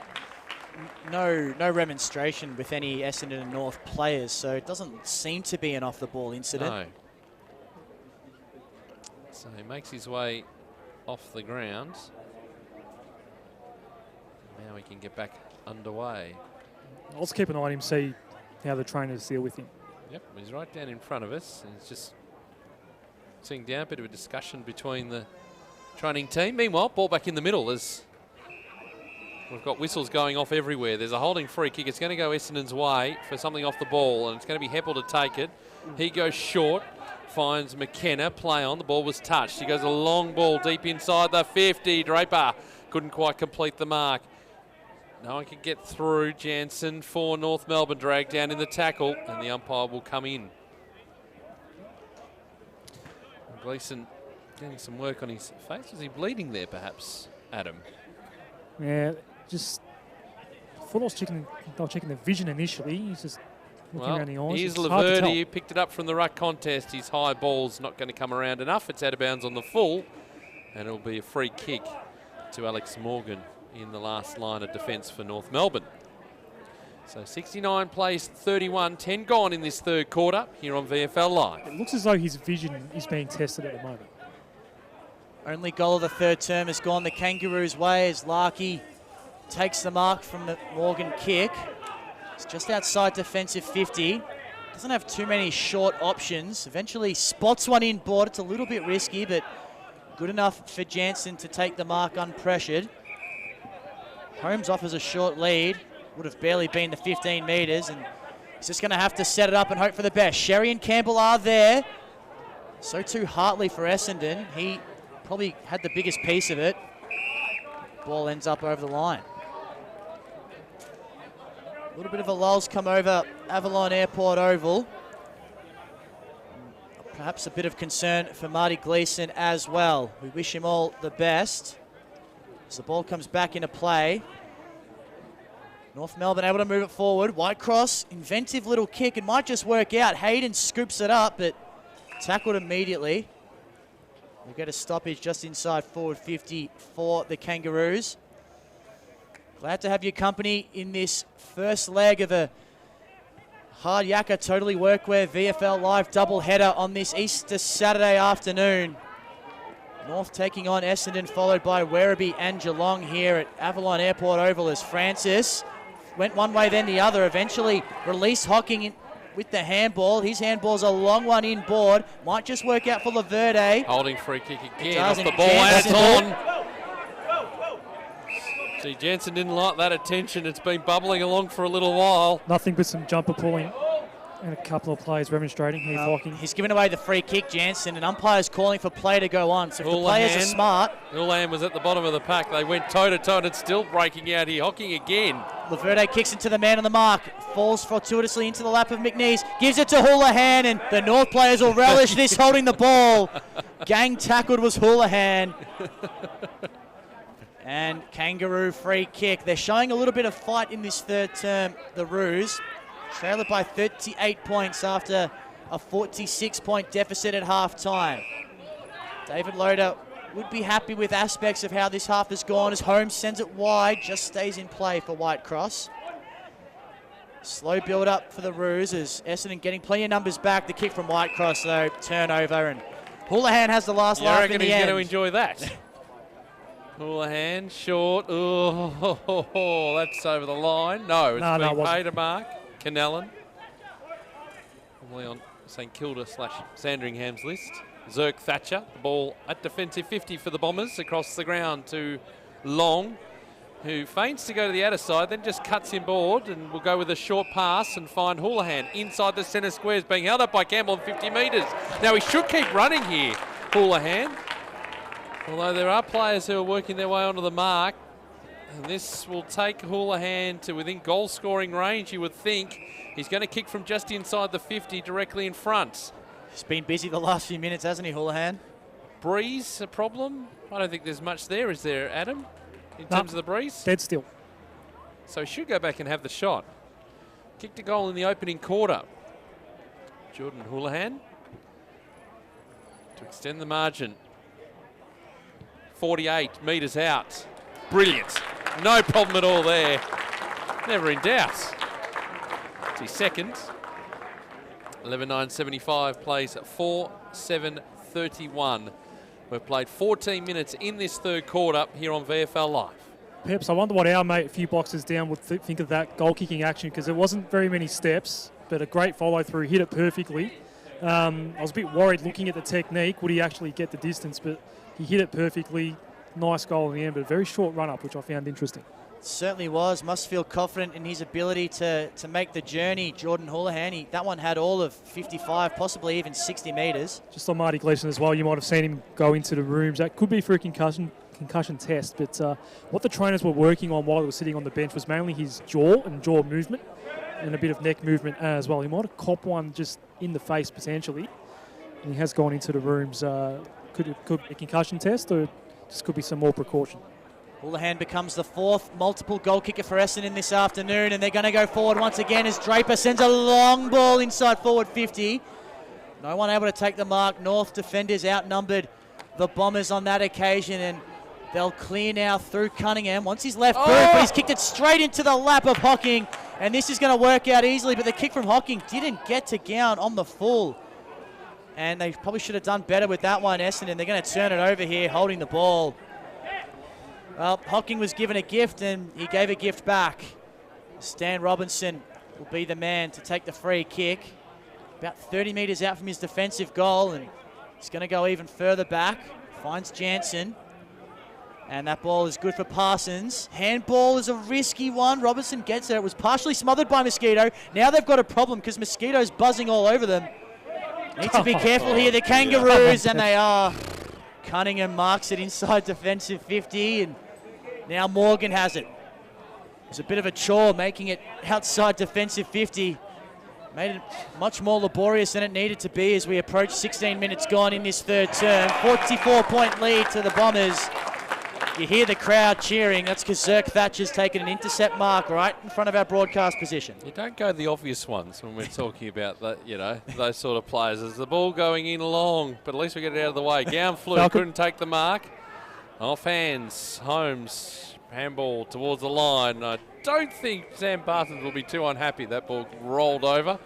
No remonstration with any Essendon and North players, so it doesn't seem to be an off-the-ball incident. No. So he makes his way off the ground. Now we can get back underway. I'll just keep an eye on him, see how the trainers deal with him. Yep, he's right down in front of us. And he's just sitting down, a bit of a discussion between the training team. Meanwhile, ball back in the middle as we've got whistles going off everywhere. There's a holding free kick. It's going to go Essendon's way for something off the ball, and it's going to be Heppel to take it. He goes short, finds McKenna, play on. The ball was touched. He goes a long ball deep inside the 50. Draper couldn't quite complete the mark. No one can get through. Jansen for North Melbourne, dragged down in the tackle, and the umpire will come in. Gleeson getting some work on his face. Was he bleeding there, perhaps, Adam? Yeah, just thought I was checking the vision initially. He's just looking around the eyes. Here's Laverty, who picked it up from the ruck contest. His high ball's not going to come around enough. It's out of bounds on the full, and it'll be a free kick to Alex Morgan in the last line of defence for North Melbourne. So 69 plays 31, 10 gone in this third quarter here on VFL Live. It looks as though his vision is being tested at the moment. Only goal of the third term has gone the Kangaroos' way as Larkey takes the mark from the Morgan kick. It's just outside defensive 50. Doesn't have too many short options. Eventually spots one in board. It's a little bit risky, but good enough for Jansen to take the mark unpressured. Holmes offers a short lead. Would have barely been the 15 metres, and he's just going to have to set it up and hope for the best. Sherry and Campbell are there. So too Hartley for Essendon. He probably had the biggest piece of it. Ball ends up over the line. A little bit of a lull's come over Avalon Airport Oval. Perhaps a bit of concern for Marty Gleeson as well. We wish him all the best. As the ball comes back into play. North Melbourne able to move it forward. Whitecross, inventive little kick. It might just work out. Hayden scoops it up, but tackled immediately. We get a stoppage just inside forward 50 for the Kangaroos. Glad to have your company in this first leg of a Hard Yakka Totally Workwear VFL Live doubleheader on this Easter Saturday afternoon. North taking on Essendon, followed by Werribee and Geelong here at Avalon Airport Oval as Francis went one way then the other. Eventually released Hocking in with the handball. His handball's a long one in board. Might just work out for Laverde. Holding free kick again off the ball, and it's on. See, Jansen didn't like that attention. It's been bubbling along for a little while. Nothing but some jumper pulling and a couple of players remonstrating. He's given away the free kick, Jansen, and umpire's calling for play to go on. So if the players are smart. Houlihan was at the bottom of the pack. They went toe-to-toe, and it's still breaking out here. Hocking again. Laverde kicks into the man on the mark. Falls fortuitously into the lap of McNeese. Gives it to Houlihan, and the North players will relish this holding the ball. Gang tackled was Houlihan. And Kangaroo free kick. They're showing a little bit of fight in this third term, the Roos. Trailer by 38 points after a 46-point deficit at half-time. David Loader would be happy with aspects of how this half has gone as Holmes sends it wide, just stays in play for Whitecross. Slow build-up for the Roos as Essendon getting plenty of numbers back. The kick from Whitecross, though, turnover, and Houlihan has the last laugh in the end. I reckon he's going to enjoy that. Houlihan, short. Oh, that's over the line. No, it's been paid a mark. Canellan. Probably on St Kilda / Sandringham's list. Zerk Thatcher, the ball at defensive 50 for the Bombers, across the ground to Long, who feigns to go to the outer side, then just cuts in board and will go with a short pass and find Houlihan inside the centre squares, being held up by Campbell on 50 metres. Now he should keep running here, Houlihan. Although there are players who are working their way onto the mark. And this will take Houlihan to within goal-scoring range, you would think. He's going to kick from just inside the 50, directly in front. He's been busy the last few minutes, hasn't he, Houlihan? Breeze, a problem? I don't think there's much there, is there, Adam? In terms of the breeze? Dead still. So he should go back and have the shot. Kicked a goal in the opening quarter. Jordan Houlihan to extend the margin. 48 metres out. Brilliant. No problem at all there. Never in doubt. It's his second. 11.975 plays 4:7:31. We've played 14 minutes in this third quarter here on VFL Live. Peps, I wonder what our mate a few boxes down would think of that goal-kicking action, because it wasn't very many steps, but a great follow-through, hit it perfectly. I was a bit worried looking at the technique, would he actually get the distance, but he hit it perfectly. Nice goal in the end, but a very short run-up, which I found interesting. Certainly was. Must feel confident in his ability to make the journey. Jordan Houlihan, that one had all of 55, possibly even 60 metres. Just on Marty Gleeson as well, you might have seen him go into the rooms. That could be for a concussion test, but what the trainers were working on while he was sitting on the bench was mainly his jaw and jaw movement and a bit of neck movement as well. He might have copped one just in the face potentially, and he has gone into the rooms. Could be a concussion test, or just could be some more precaution. Houlihan becomes the fourth multiple goal kicker for Essendon this afternoon, and they're going to go forward once again as Draper sends a long ball inside forward 50. No one able to take the mark. North defenders outnumbered the Bombers on that occasion, and they'll clear now through Cunningham. Once he's left boot, but he's kicked it straight into the lap of Hocking, and this is going to work out easily, but the kick from Hocking didn't get to Gown on the full. And they probably should have done better with that one, Essendon. They're going to turn it over here, holding the ball. Well, Hocking was given a gift, and he gave a gift back. Stan Robinson will be the man to take the free kick. About 30 metres out from his defensive goal, and he's going to go even further back. Finds Jansen. And that ball is good for Parsons. Handball is a risky one. Robinson gets it. It was partially smothered by Mosquito. Now they've got a problem because Mosquito's buzzing all over them. Need to be careful here, the Kangaroos, and they are. Cunningham marks it inside defensive 50, and now Morgan has it. It's a bit of a chore making it outside defensive 50. Made it much more laborious than it needed to be as we approach 16 minutes gone in this third term. 44-point lead to the Bombers. You hear the crowd cheering. That's because Zerk Thatcher's taken an intercept mark right in front of our broadcast position. You don't go the obvious ones when we're talking about that, those sort of players. There's the ball going in long, but at least we get it out of the way. Gown flew, couldn't take the mark. Off hands, Holmes, handball towards the line. I don't think Sam Parsons will be too unhappy. That ball rolled over.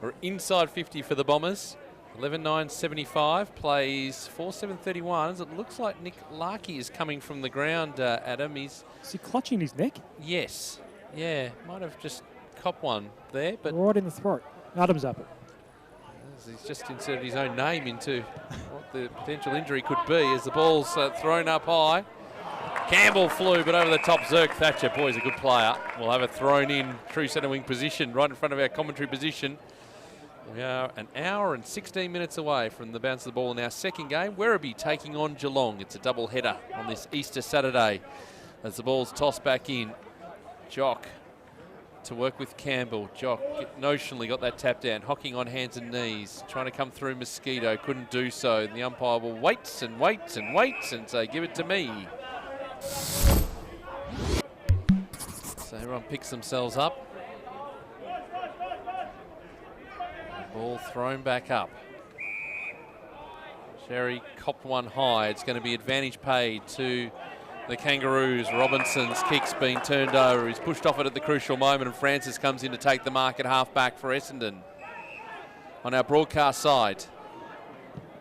We're inside 50 for the Bombers. 11.975 plays 4:7:31. As it looks like Nick Larkey is coming from the ground, Adam. Is he clutching his neck? Yes. Yeah, might have just copped one there, but right in the throat. Adam's up it. He's just inserted his own name into what the potential injury could be as the ball's thrown up high. Campbell flew, but over the top, Zerk Thatcher. Boy, he's a good player. We'll have it thrown in true centre wing position, right in front of our commentary position. We are an hour and 16 minutes away from the bounce of the ball in our second game. Werribee taking on Geelong. It's a double header on this Easter Saturday as the ball's tossed back in. Jock to work with Campbell. Jock notionally got that tap down. Hocking on hands and knees. Trying to come through Mosquito. Couldn't do so. The umpire will wait and wait and wait and say, give it to me. So everyone picks themselves up. Ball thrown back up. Sherry copped one high. It's going to be advantage paid to the Kangaroos. Robinson's kick's been turned over. He's pushed off it at the crucial moment, and Francis comes in to take the mark at half-back for Essendon. On our broadcast side,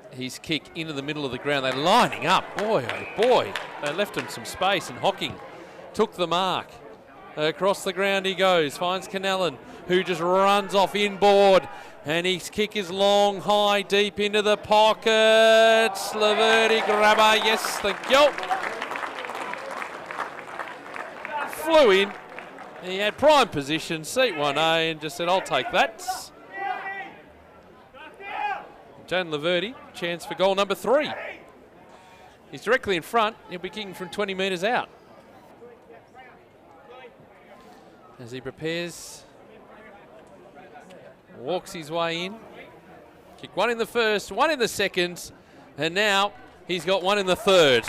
his kick into the middle of the ground. They're lining up. Boy, oh boy. They left him some space, and Hocking took the mark. Across the ground he goes. Finds Canellan, who just runs off inboard. And his kick is long, high, deep into the pocket. Laverty grabber, yes, thank you. Flew in. He had prime position, seat 1A, and just said, I'll take that. Jan Laverty, chance for goal number 3. He's directly in front. He'll be kicking from 20 metres out. As he prepares, walks his way in. Kick one in the first, one in the second, and now he's got one in the third.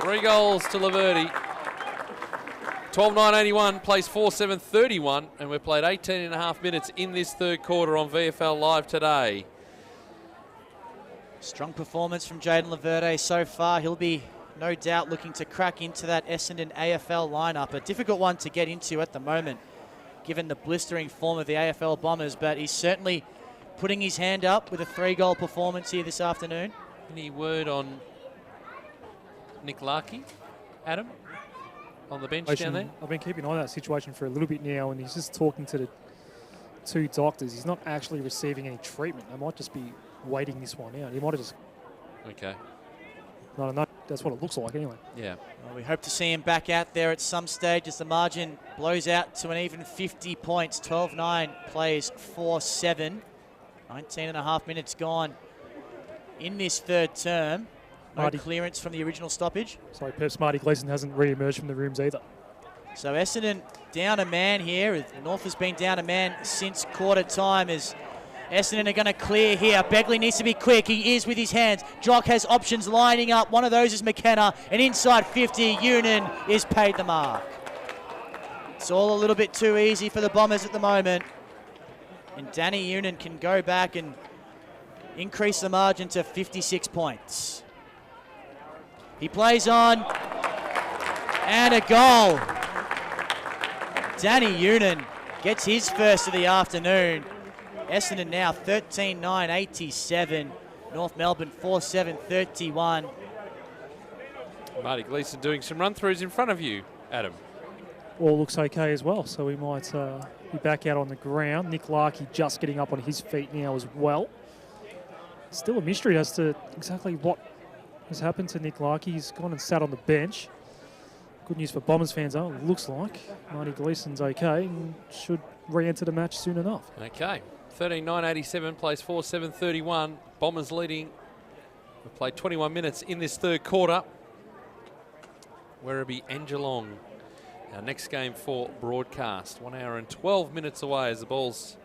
3 goals to Laverty. 12-9-81 plays 4-7-31, and we've played 18.5 minutes in this third quarter on VFL Live today. Strong performance from Jaden Laverde so far. He'll be no doubt looking to crack into that Essendon AFL lineup. A difficult one to get into at the moment, given the blistering form of the AFL Bombers, but he's certainly putting his hand up with a 3-goal performance here this afternoon. Any word on Nick Larkey, Adam, on the bench down there? I've been keeping an eye on that situation for a little bit now, and he's just talking to the 2 doctors. He's not actually receiving any treatment. They might just be waiting this one out. He might have just... Okay. No, no, that's what it looks like anyway. Yeah. Well, we hope to see him back out there at some stage as the margin blows out to an even 50 points. 12-9 plays 4-7. 19.5 minutes gone in this third term. No clearance from the original stoppage. Sorry, perhaps Marty Gleeson hasn't re-emerged from the rooms either. So Essendon down a man here. North has been down a man since quarter time as Essendon are going to clear here. Begley needs to be quick. He is with his hands. Jock has options lining up. One of those is McKenna. And inside 50, Unan is paid the mark. It's all a little bit too easy for the Bombers at the moment. And Danny Unan can go back and increase the margin to 56 points. He plays on, and a goal. Danny Unan gets his first of the afternoon. Essendon now 13-9-87. North Melbourne 4-7-31. Marty Gleeson doing some run-throughs in front of you, Adam. All looks okay as well, so we might be back out on the ground. Nick Larkey just getting up on his feet now as well. Still a mystery as to exactly what has happened to Nick Larkey. He's gone and sat on the bench. Good news for Bombers fans, though, it looks like. Marty Gleeson's okay and should re-enter the match soon enough. Okay. 13-9-87 plays 4-7-31. Bombers leading. We've played 21 minutes in this third quarter. Werribee and Geelong. Our next game for broadcast. 1 hour and 12 minutes away as the ball's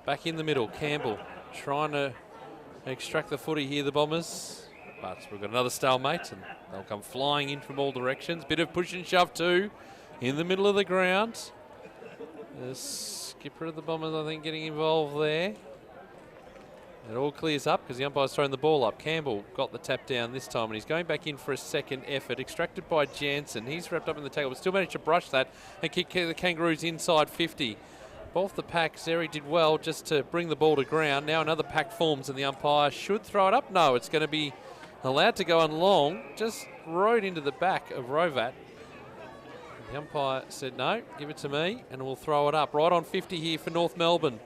back in the middle. Campbell trying to extract the footy here, the Bombers. But we've got another stalemate and they'll come flying in from all directions. Bit of push and shove too in the middle of the ground. The skipper of the Bombers, I think, getting involved there. It all clears up because the umpire's thrown the ball up. Campbell got the tap down this time and he's going back in for a second effort. Extracted by Jansen. He's wrapped up in the tackle but still managed to brush that and kick the Kangaroos inside 50. Off the pack, Zeri did well just to bring the ball to ground. Now another pack forms and the umpire should throw it up. No, it's going to be allowed to go on long. Just rode into the back of Rovat. The umpire said, no, give it to me, and we'll throw it up. Right on 50 here for North Melbourne.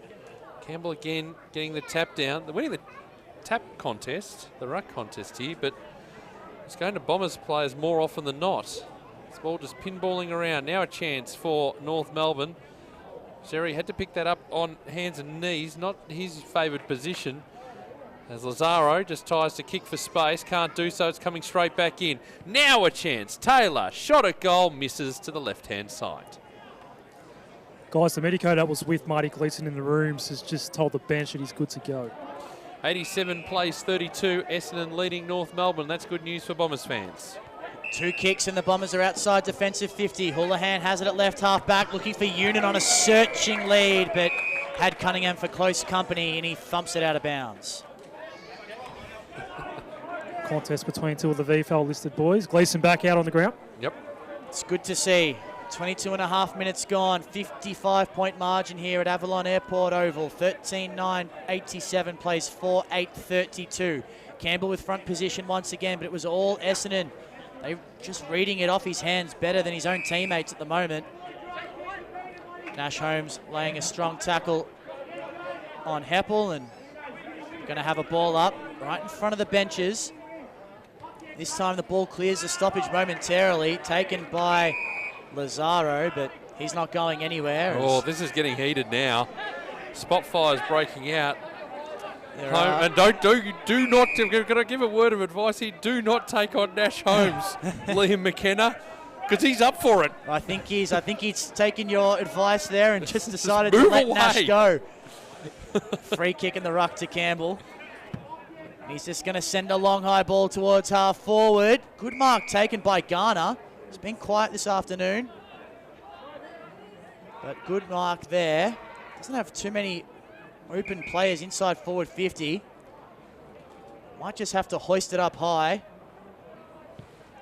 Campbell again getting the tap down. They're winning the tap contest, the ruck contest here, but it's going to Bombers players more often than not. This ball just pinballing around. Now a chance for North Melbourne. Zeri had to pick that up on hands and knees, not his favoured position. As Lazaro just tries to kick for space, can't do so, it's coming straight back in. Now a chance, Taylor, shot at goal, misses to the left-hand side. Guys, the medico that was with Marty Gleeson in the rooms has just told the bench that he's good to go. 87 plays 32, Essendon leading North Melbourne. That's good news for Bombers fans. 2 kicks and the Bombers are outside defensive 50. Houlihan has it at left half back, looking for Unan on a searching lead, but had Cunningham for close company and he thumps it out of bounds. Contest between 2 of the VFL listed boys. Gleeson back out on the ground. Yep. It's good to see. 22.5 minutes gone. 55-point margin here at Avalon Airport Oval. 13-9-87 plays 4-8-32. Campbell with front position once again, but it was all Essendon. They just reading it off his hands better than his own teammates at the moment. Nash Holmes laying a strong tackle on Heppel and going to have a ball up right in front of the benches. This time the ball clears the stoppage momentarily, taken by Lazaro, but he's not going anywhere. Oh, this is getting heated now. Spot fire's breaking out. And do not, can I give a word of advice here? Do not take on Nash Holmes, Liam McKenna, because he's up for it. I think he's taken your advice there and just decided to let Nash go. Free kick in the ruck to Campbell. He's just going to send a long high ball towards half forward. Good mark taken by Garner. It's been quiet this afternoon. But good mark there. Doesn't have too many open players inside forward 50. Might just have to hoist it up high.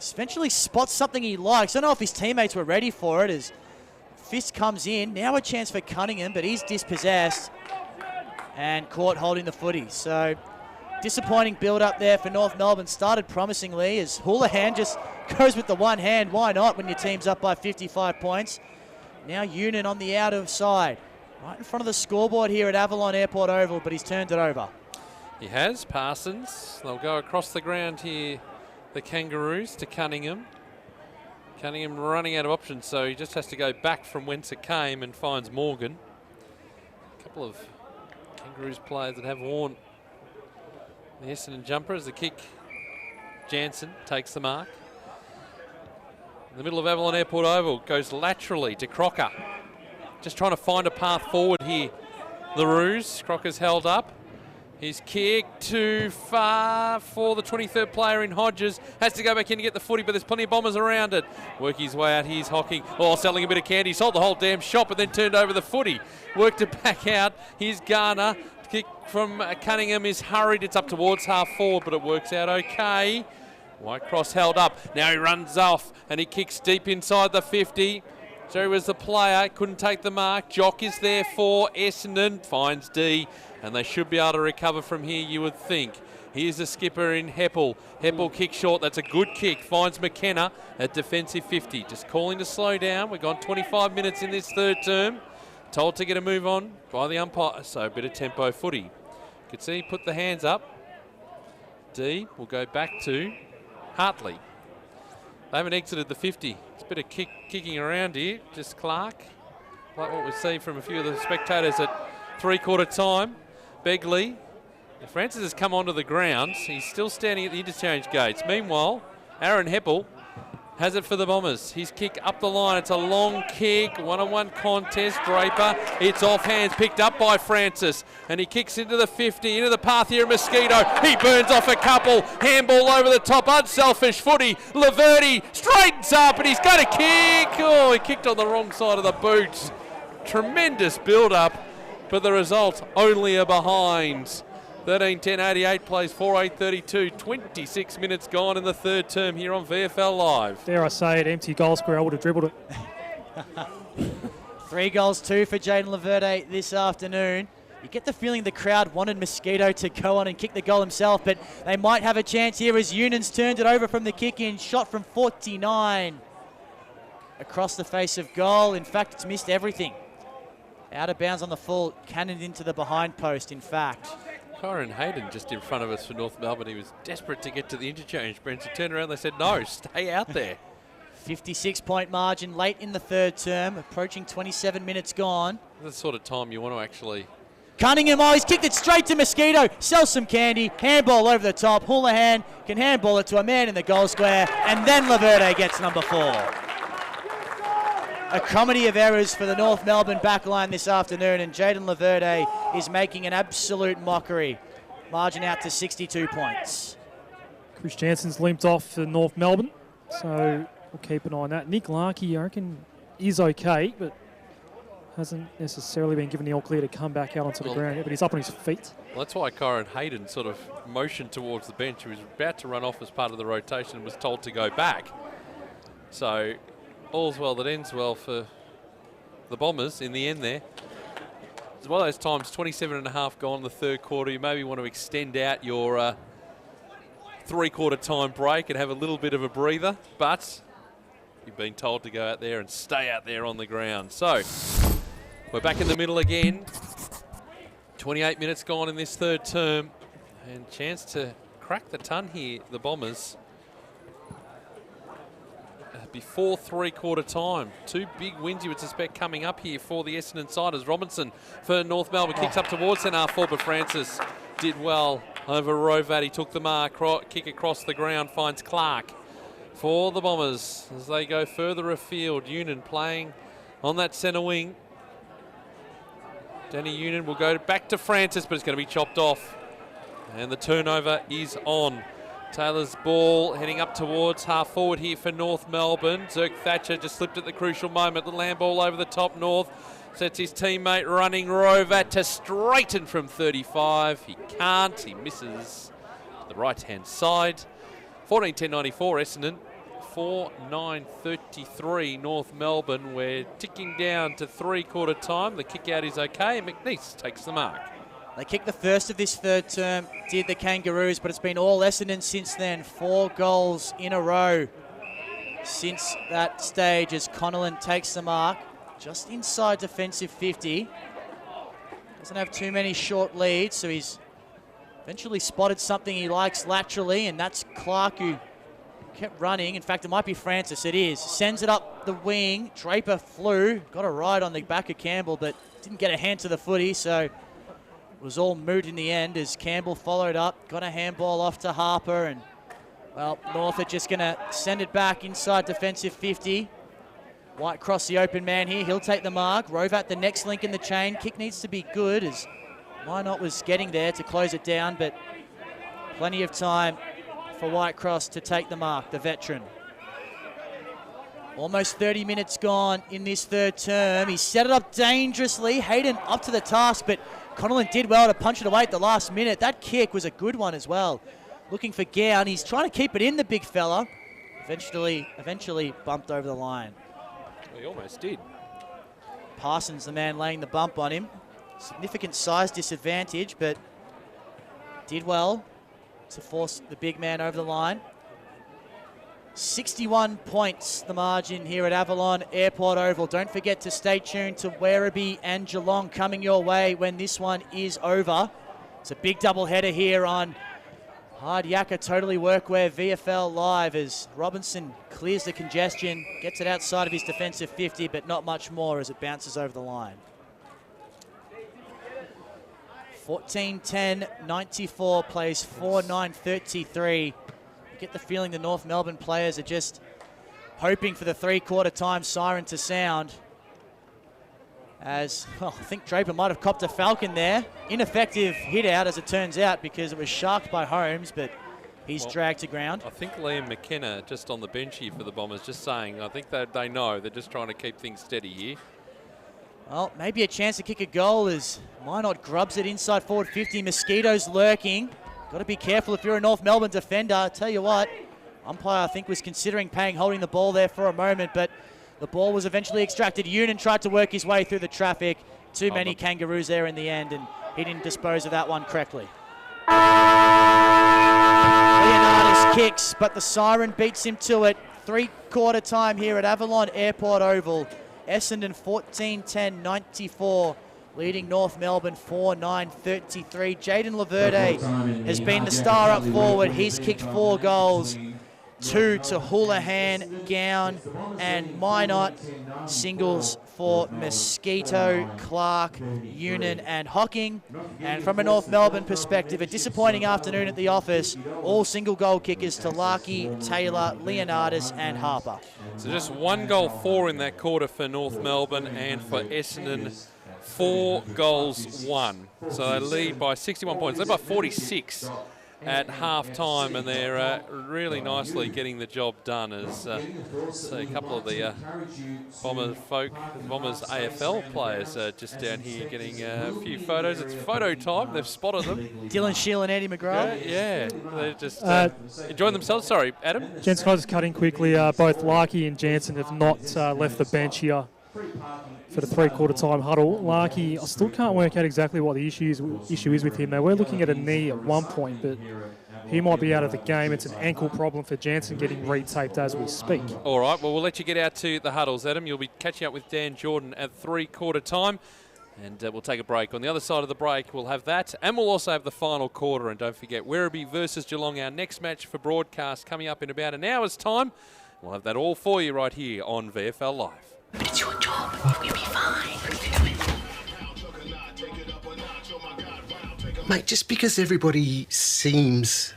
Eventually spots something he likes. I don't know if his teammates were ready for it as Fist comes in. Now a chance for Cunningham, but he's dispossessed and caught holding the footy. So disappointing build up there for North Melbourne. Started promisingly as Houlihan just goes with the one hand. Why not when your team's up by 55 points? Now Union on the outer side. Right in front of the scoreboard here at Avalon Airport Oval, but he's turned it over. He has. Parsons. They'll go across the ground here, the Kangaroos, to Cunningham. Cunningham running out of options, so he just has to go back from whence it came and finds Morgan. A couple of Kangaroos players that have worn the Essendon jumper as the kick. Jansen takes the mark. In the middle of Avalon Airport Oval, goes laterally to Crocker. Just trying to find a path forward here. The Roos, Crocker's held up. His kick too far for the 23rd player in Hodges. Has to go back in to get the footy, but there's plenty of Bombers around it. Working his way out, here's Hocking. Oh, selling a bit of candy. Sold the whole damn shop, but then turned over the footy. Worked it back out. Here's Garner. Kick from Cunningham is hurried. It's up towards half forward, but it works out okay. White Cross held up. Now he runs off, and he kicks deep inside the 50. Jerry was the player, couldn't take the mark. Jock is there for Essendon, finds D, and they should be able to recover from here, you would think. Here's the skipper in Heppel. Heppel kick short, that's a good kick. Finds McKenna at defensive 50. Just calling to slow down. We've gone 25 minutes in this third term. Told to get a move on by the umpire, so a bit of tempo footy. Could see he put the hands up. D will go back to Hartley. They haven't exited the 50. It's a bit of kicking around here. Just Clark, like what we see from a few of the spectators at three-quarter time. Begley. Francis has come onto the ground. He's still standing at the interchange gates. Meanwhile, Aaron Heppel has it for the Bombers. His kick up the line. It's a long kick. One-on-one contest. Draper. It's off hands. Picked up by Francis. And he kicks into the 50. Into the path here. Mosquito. He burns off a couple. Handball over the top. Unselfish footy. Laverty straightens up and he's going to kick. Oh, he kicked on the wrong side of the boot. Tremendous build-up. But the result only a behind. 13-10-88 plays 4-8-32. 26 minutes gone in the third term here on VFL Live. Dare I say it, empty goal square, I would have dribbled it. 3 goals, 2 for Jaden Laverde this afternoon. You get the feeling the crowd wanted Mosquito to go on and kick the goal himself, but they might have a chance here as Union's turned it over from the kick-in. Shot from 49. Across the face of goal. In fact, it's missed everything. Out of bounds on the full, cannoned into the behind post, in fact. Kyron Hayden just in front of us for North Melbourne. He was desperate to get to the interchange. Branson turned around. They said, no, stay out there. 56-point margin late in the third term, approaching 27 minutes gone. That's the sort of time you want to actually... Cunningham, oh, he's kicked it straight to Mosquito. Sells some candy. Handball over the top. Houlihan can handball it to a man in the goal square. And then Laverde gets number 4. A comedy of errors for the North Melbourne backline this afternoon, and Jaden Laverde is making an absolute mockery. Margin out to 62 points. Chris Jansen's limped off for North Melbourne, so we'll keep an eye on that. Nick Larkey, I reckon, is okay, but hasn't necessarily been given the all clear to come back out onto the ground yet, but he's up on his feet. Well, that's why Kyron Hayden sort of motioned towards the bench. He was about to run off as part of the rotation and was told to go back. So... all's well that ends well for the Bombers in the end there. It's one of those times, 27 and a half gone in the third quarter. You maybe want to extend out your three-quarter time break and have a little bit of a breather, but you've been told to go out there and stay out there on the ground. So we're back in the middle again. 28 minutes gone in this third term, and chance to crack the ton here, the Bombers. Before three-quarter time. 2 big wins you would suspect coming up here for the Essendon side as Robinson for North Melbourne kicks up towards centre half forward, but Francis did well over Rovat. He took the mark, kick across the ground, finds Clark for the Bombers as they go further afield. Union playing on that centre wing. Danny Union will go back to Francis, but it's going to be chopped off. And the turnover is on. Taylor's ball heading up towards half forward here for North Melbourne. Zerk Thatcher just slipped at the crucial moment. The land ball over the top. North sets his teammate running Rovat to straighten from 35. He can't. He misses to the right-hand side. 14-10-94 Essendon. 4-9-33 North Melbourne. We're ticking down to three-quarter time. The kick-out is okay. McNeese takes the mark. They kicked the first of this third term, did the Kangaroos, but it's been all Essendon since then. 4 goals in a row since that stage as Connellan takes the mark. Just inside defensive 50. Doesn't have too many short leads, so he's eventually spotted something he likes laterally, and that's Clark who kept running. In fact, it might be Francis. It is. Sends it up the wing. Draper flew. Got a ride on the back of Campbell, but didn't get a hand to the footy, so it was all moot in the end as Campbell followed up. Got a handball off to Harper, and, well, North are just going to send it back inside defensive 50. White cross the open man here. He'll take the mark. Rovat the next link in the chain. Kick needs to be good as Minot was getting there to close it down, but plenty of time for Whitecross to take the mark, the veteran. Almost 30 minutes gone in this third term. He set it up dangerously. Hayden up to the task, but Connellan did well to punch it away at the last minute. That kick was a good one as well. Looking for Gown. He's trying to keep it in, the big fella. Eventually bumped over the line. He almost did. Parsons, the man laying the bump on him. Significant size disadvantage, but did well to force the big man over the line. 61 points the margin here at Avalon Airport Oval. Don't forget to stay tuned to Werribee and Geelong coming your way when this one is over. It's a big double header here on Hard Yakka Totally Workwear VFL Live as Robinson clears the congestion, gets it outside of his defensive 50, but not much more as it bounces over the line. 14-10-94 plays 4-9-33. You get the feeling the North Melbourne players are just hoping for the three-quarter time siren to sound. As, well, I think Draper might have copped a falcon there. Ineffective hit out, as it turns out, because it was sharked by Holmes, but he's dragged to ground. I think Liam McKenna, just on the bench here for the Bombers, just saying, I think that they know they're just trying to keep things steady here. Well, maybe a chance to kick a goal as Minot grubs it inside forward 50. Mosquitoes lurking. Got to be careful if you're a North Melbourne defender. I tell you what, umpire, I think, was considering holding the ball there for a moment, but the ball was eventually extracted. Eunan tried to work his way through the traffic. Too many Kangaroos there in the end, and he didn't dispose of that one correctly. Leonardis kicks, but the siren beats him to it. Three-quarter time here at Avalon Airport Oval. Essendon 14-10-94, leading North Melbourne 4-9-33. Jaden Laverde has been the star up forward. He's kicked 4 goals. 2 to Houlihan, Gown, and Minot. Singles for Mosquito, Clark, Eunan, and Hocking. And from a North Melbourne perspective, a disappointing afternoon at the office. All single goal kickers to Larkey, Taylor, Leonardis, and Harper. So just 1 goal 4 in that quarter for North Melbourne, and for Essendon 4 goals 1. So they lead by 61 points. They're by 46 at half-time, and they're really nicely getting the job done as so a couple of the Bombers AFL players just down here getting a few photos. It's photo time. They've spotted them. Dylan Sheil and Eddie McGrath. Yeah, they're just enjoying themselves. Sorry, Adam. Gents, can I just cut in quickly? Both Larkey and Jansen have not left the bench here for the three-quarter time huddle. Larkey, I still can't work out exactly what the issue is with him. They were looking at a knee at one point, but he might be out of the game. It's an ankle problem for Jansen, getting retaped as we speak. All right, well, we'll let you get out to the huddles, Adam. You'll be catching up with Dan Jordan at three-quarter time, and we'll take a break. On the other side of the break, we'll have that, and we'll also have the final quarter. And don't forget, Werribee versus Geelong, our next match for broadcast coming up in about an hour's time. We'll have that all for you right here on VFL Live. It's your job. We'll be fine. Mate, just because everybody seems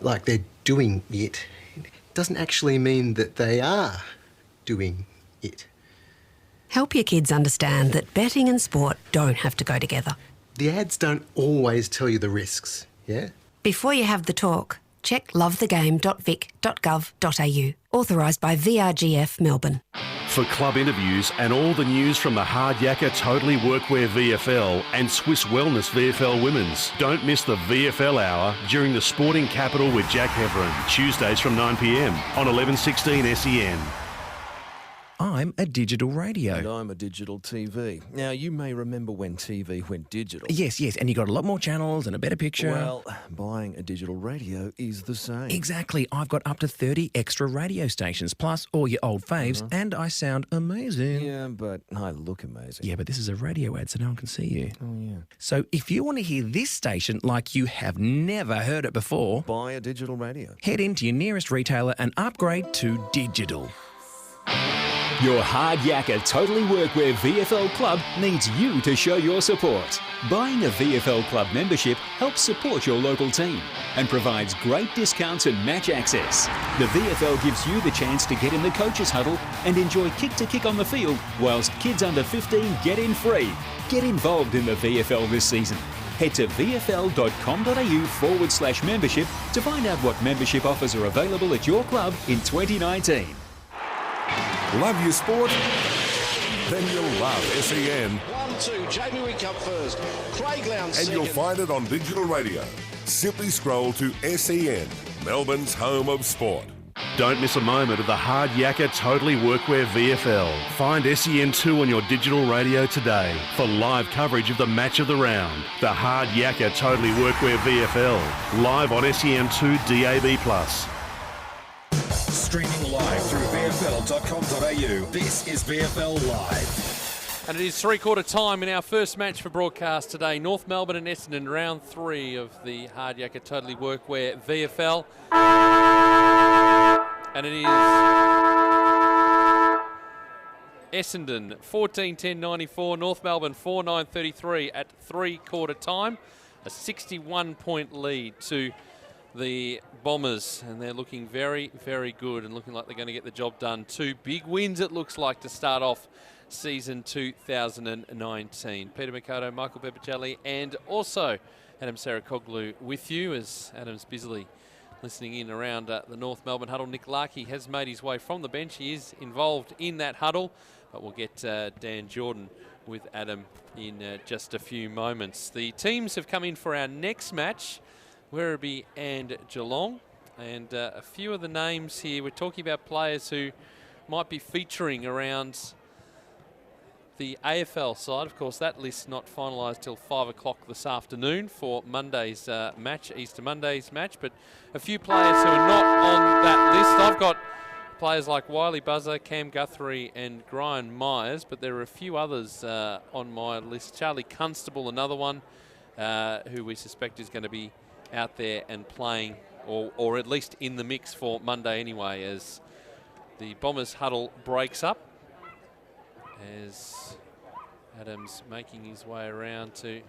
like they're doing it doesn't actually mean that they are doing it. Help your kids understand that betting and sport don't have to go together. The ads don't always tell you the risks, yeah? Before you have the talk, check lovethegame.vic.gov.au. Authorised by VRGF Melbourne. For club interviews and all the news from the Hard Yakka Totally Workwear VFL and Swiss Wellness VFL Women's, don't miss the VFL Hour during the Sporting Capital with Jack Heverin, Tuesdays from 9 p.m. on 1116 SEN. I'm a digital radio. And I'm a digital TV. Now, you may remember when TV went digital. Yes, and you got a lot more channels and a better picture. Well, buying a digital radio is the same. Exactly. I've got up to 30 extra radio stations, plus all your old faves, and I sound amazing. Yeah, but I look amazing. Yeah, but this is a radio ad, so no one can see you. Oh, yeah. So if you want to hear this station like you have never heard it before, buy a digital radio. Head into your nearest retailer and upgrade to digital. Your Hard Yakka Totally Workwear VFL Club needs you to show your support. Buying a VFL Club membership helps support your local team and provides great discounts and match access. The VFL gives you the chance to get in the coaches' huddle and enjoy kick-to-kick on the field, whilst kids under 15 get in free. Get involved in the VFL this season. Head to vfl.com.au/membership to find out what membership offers are available at your club in 2019. Love your sport? Then you'll love SEN. 1-2, Jamie Wickup first. Craig Lowndes And you'll find it on digital radio. Simply scroll to SEN, Melbourne's home of sport. Don't miss a moment of the Hard Yakka Totally Workwear VFL. Find SEN2 on your digital radio today for live coverage of the match of the round. The Hard Yakka Totally Workwear VFL, live on SEN2 DAB+. Streaming live through VFL.com.au. This is VFL Live. And it is three-quarter time in our first match for broadcast today. North Melbourne and Essendon, round 3 of the Hard Yakka Totally Workwear VFL. And it is Essendon 14-10-94, North Melbourne 4-9-33 at three-quarter time. A 61-point lead to the Bombers, and they're looking very, very good and looking like they're going to get the job done. 2 big wins, it looks like, to start off season 2019. Peter Mikoto, Michael Peppicelli, and also Adam Sarakoglu with you as Adam's busily listening in around the North Melbourne huddle. Nick Larkey has made his way from the bench. He is involved in that huddle, but we'll get Dan Jordan with Adam in just a few moments. The teams have come in for our next match, Werribee and Geelong, and a few of the names here. We're talking about players who might be featuring around the AFL side. Of course, that list's not finalised till 5 o'clock this afternoon for Monday's match, Easter Monday's match, but a few players who are not on that list. I've got players like Wiley Buzzer, Cam Guthrie and Brian Myers, but there are a few others on my list. Charlie Constable, another one, who we suspect is going to be out there and playing, or at least in the mix for Monday anyway, as the Bombers huddle breaks up. As Adam's making his way around to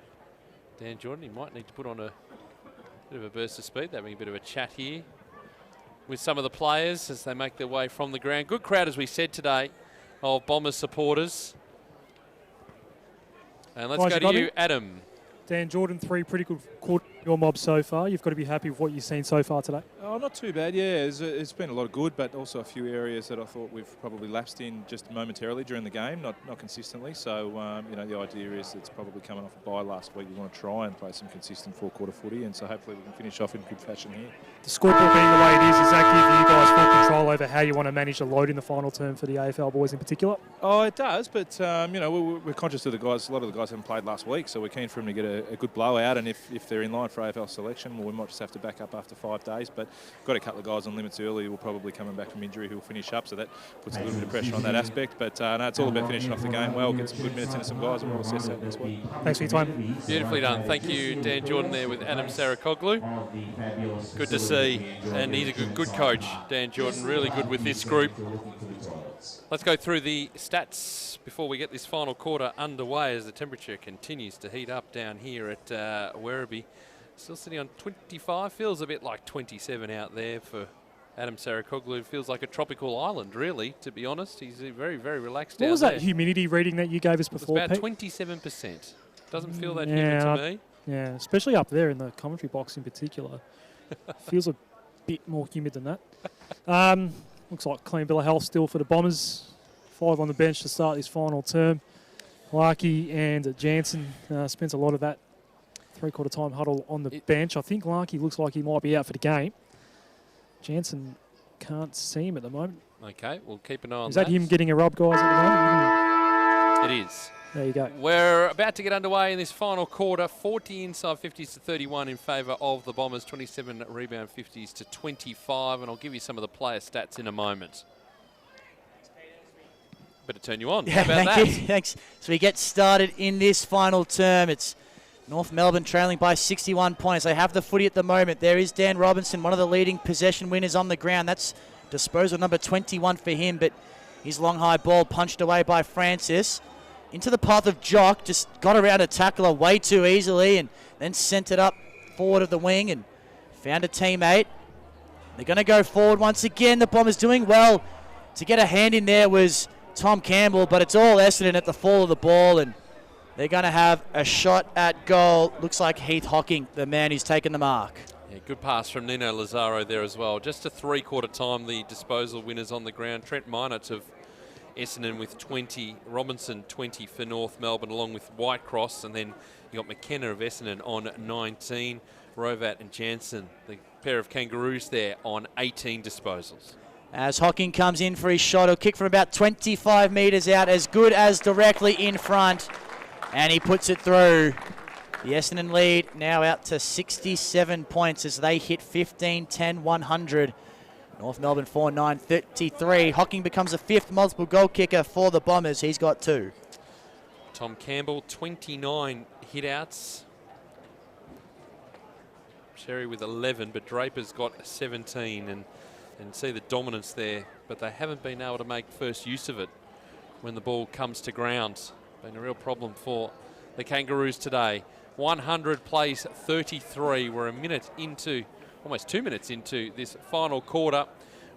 Dan Jordan, he might need to put on a bit of a burst of speed. They're having a bit of a chat here with some of the players as they make their way from the ground. Good crowd, as we said today, of Bombers supporters. And let's go to you, Adam. Dan Jordan, 3 pretty good quarter your mob so far. You've got to be happy with what you've seen so far today. Oh, not too bad, yeah. It's been a lot of good, but also a few areas that I thought we've probably lapsed in just momentarily during the game, not consistently. So, the idea is it's probably coming off a bye last week. We want to try and play some consistent four-quarter footy, and so hopefully we can finish off in good fashion here. The scoreboard being the way it is that give you guys full control over how you want to manage the load in the final term for the AFL boys in particular? Oh, it does, but, we're conscious of the guys. A lot of the guys haven't played last week, so we're keen for them to get a good blowout, and if they're in line for AFL selection, well, we might just have to back up after 5 days, but got a couple of guys on limits early who will probably coming back from injury who will finish up, so that puts a little bit of pressure on that aspect, but no, it's all about finishing off the game well, get some good minutes into some guys, and we'll assess that next week. Thanks for your time. Beautifully done. Thank you, Dan Jordan, there with Adam Sarakoglu. Good to see, and he's a good coach, Dan Jordan, really good with this group. Let's go through the stats before we get this final quarter underway as the temperature continues to heat up down here at Werribee. Still sitting on 25, feels a bit like 27 out there for Adam Sarakoglu. Feels like a tropical island, really, to be honest. He's very, very relaxed What out was there. that humidity reading that you gave us before, It's about Pete? 27%. Doesn't feel that humid to me. Yeah, especially up there in the commentary box in particular. Feels a bit more humid than that. Looks like clean bill of health still for the Bombers. 5 on the bench to start this final term. Larkey and Jansen spent a lot of that three-quarter time huddle on the bench. I think Larkey looks like he might be out for the game. Jansen can't see him at the moment. Okay, we'll keep an eye on that. Is that him getting a rub, guys, at the moment? It is. There you go. We're about to get underway in this final quarter. 40 inside 50s to 31 in favour of the Bombers. 27 rebound 50s to 25. And I'll give you some of the player stats in a moment. Better turn you on. Yeah, How about thank that? you. Thanks. So we get started in this final term. It's North Melbourne trailing by 61 points. They have the footy at the moment. There is Dan Robinson, one of the leading possession winners on the ground. That's disposal number 21 for him, but his long high ball punched away by Francis. Into the path of Jock, just got around a tackler way too easily and then sent it up forward of the wing and found a teammate. They're going to go forward once again. The Bombers doing well. To get a hand in there was Tom Campbell, but it's all Essendon at the fall of the ball, and they're going to have a shot at goal. Looks like Heath Hocking, the man who's taken the mark. Yeah, good pass from Nino Lazaro there as well. Just a three-quarter time, the disposal winners on the ground. Trent Minot of Essendon with 20, Robinson 20 for North Melbourne, along with Whitecross, and then you got McKenna of Essendon on 19, Rovat and Jansen, the pair of Kangaroos there, on 18 disposals. As Hocking comes in for his shot, he'll kick from about 25 metres out, as good as directly in front, and he puts it through. The Essendon lead now out to 67 points as they hit 15, 10, 100. North Melbourne 4-9, 33. Hocking becomes the 5th multiple goal kicker for the Bombers. He's got 2. Tom Campbell, 29 hit-outs. Sherry with 11, but Draper's got 17, and see the dominance there, but they haven't been able to make first use of it when the ball comes to ground. Been a real problem for the Kangaroos today. 100 plays 33. We're almost 2 minutes into this final quarter.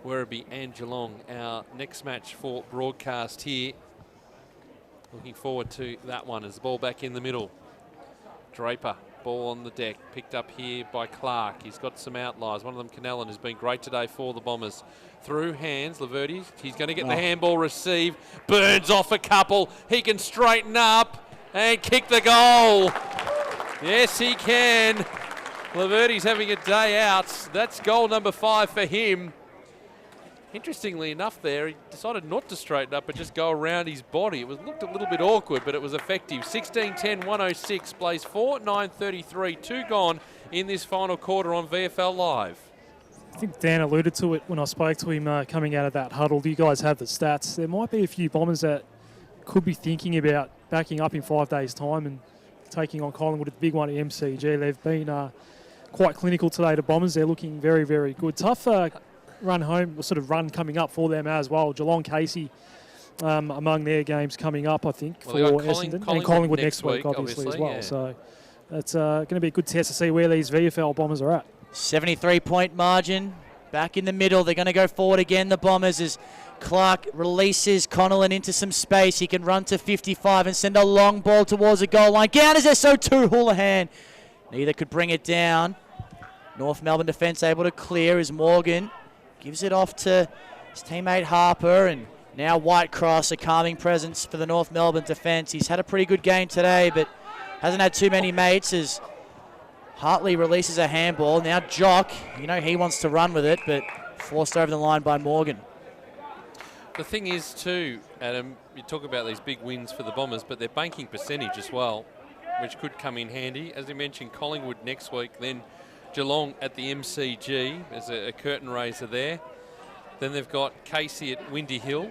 Werribee and Geelong, our next match for broadcast here. Looking forward to that one as the ball back in the middle. Draper, ball on the deck, picked up here by Clark. He's got some outliers. One of them, Canellan, has been great today for the Bombers. Through hands, Laverty. He's going to get the handball received. Burns off a couple. He can straighten up and kick the goal. Yes, he can. Laverty's having a day out. That's goal number 5 for him. Interestingly enough there, he decided not to straighten up but just go around his body. It looked a little bit awkward, but it was effective. 16-10, 106, plays 4, 9:33, 2 gone in this final quarter on VFL Live. I think Dan alluded to it when I spoke to him coming out of that huddle. Do you guys have the stats? There might be a few Bombers that could be thinking about backing up in 5 days' time and taking on Collingwood at the big one at MCG. They've been quite clinical today, the Bombers. They're looking very, very good. Tough run home, sort of run coming up for them as well. Geelong, Casey, among their games coming up, I think, for Essendon. And Collingwood next week, obviously as well. Yeah. So it's going to be a good test to see where these VFL Bombers are at. 73-point margin. Back in the middle. They're going to go forward again, the Bombers, as Clark releases Connellan into some space. He can run to 55 and send a long ball towards the goal line. Down as SO2, Houlihan. Neither could bring it down. North Melbourne defence able to clear as Morgan gives it off to his teammate Harper, and now Whitecross, a calming presence for the North Melbourne defence. He's had a pretty good game today, but hasn't had too many mates as Hartley releases a handball. Now Jock, he wants to run with it, but forced over the line by Morgan. The thing is too, Adam, you talk about these big wins for the Bombers, but their banking percentage as well, which could come in handy. As you mentioned, Collingwood next week, then Geelong at the MCG. There's a curtain raiser there. Then they've got Casey at Windy Hill.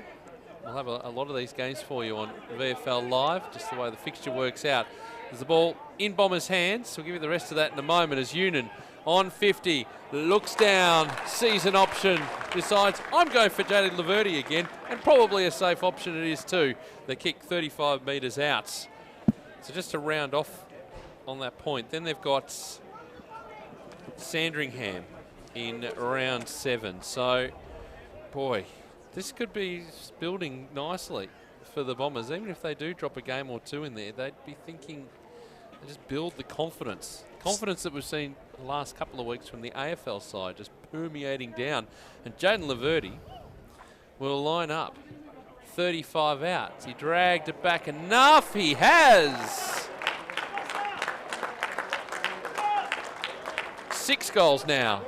We'll have a lot of these games for you on VFL Live, just the way the fixture works out. There's the ball in Bombers' hands. We'll give you the rest of that in a moment as Union on 50, looks down, sees an option, decides, I'm going for Jaded Laverty again, and probably a safe option it is too. They kick 35 metres out. So just to round off on that point, then they've got Sandringham in round 7. So, boy, this could be building nicely for the Bombers. Even if they do drop a game or two in there, they'd be thinking They just build the confidence. Confidence that we've seen the last couple of weeks from the AFL side, just permeating down. And Jaden Laverty will line up. 35 outs. He dragged it back enough. He has. 6 goals now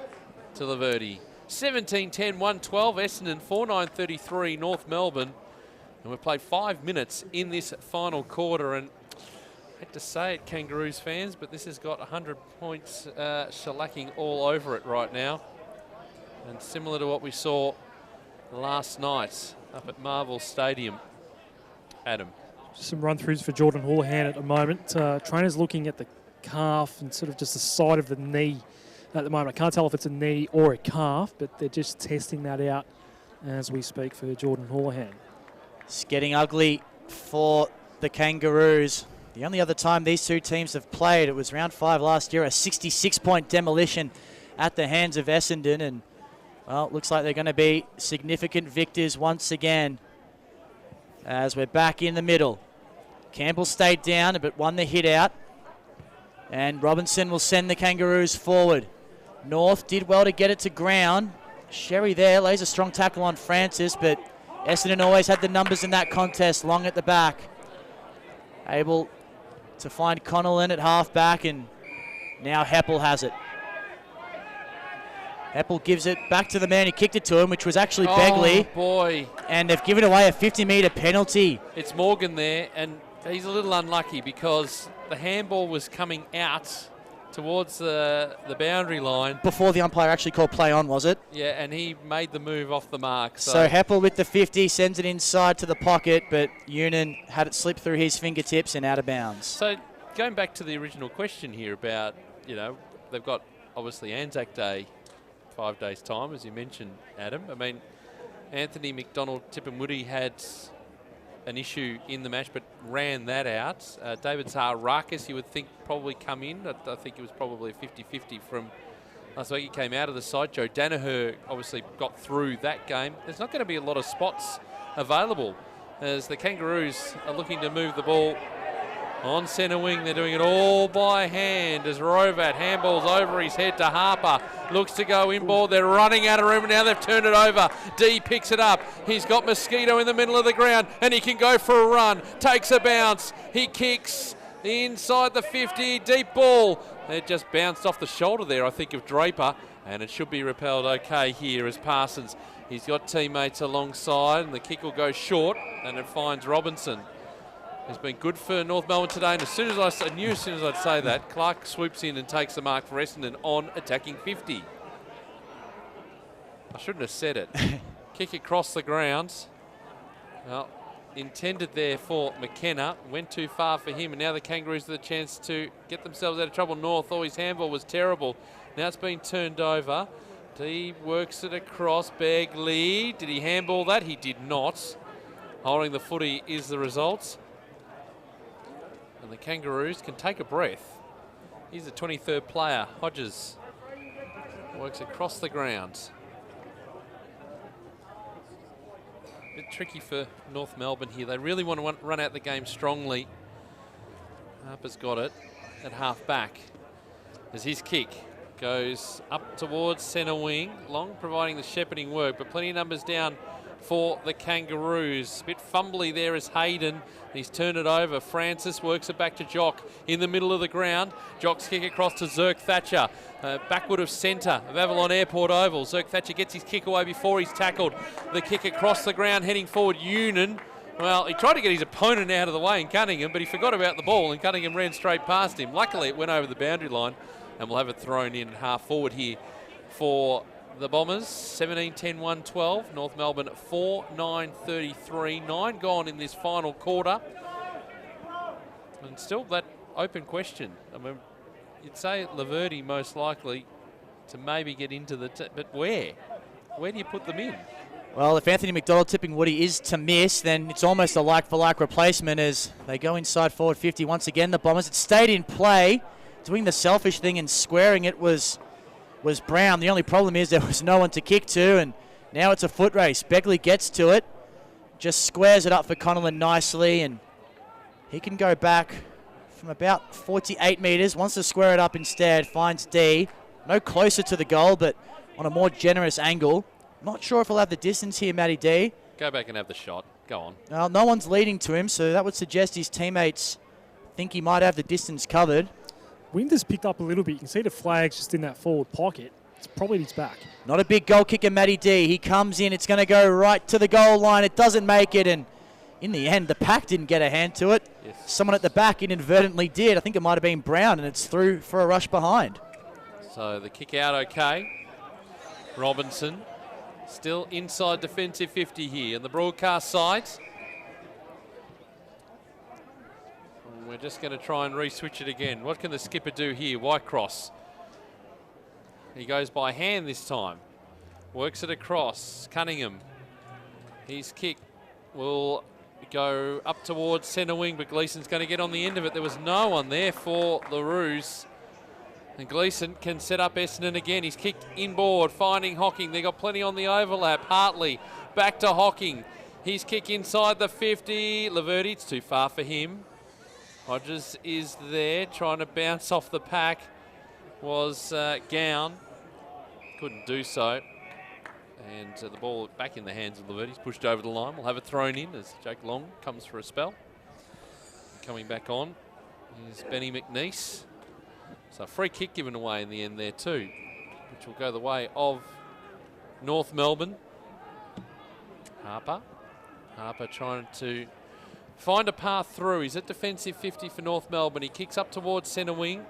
to Laverty. 17-10, 112, Essendon, 4-9-33, North Melbourne. And we've played 5 minutes in this final quarter. And I hate to say it, Kangaroos fans, but this has got 100 points shellacking all over it right now. And similar to what we saw last night up at Marvel Stadium. Adam. Just some run-throughs for Jordan Houlihan at the moment. Trainer's looking at the calf and sort of just the side of the knee at the moment. I can't tell if it's a knee or a calf, but they're just testing that out as we speak for Jordan Houlihan. It's getting ugly for the Kangaroos. The only other time these two teams have played, it was round 5 last year, a 66-point demolition at the hands of Essendon, and well, it looks like they're going to be significant victors once again as we're back in the middle. Campbell stayed down but won the hit out, and Robinson will send the Kangaroos forward. North did well to get it to ground. Sherry there lays a strong tackle on Francis, but Essendon always had the numbers in that contest, long at the back. Able to find Connellan at half-back, and now Heppel has it. Heppel gives it back to the man who kicked it to him, which was actually Begley. Oh, boy. And they've given away a 50-metre penalty. It's Morgan there, and he's a little unlucky because the handball was coming out towards the boundary line. Before the umpire actually called play on, was it? Yeah, and he made the move off the mark. So Heppel with the 50 sends it inside to the pocket, but Eunan had it slip through his fingertips and out of bounds. So going back to the original question here about, they've got obviously Anzac Day 5 days' time, as you mentioned, Adam. I mean, Anthony McDonald-Tipungwuti had an issue in the match, but ran that out. David Zaharakis, you would think, probably come in. I think it was probably a 50-50 from last week. He came out of the side. Joe Danaher obviously got through that game. There's not going to be a lot of spots available as the Kangaroos are looking to move the ball on centre wing. They're doing it all by hand as Rovat handballs over his head to Harper. Looks to go inboard. They're running out of room. Now they've turned it over. D picks it up. He's got Mosquito in the middle of the ground and he can go for a run. Takes a bounce. He kicks inside the 50. Deep ball. It just bounced off the shoulder there, I think, of Draper. And it should be repelled okay here as Parsons. He's got teammates alongside and the kick will go short and it finds Robinson. It's been good for North Melbourne today, and as soon as I'd say that, Clark swoops in and takes the mark for Essendon on attacking 50. I shouldn't have said it. Kick across the grounds. Well, intended there for McKenna. Went too far for him, and now the Kangaroos have the chance to get themselves out of trouble. North, his handball was terrible. Now it's been turned over. D works it across. Begley. Did he handball that? He did not. Holding the footy is the result. And the Kangaroos can take a breath. He's the 23rd player. Hodges works across the ground. Bit tricky for North Melbourne here. They really want to run out the game strongly. Harper's got it at half back as his kick goes up towards centre wing. Long providing the shepherding work, but plenty of numbers down for the Kangaroos. A bit fumbly there is Hayden. He's turned it over. Francis works it back to Jock in the middle of the ground. Jock's kick across to Zirk Thatcher. Backward of centre of Avalon Airport Oval. Zirk Thatcher gets his kick away before he's tackled. The kick across the ground heading forward. Eunan. Well, he tried to get his opponent out of the way in Cunningham, but he forgot about the ball and Cunningham ran straight past him. Luckily it went over the boundary line and we'll have it thrown in half forward here for the Bombers. 17-10-1-12. North Melbourne 4-9-33. 9 gone in this final quarter. And still that open question. I mean, you'd say Laverty most likely to maybe get into the... but where? Where do you put them in? Well, if Anthony McDonald-Tipungwuti is to miss, then it's almost a like-for-like replacement as they go inside forward 50 once again. The Bombers, it stayed in play. Doing the selfish thing and squaring it was Brown. The only problem is there was no one to kick to, and now it's a foot race. Begley gets to it, just squares it up for Connellan nicely, and he can go back from about 48 metres. Wants to square it up instead. Finds D. No closer to the goal, but on a more generous angle. Not sure if he'll have the distance here, Matty D. Go back and have the shot. Go on. Well, no one's leading to him, so that would suggest his teammates think he might have the distance covered. Wind has picked up a little bit. You can see the flags just in that forward pocket. It's probably his back. Not a big goal kicker, Matty D. He comes in. It's going to go right to the goal line. It doesn't make it, and in the end, the pack didn't get a hand to it. Yes. Someone at the back inadvertently did. I think it might have been Brown, and it's through for a rush behind. So the kick out okay. Robinson still inside defensive 50 here. And the broadcast sides. We're just going to try and re-switch it again. What can the skipper do here? Whitecross. He goes by hand this time. Works it across. Cunningham. His kick will go up towards centre wing, but Gleeson's going to get on the end of it. There was no one there for the Roos. And Gleeson can set up Essendon again. He's kicked inboard, finding Hocking. They got plenty on the overlap. Hartley back to Hocking. His kick inside the 50. Laverty, it's too far for him. Hodges is there, trying to bounce off the pack. Was Gown. Couldn't do so. And the ball back in the hands of Laverty. He's pushed over the line. We'll have it thrown in as Jake Long comes for a spell. Coming back on is Benny McNeese. So a free kick given away in the end there too, which will go the way of North Melbourne. Harper trying to find a path through. He's at defensive 50 for North Melbourne. He kicks up towards centre wing.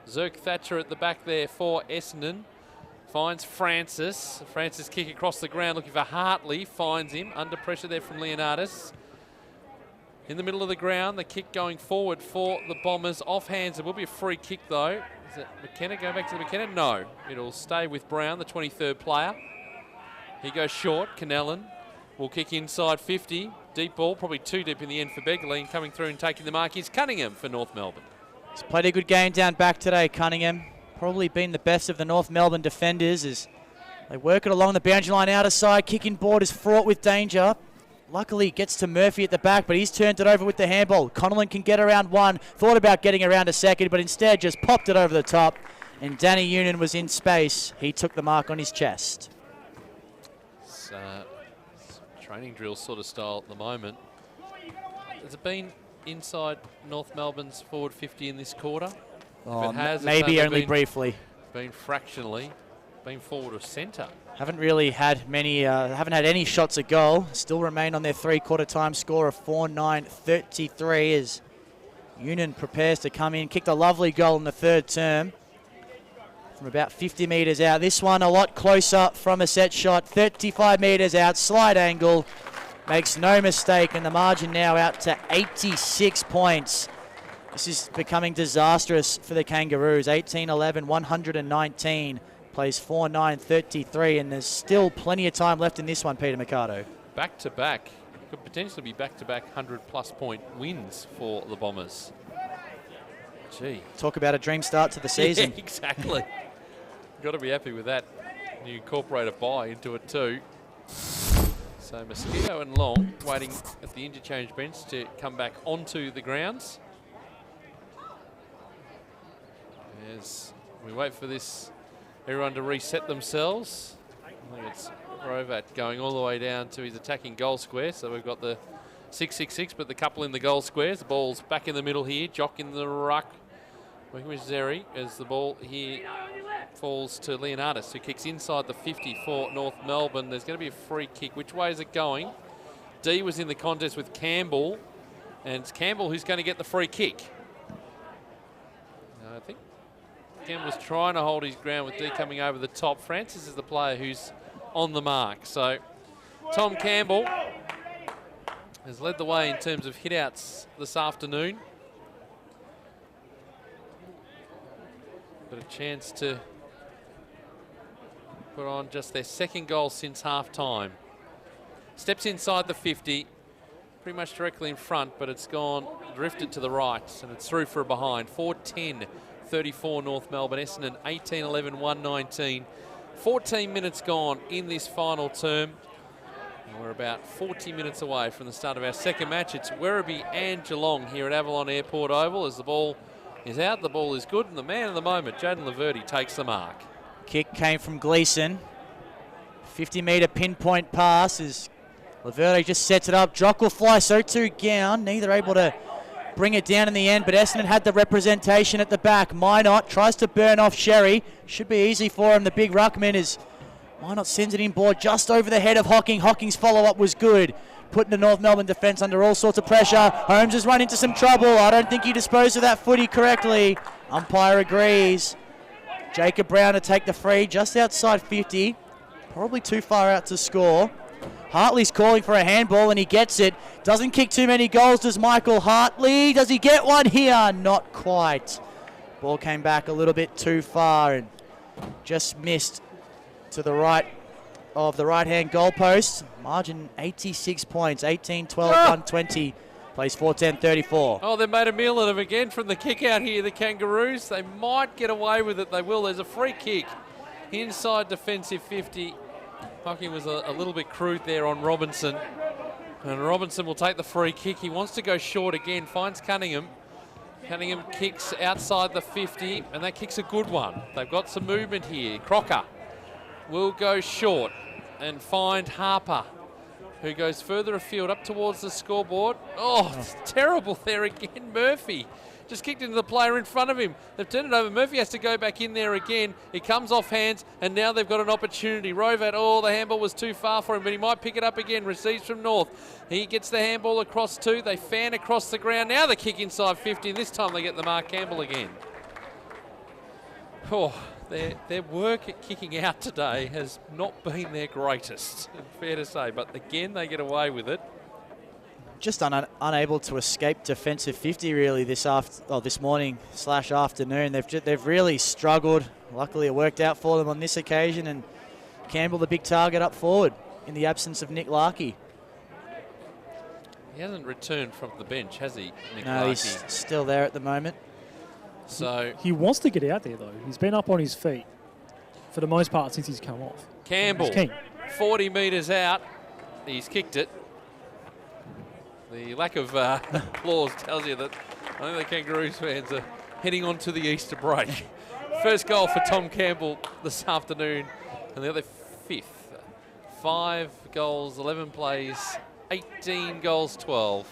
Zerk Thatcher at the back there for Essendon. Finds Francis. Francis kick across the ground looking for Hartley. Finds him. Under pressure there from Leonardis. In the middle of the ground, the kick going forward for the Bombers. Off hands. It will be a free kick though. Is it McKenna? Go back to the McKenna? No. It'll stay with Brown, the 23rd player. He goes short. Canellan will kick inside 50. Deep ball, probably too deep in the end for Begley. Coming through and taking the mark is Cunningham for North Melbourne. He's played a good game down back today, Cunningham. Probably been the best of the North Melbourne defenders as they work it along the boundary line outer side. Kicking board is fraught with danger. Luckily, gets to Murphy at the back, but he's turned it over with the handball. Connellan can get around one. Thought about getting around a second, but instead just popped it over the top. And Danny Union was in space. He took the mark on his chest. It's training drill sort of style at the moment. Has it been inside North Melbourne's forward 50 in this quarter? Oh, if it has, maybe only briefly. Been fractionally. Been forward of centre. Haven't really had many, haven't had any shots at goal. Still remain on their three-quarter time score of 4-9-33 as Union prepares to come in. Kicked a lovely goal in the third term from about 50 metres out. This one a lot closer from a set shot. 35 metres out, slide angle. Makes no mistake, and the margin now out to 86 points. This is becoming disastrous for the Kangaroos. 18-11, 119. Plays 4-9-33, and there's still plenty of time left in this one, Peter Mercado. Back-to-back. Could potentially be back-to-back 100-plus point wins for the Bombers. Gee. Talk about a dream start to the season. Yeah, exactly. Got to be happy with that. You incorporate a bye into it too. So Mosquito and Long waiting at the interchange bench to come back onto the grounds. As we wait for this, everyone to reset themselves. I think it's Rovat going all the way down to his attacking goal square. So we've got the 6-6-6, but the couple in the goal squares. The ball's back in the middle here. Jock in the ruck. Working with Zeri as the ball here falls to Leonardis, who kicks inside the 50 for North Melbourne. There's going to be a free kick. Which way is it going? D was in the contest with Campbell, and it's Campbell who's going to get the free kick. I think Campbell's trying to hold his ground with D coming over the top. Francis is the player who's on the mark. So Tom Campbell has led the way in terms of hit-outs this afternoon. Got a chance to put on just their second goal since half-time. Steps inside the 50, pretty much directly in front, but it's gone, drifted to the right, and it's through for a behind. 4-10-34 North Melbourne. Essendon 18-11, 119. 14 minutes gone in this final term. We're about 40 minutes away from the start of our second match. It's Werribee and Geelong here at Avalon Airport Oval as the ball is out. The ball is good, and the man of the moment, Jaden Laverty, takes the mark. Kick came from Gleeson. 50-metre pinpoint pass as Laverty just sets it up. Jock will fly, so too Gown. Neither able to bring it down in the end, but Essendon had the representation at the back. Minot tries to burn off Sherry. Should be easy for him. The big ruckman is Minot sends it in board just over the head of Hocking. Hocking's follow-up was good, putting the North Melbourne defence under all sorts of pressure. Holmes has run into some trouble. I don't think he disposed of that footy correctly. Umpire agrees. Jacob Brown to take the free just outside 50. Probably too far out to score. Hartley's calling for a handball and he gets it. Doesn't kick too many goals, does Michael Hartley? Does he get one here? Not quite. Ball came back a little bit too far and just missed to the right of the right-hand goalpost. Margin 86 points, 18-12, 120. Plays 4-10-34. Oh, they made a meal of it again from the kick out here, the Kangaroos. They might get away with it. They will. There's a free kick inside defensive 50. Hocking was a little bit crude there on Robinson. And Robinson will take the free kick. He wants to go short again, finds Cunningham. Cunningham kicks outside the 50, and that kick's a good one. They've got some movement here. Crocker will go short and find Harper, who goes further afield up towards the scoreboard. Oh, it's terrible there again. Murphy just kicked into the player in front of him. They've turned it over. Murphy has to go back in there again. He comes off hands, and now they've got an opportunity. Rovat, the handball was too far for him, but he might pick it up again. Receives from North. He gets the handball across two. They fan across the ground. Now the kick inside 50, and this time they get the Mark Campbell again. Oh, their work at kicking out today has not been their greatest, fair to say, but again they get away with it. Just unable to escape defensive 50 really this morning / afternoon. They've really struggled. Luckily it worked out for them on this occasion, and Campbell the big target up forward in the absence of Nick Larkey. He hasn't returned from the bench, has he, Nick No, Larkey? he's still there at the moment. So he wants to get out there though. He's been up on his feet for the most part since he's come off. Campbell, 40 metres out. He's kicked it. The lack of applause tells you that I think the Kangaroos fans are heading on to the Easter break. First goal for Tom Campbell this afternoon, and the other fifth. 5 goals, 11 plays, 18 goals, 12.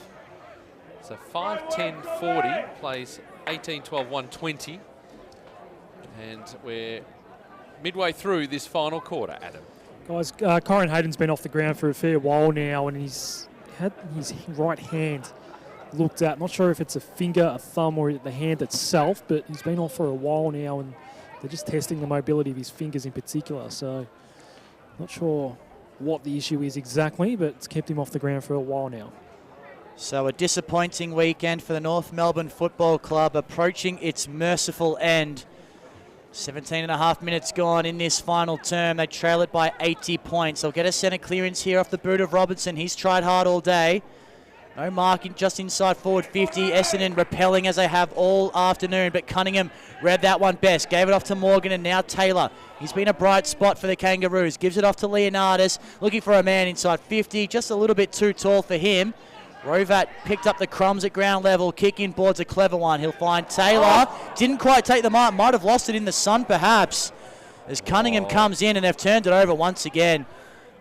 So 5-10-40 plays 18-12, 120. And we're midway through this final quarter, Adam. Guys, Corrin Hayden's been off the ground for a fair while now, and he's had his right hand looked at. Not sure if it's a finger, a thumb, or the hand itself, but he's been off for a while now, and they're just testing the mobility of his fingers in particular. So not sure what the issue is exactly, but it's kept him off the ground for a while now. So a disappointing weekend for the North Melbourne Football Club, approaching its merciful end. 17.5 minutes gone in this final term. They trail it by 80 points. They'll get a centre clearance here off the boot of Robinson. He's tried hard all day. No marking just inside forward 50. Essendon repelling as they have all afternoon, but Cunningham read that one best. Gave it off to Morgan, and now Taylor. He's been a bright spot for the Kangaroos. Gives it off to Leonardis. Looking for a man inside 50. Just a little bit too tall for him. Rovat picked up the crumbs at ground level. Kick in board's a clever one. He'll find Taylor. Didn't quite take the mark. Might have lost it in the sun perhaps. As Cunningham comes in, and they've turned it over once again.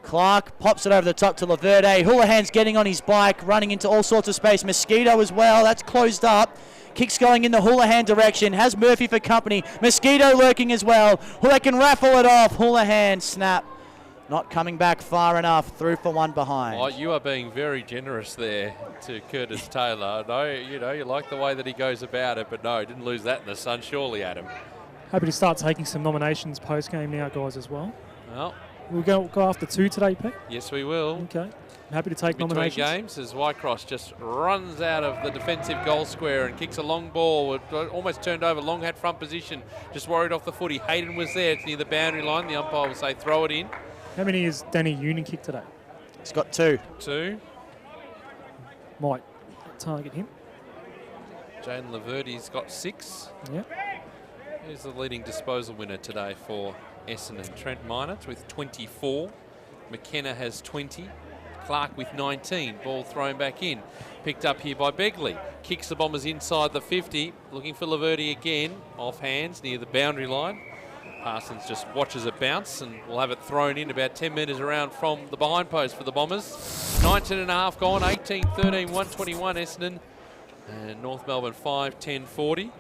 Clark pops it over the top to Laverde. Houlihan's getting on his bike, running into all sorts of space. Mosquito as well. That's closed up. Kicks going in the Houlihan direction. Has Murphy for company. Mosquito lurking as well. They can raffle it off. Houlihan snap. Not coming back far enough. Through for one behind. Oh, you are being very generous there to Curtis Taylor. No, you like the way that he goes about it, but no, didn't lose that in the sun, surely, Adam. Happy to start taking some nominations post-game now, guys, as well. Well, we'll go after 2 today, Pete. Yes, we will. Okay. I'm happy to take between nominations. games as Whitecross just runs out of the defensive goal square and kicks a long ball. Almost turned over, long hat front position. Just worried off the footy. Hayden was there. It's near the boundary line. The umpire will say throw it in. How many has Danny Union kicked today? He's got 2. 2. Might target him. Jaden Laverty's got 6. Yeah. Who's the leading disposal winner today for Essendon? Trent Minot with 24. McKenna has 20. Clark with 19. Ball thrown back in. Picked up here by Begley. Kicks the Bombers inside the 50. Looking for Laverty again. Off hands near the boundary line. Parsons just watches it bounce and will have it thrown in about 10 metres around from the behind post for the Bombers. 19 and a half gone. 18-13, 121 Essendon. And North Melbourne 5-10-40.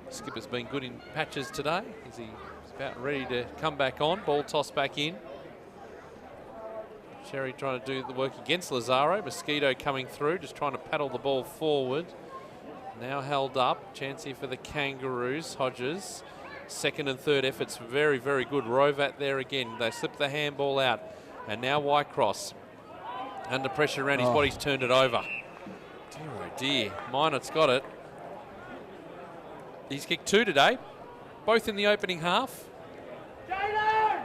Skipper's been good in patches today. Is he about ready to come back on? Ball tossed back in. Sherry trying to do the work against Lazaro. Mosquito coming through, just trying to paddle the ball forward. Now held up. Chance here for the Kangaroos. Hodges. Second and third efforts very, very good. Rovat there again. They slip the handball out. And now Whitecross. Under pressure around his body's turned it over. Dear oh dear. Minot's got it. He's kicked 2 today, both in the opening half.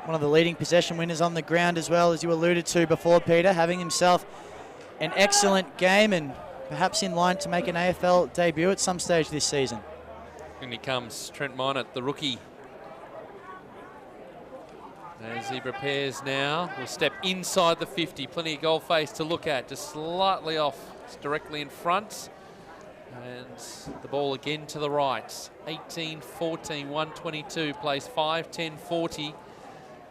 One of the leading possession winners on the ground as well, as you alluded to before, Peter, having himself an excellent game and perhaps in line to make an AFL debut at some stage this season. In he comes, Trent Minot, the rookie. As he prepares now, will step inside the 50. Plenty of goal face to look at, just slightly off. It's directly in front. And the ball again to the right. 18-14, 122, plays 5-10-40.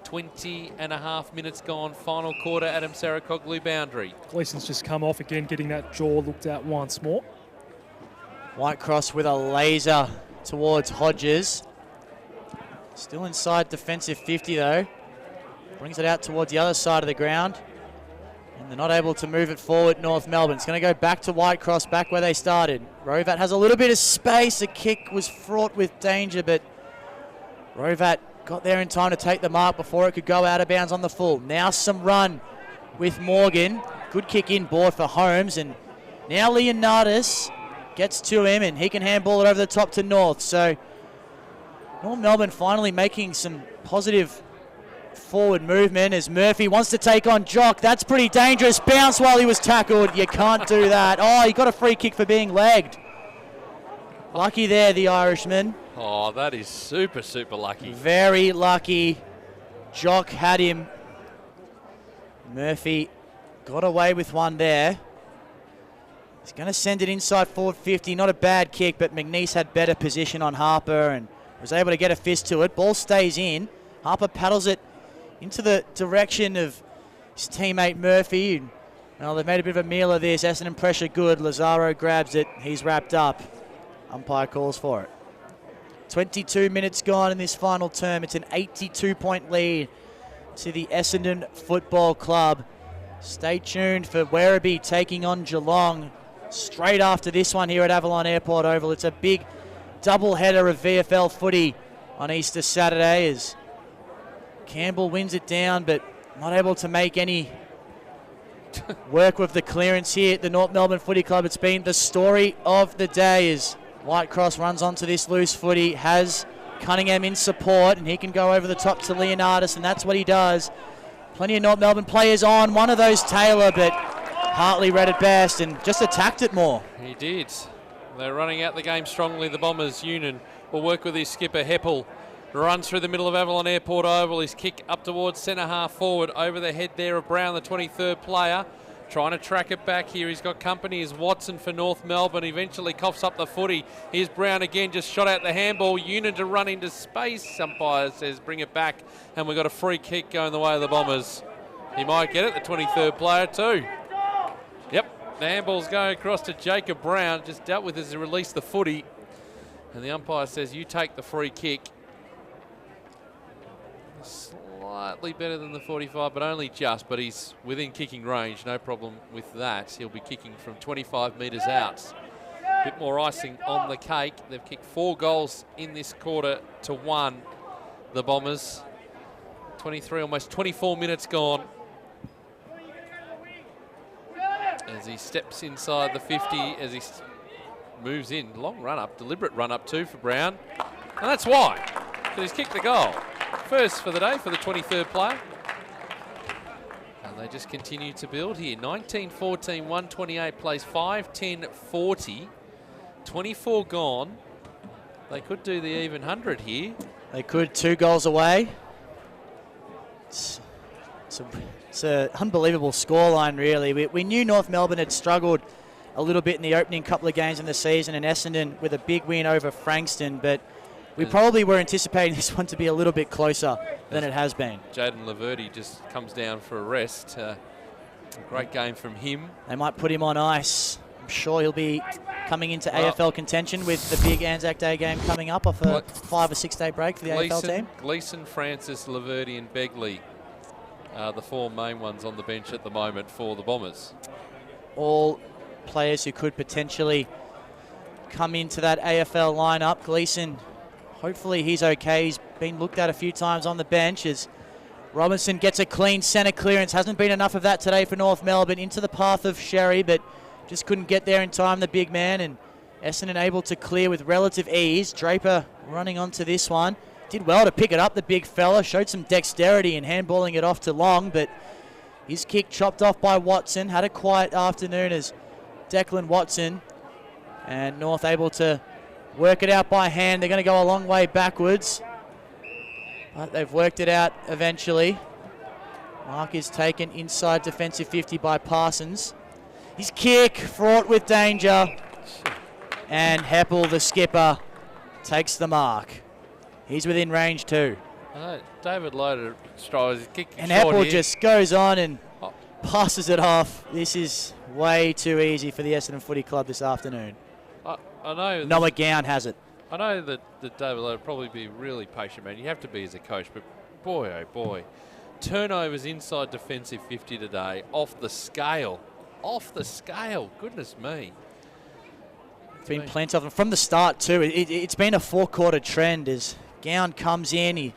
20 and a half minutes gone. Final quarter, Adam Sarakoglu boundary. Gleason's just come off again, getting that jaw looked at once more. Whitecross with a laser towards Hodges. Still inside defensive 50 though. Brings it out towards the other side of the ground. And they're not able to move it forward, North Melbourne. It's going to go back to Whitecross, back where they started. Rovat has a little bit of space. The kick was fraught with danger, but Rovat got there in time to take the mark before it could go out of bounds on the full. Now some run with Morgan. Good kick in board for Holmes. And now Leonardis gets to him, and he can handball it over the top to North. So North Melbourne finally making some positive forward movement as Murphy wants to take on Jock. That's pretty dangerous. Bounce while he was tackled. You can't do that. Oh, he got a free kick for being legged. Lucky there, the Irishman. Oh, that is super, super lucky. Very lucky. Jock had him. Murphy got away with one there. He's going to send it inside forward 50. Not a bad kick, but McNeese had better position on Harper and was able to get a fist to it. Ball stays in. Harper paddles it into the direction of his teammate Murphy. Well, they've made a bit of a meal of this. Essendon pressure good. Lazaro grabs it. He's wrapped up. Umpire calls for it. 22 minutes gone in this final term. It's an 82-point lead to the Essendon Football Club. Stay tuned for Werribee taking on Geelong straight after this one here at Avalon Airport Oval. It's a big double header of VFL footy on Easter Saturday as Campbell wins it down, but not able to make any work with the clearance here at the North Melbourne Footy Club. It's been the story of the day as Whitecross runs onto this loose footy, has Cunningham in support, and he can go over the top to Leonardis, and that's what he does. Plenty of North Melbourne players on. One of those Taylor, but Hartley read it best and just attacked it more. He did. They're running out the game strongly. The Bombers. Union will work with his skipper, Heppel. Runs through the middle of Avalon Airport Oval. His kick up towards centre half forward. Over the head there of Brown, the 23rd player. Trying to track it back here. He's got company as Watson for North Melbourne. Eventually coughs up the footy. Here's Brown again, just shot out the handball. Union to run into space. Umpire says bring it back. And we've got a free kick going the way of the Bombers. He might get it, the 23rd player too. Yep, the handball's going across to Jacob Brown. Just dealt with as he released the footy. And the umpire says you take the free kick. Slightly better than the 45, but only just. But he's within kicking range, no problem with that. He'll be kicking from 25 metres out. A bit more icing on the cake. They've kicked 4 goals in this quarter to 1, the Bombers. 23, almost 24 minutes gone. As he steps inside the 50, as he moves in. Long run up, deliberate run up too for Brown. And that's why. So he's kicked the goal. First for the day for the 23rd player. And they just continue to build here. 19-14, 128 plays 5-10-40. 24 gone. They could do the even 100 here. They could, 2 goals away. It's an unbelievable scoreline, really. We knew North Melbourne had struggled a little bit in the opening couple of games in the season, and Essendon with a big win over Frankston, but we probably were anticipating this one to be a little bit closer than it has been. Jaden Laverty just comes down for a rest. Great game from him. They might put him on ice. I'm sure he'll be coming into AFL contention with the big Anzac Day game coming up off a 5 or 6 day break for the AFL team. Gleeson, Francis, Laverty and Begley are the 4 main ones on the bench at the moment for the Bombers. All players who could potentially come into that AFL lineup. Gleeson, hopefully he's okay. He's been looked at a few times on the bench as Robinson gets a clean centre clearance. Hasn't been enough of that today for North Melbourne. Into the path of Sherry, but just couldn't get there in time, the big man. And Essendon able to clear with relative ease. Draper running onto this one. Did well to pick it up, the big fella. Showed some dexterity in handballing it off to Long, but his kick chopped off by Watson. Had a quiet afternoon as Declan Watson. And North able to work it out by hand. They're going to go a long way backwards, but they've worked it out eventually. Mark is taken inside defensive 50 by Parsons. His kick fraught with danger, and Heppel, the skipper, takes the mark. He's within range too. David Loader strives his kick. And Heppel just goes on and passes it off. This is way too easy for the Essendon Footy Club this afternoon. I know Noah Gown has it. I know that David Lowe would probably be really patient, man. You have to be as a coach, but boy, oh boy. Turnovers inside defensive 50 today, off the scale. Off the scale, goodness me. It's been plenty of them from the start too. It's been a 4-quarter trend as Gown comes in. He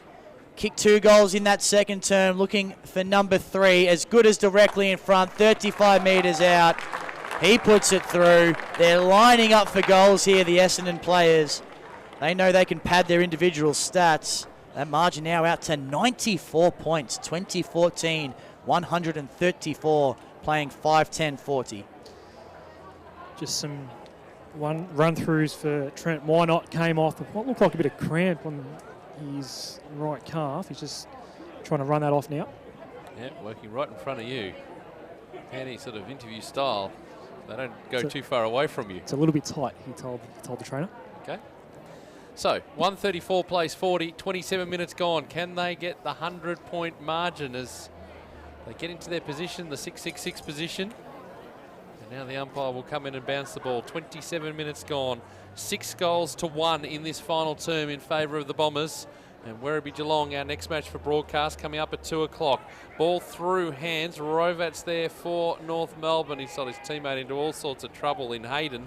kicked 2 goals in that second term, looking for number 3, as good as directly in front, 35 metres out. He puts it through. They're lining up for goals here, the Essendon players. They know they can pad their individual stats. That margin now out to 94 points. 2014, 134, playing 5-10-40. Just some run-throughs for Trent Wynott. Came off with what looked like a bit of cramp on his right calf. He's just trying to run that off now. Yeah, working right in front of you. Any sort of interview style. They don't go too far away from you. It's a little bit tight, he told the trainer. Okay. So, 134 plays 40, 27 minutes gone. Can they get the 100-point margin as they get into their position, the 6-6-6 position? And now the umpire will come in and bounce the ball. 27 minutes gone. 6 goals to 1 in this final term in favour of the Bombers. And Werribee Geelong, our next match for broadcast, coming up at 2 o'clock. Ball through hands. Rovat's there for North Melbourne. He's got his teammate into all sorts of trouble in Hayden.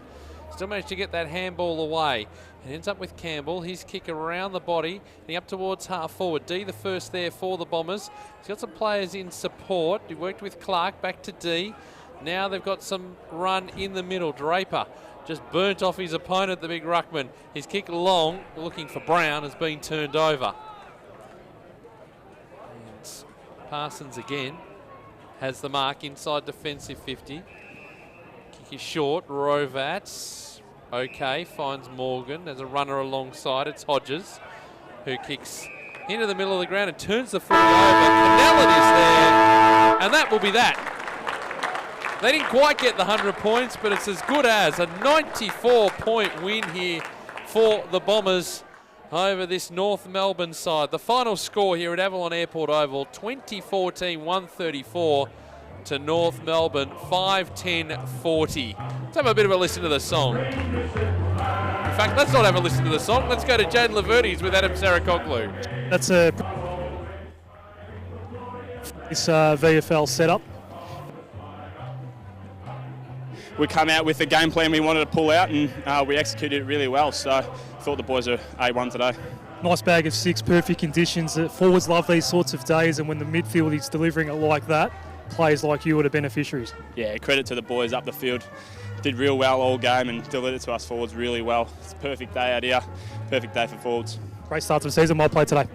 Still managed to get that handball away. And ends up with Campbell. His kick around the body. And up towards half forward. D the first there for the Bombers. He's got some players in support. He worked with Clark. Back to D. Now they've got some run in the middle. Draper just burnt off his opponent, the big ruckman. His kick long, looking for Brown, has been turned over. And Parsons again has the mark inside defensive 50. Kick is short. Rovats, okay, finds Morgan. There's a runner alongside. It's Hodges who kicks into the middle of the ground and turns the footy over. Canellan is there, and that will be that. They didn't quite get the 100 points, but it's as good as a 94-point win here for the Bombers over this North Melbourne side. The final score here at Avalon Airport Oval, 2014-134 to North Melbourne, 5-10-40. Let's have a bit of a listen to the song. In fact, let's not have a listen to the song. Let's go to Jaden Laverty's with Adam Sarakoglu. That's a VFL setup. We come out with the game plan we wanted to pull out, and we executed it really well. So I thought the boys are A1 today. Nice bag of 6, perfect conditions. The forwards love these sorts of days, and when the midfield is delivering it like that, players like you are the beneficiaries. Yeah, credit to the boys up the field. Did real well all game and delivered it to us forwards really well. It's a perfect day out here, perfect day for forwards. Great start to the season, well played today.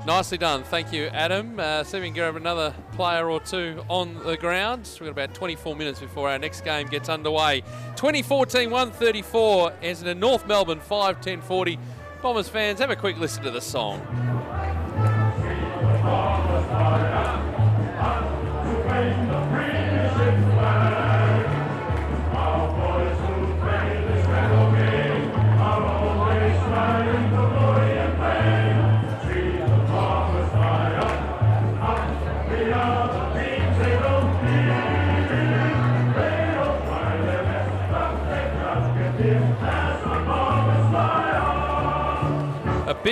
Nicely done. Thank you, Adam. See if we can get another player or two on the ground. We've got about 24 minutes before our next game gets underway. 2014-134, Essendon, North Melbourne, 5-10-40. Bombers fans, have a quick listen to the song.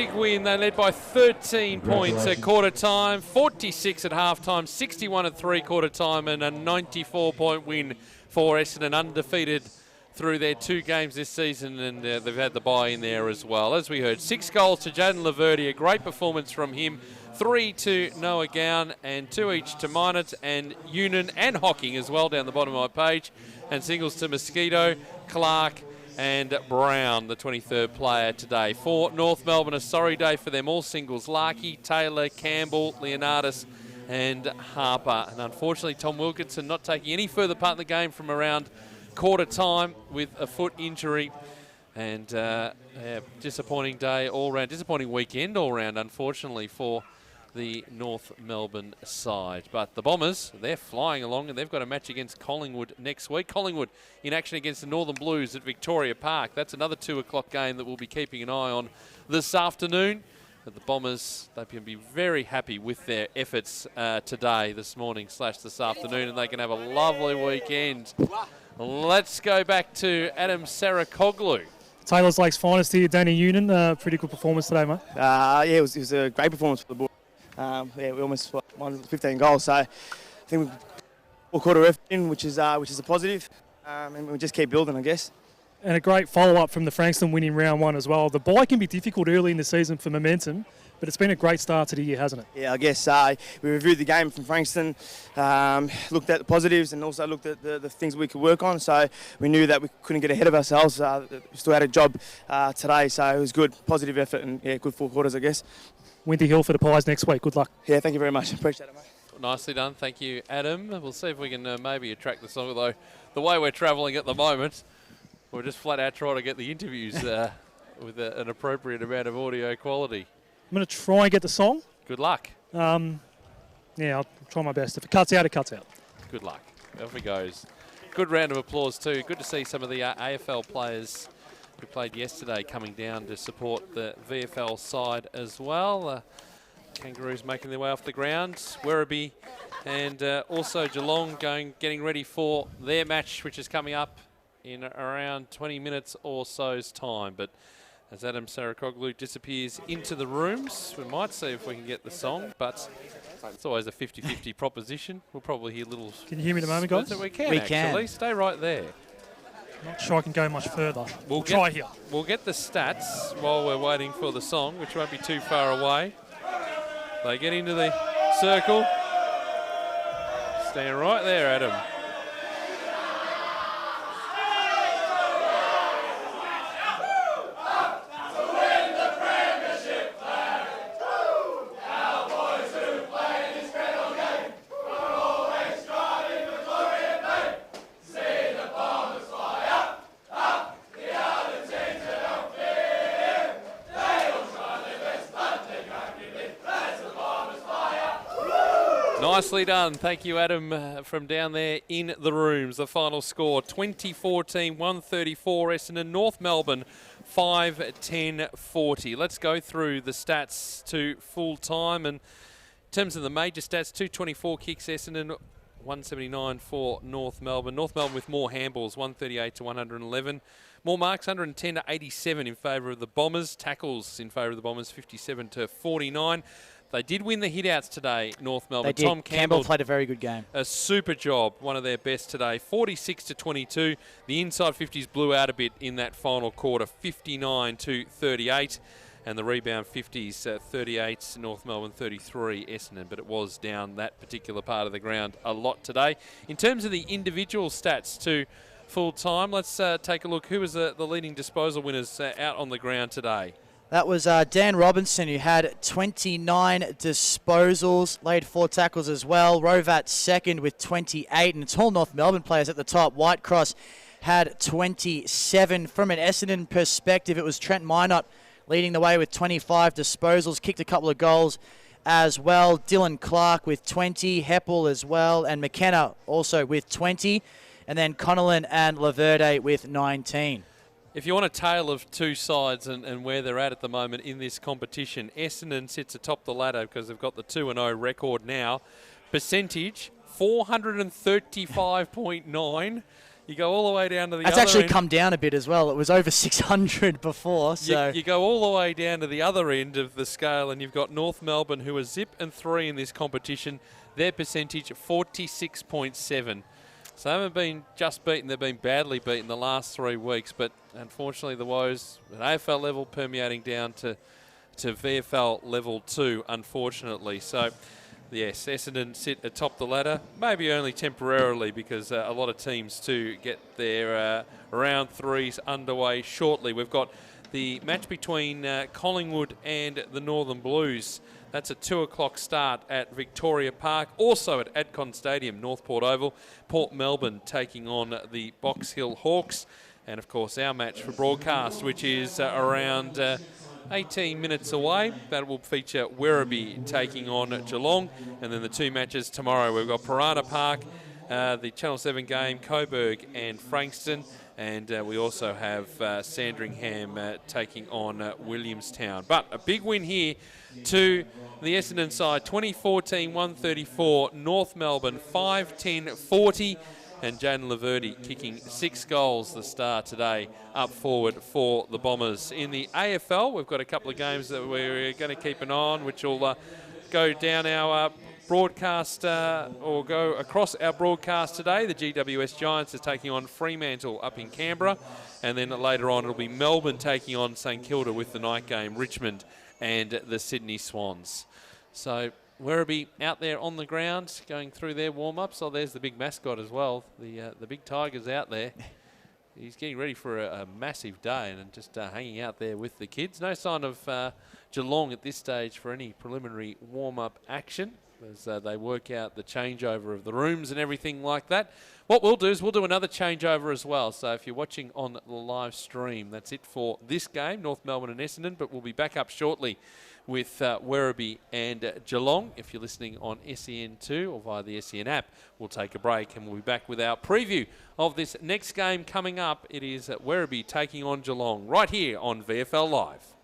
big win. They led by 13 points at quarter time, 46 at half time, 61 at three-quarter time, and a 94-point win for Essendon, undefeated through their 2 games this season, and they've had the bye in there as well. As we heard, 6 goals to Jaden Laverty, a great performance from him, 3 to Noah Gown, and 2 each to Minot and Unan and Hocking as well down the bottom of my page, and singles to Mosquito, Clark and Brown, the 23rd player today. For North Melbourne, a sorry day for them. All singles, Larkey, Taylor, Campbell, Leonardis and Harper. And unfortunately, Tom Wilkinson not taking any further part in the game from around quarter time with a foot injury. And disappointing day all round, disappointing weekend all round, unfortunately, for the North Melbourne side. But the Bombers, they're flying along, and they've got a match against Collingwood next week. Collingwood in action against the Northern Blues at Victoria Park. That's another 2 o'clock game that we'll be keeping an eye on this afternoon. But the Bombers, they can be very happy with their efforts today, this morning / this afternoon, and they can have a lovely weekend. Let's go back to Adam Sarakoglu. Taylor's Lake's finest here, Danny Unan. Pretty good performance today, mate. Yeah, it was a great performance for the boys. We almost won 15 goals, so I think we'll quarter effort in, which is a positive, and we'll just keep building, I guess. And a great follow-up from the Frankston win in round 1 as well. The bye can be difficult early in the season for momentum, but it's been a great start to the year, hasn't it? Yeah, I guess we reviewed the game from Frankston, looked at the positives and also looked at the things we could work on, so we knew that we couldn't get ahead of ourselves. We still had a job today, so it was good, positive effort and good 4 quarters, I guess. Windy Hill for the Pies next week. Good luck. Yeah, thank you very much. Appreciate it, mate. Nicely done. Thank you, Adam. We'll see if we can maybe attract the song, although the way we're travelling at the moment, we're just flat out trying to get the interviews with an appropriate amount of audio quality. I'm going to try and get the song. Good luck. Yeah, I'll try my best. If it cuts out, it cuts out. Good luck. Off it goes. Good round of applause too. Good to see some of the AFL players who played yesterday coming down to support the VFL side as well. Kangaroos making their way off the ground. Werribee and also Geelong getting ready for their match, which is coming up in around 20 minutes or so's time. But as Adam Sarakoglu disappears into the rooms, we might see if we can get the song, but it's always a 50-50 proposition. We'll probably hear little... Can you hear me in a moment, guys? We can, actually. Stay right there. Not sure I can go much further. We'll try here. We'll get the stats while we're waiting for the song, which won't be too far away. They get into the circle. Stand right there, Adam. Nicely done. Thank you, Adam, from down there in the rooms. The final score, 2014, 134 Essendon, North Melbourne, 5-10-40. Let's go through the stats to full time. And in terms of the major stats, 224 kicks Essendon, 179 for North Melbourne. North Melbourne with more handballs, 138 to 111. More marks, 110 to 87 in favour of the Bombers. Tackles in favour of the Bombers, 57 to 49. They did win the hit-outs today, North Melbourne. They did. Tom Campbell played a very good game. A super job, one of their best today. 46 to 22. The inside 50s blew out a bit in that final quarter, 59 to 38. And the rebound 50s, 38 North Melbourne, 33 Essendon. But it was down that particular part of the ground a lot today. In terms of the individual stats to full time, let's take a look. Who was the leading disposal winners out on the ground today? That was Dan Robinson, who had 29 disposals, laid 4 tackles as well. Rovat second with 28, and it's all North Melbourne players at the top. Whitecross had 27. From an Essendon perspective, it was Trent Minot leading the way with 25 disposals, kicked a couple of goals as well. Dylan Clark with 20, Heppel as well, and McKenna also with 20, and then Connellan and Laverde with 19. If you want a tale of two sides and where they're at the moment in this competition, Essendon sits atop the ladder because they've got the 2-0 record now. Percentage, 435.9. You go all the way down to the That's other actually end. come down a bit as well. It was over 600 before, so... You go all the way down to the other end of the scale, and you've got North Melbourne, who are 0-3 in this competition. Their percentage 46.7. So they haven't been just beaten, they've been badly beaten the last 3 weeks. But unfortunately, the woes at AFL level permeating down to VFL level 2, unfortunately. So, yes, Essendon sit atop the ladder, maybe only temporarily, because a lot of teams too get their round 3s underway shortly. We've got the match between Collingwood and the Northern Blues. That's a 2 o'clock start at Victoria Park. Also at Adcon Stadium, Northport Oval, Port Melbourne taking on the Box Hill Hawks. And of course our match for broadcast, which is around 18 minutes away. That will feature Werribee taking on Geelong. And then the 2 matches tomorrow, we've got Piranha Park, the Channel 7 game, Coburg and Frankston. And we also have Sandringham taking on Williamstown. But a big win here to the Essendon side, 2014-134, North Melbourne 5-10-40. And Jaden Laverty kicking 6 goals the star today up forward for the Bombers. In the AFL, we've got a couple of games that we're going to keep an eye on, which will go down our broadcast or go across our broadcast today. The GWS Giants are taking on Fremantle up in Canberra. And then later on, it'll be Melbourne taking on St Kilda with the night game, Richmond and the Sydney Swans. So Werribee out there on the ground going through their warm-ups. Oh, there's the big mascot as well. The big Tiger's out there. He's getting ready for a massive day and just hanging out there with the kids. No sign of Geelong at this stage for any preliminary warm-up action as they work out the changeover of the rooms and everything like that. What we'll do is we'll do another changeover as well. So if you're watching on the live stream, that's it for this game, North Melbourne and Essendon. But we'll be back up shortly with Werribee and Geelong. If you're listening on SEN2 or via the SEN app, we'll take a break and we'll be back with our preview of this next game coming up. It is Werribee taking on Geelong right here on VFL Live.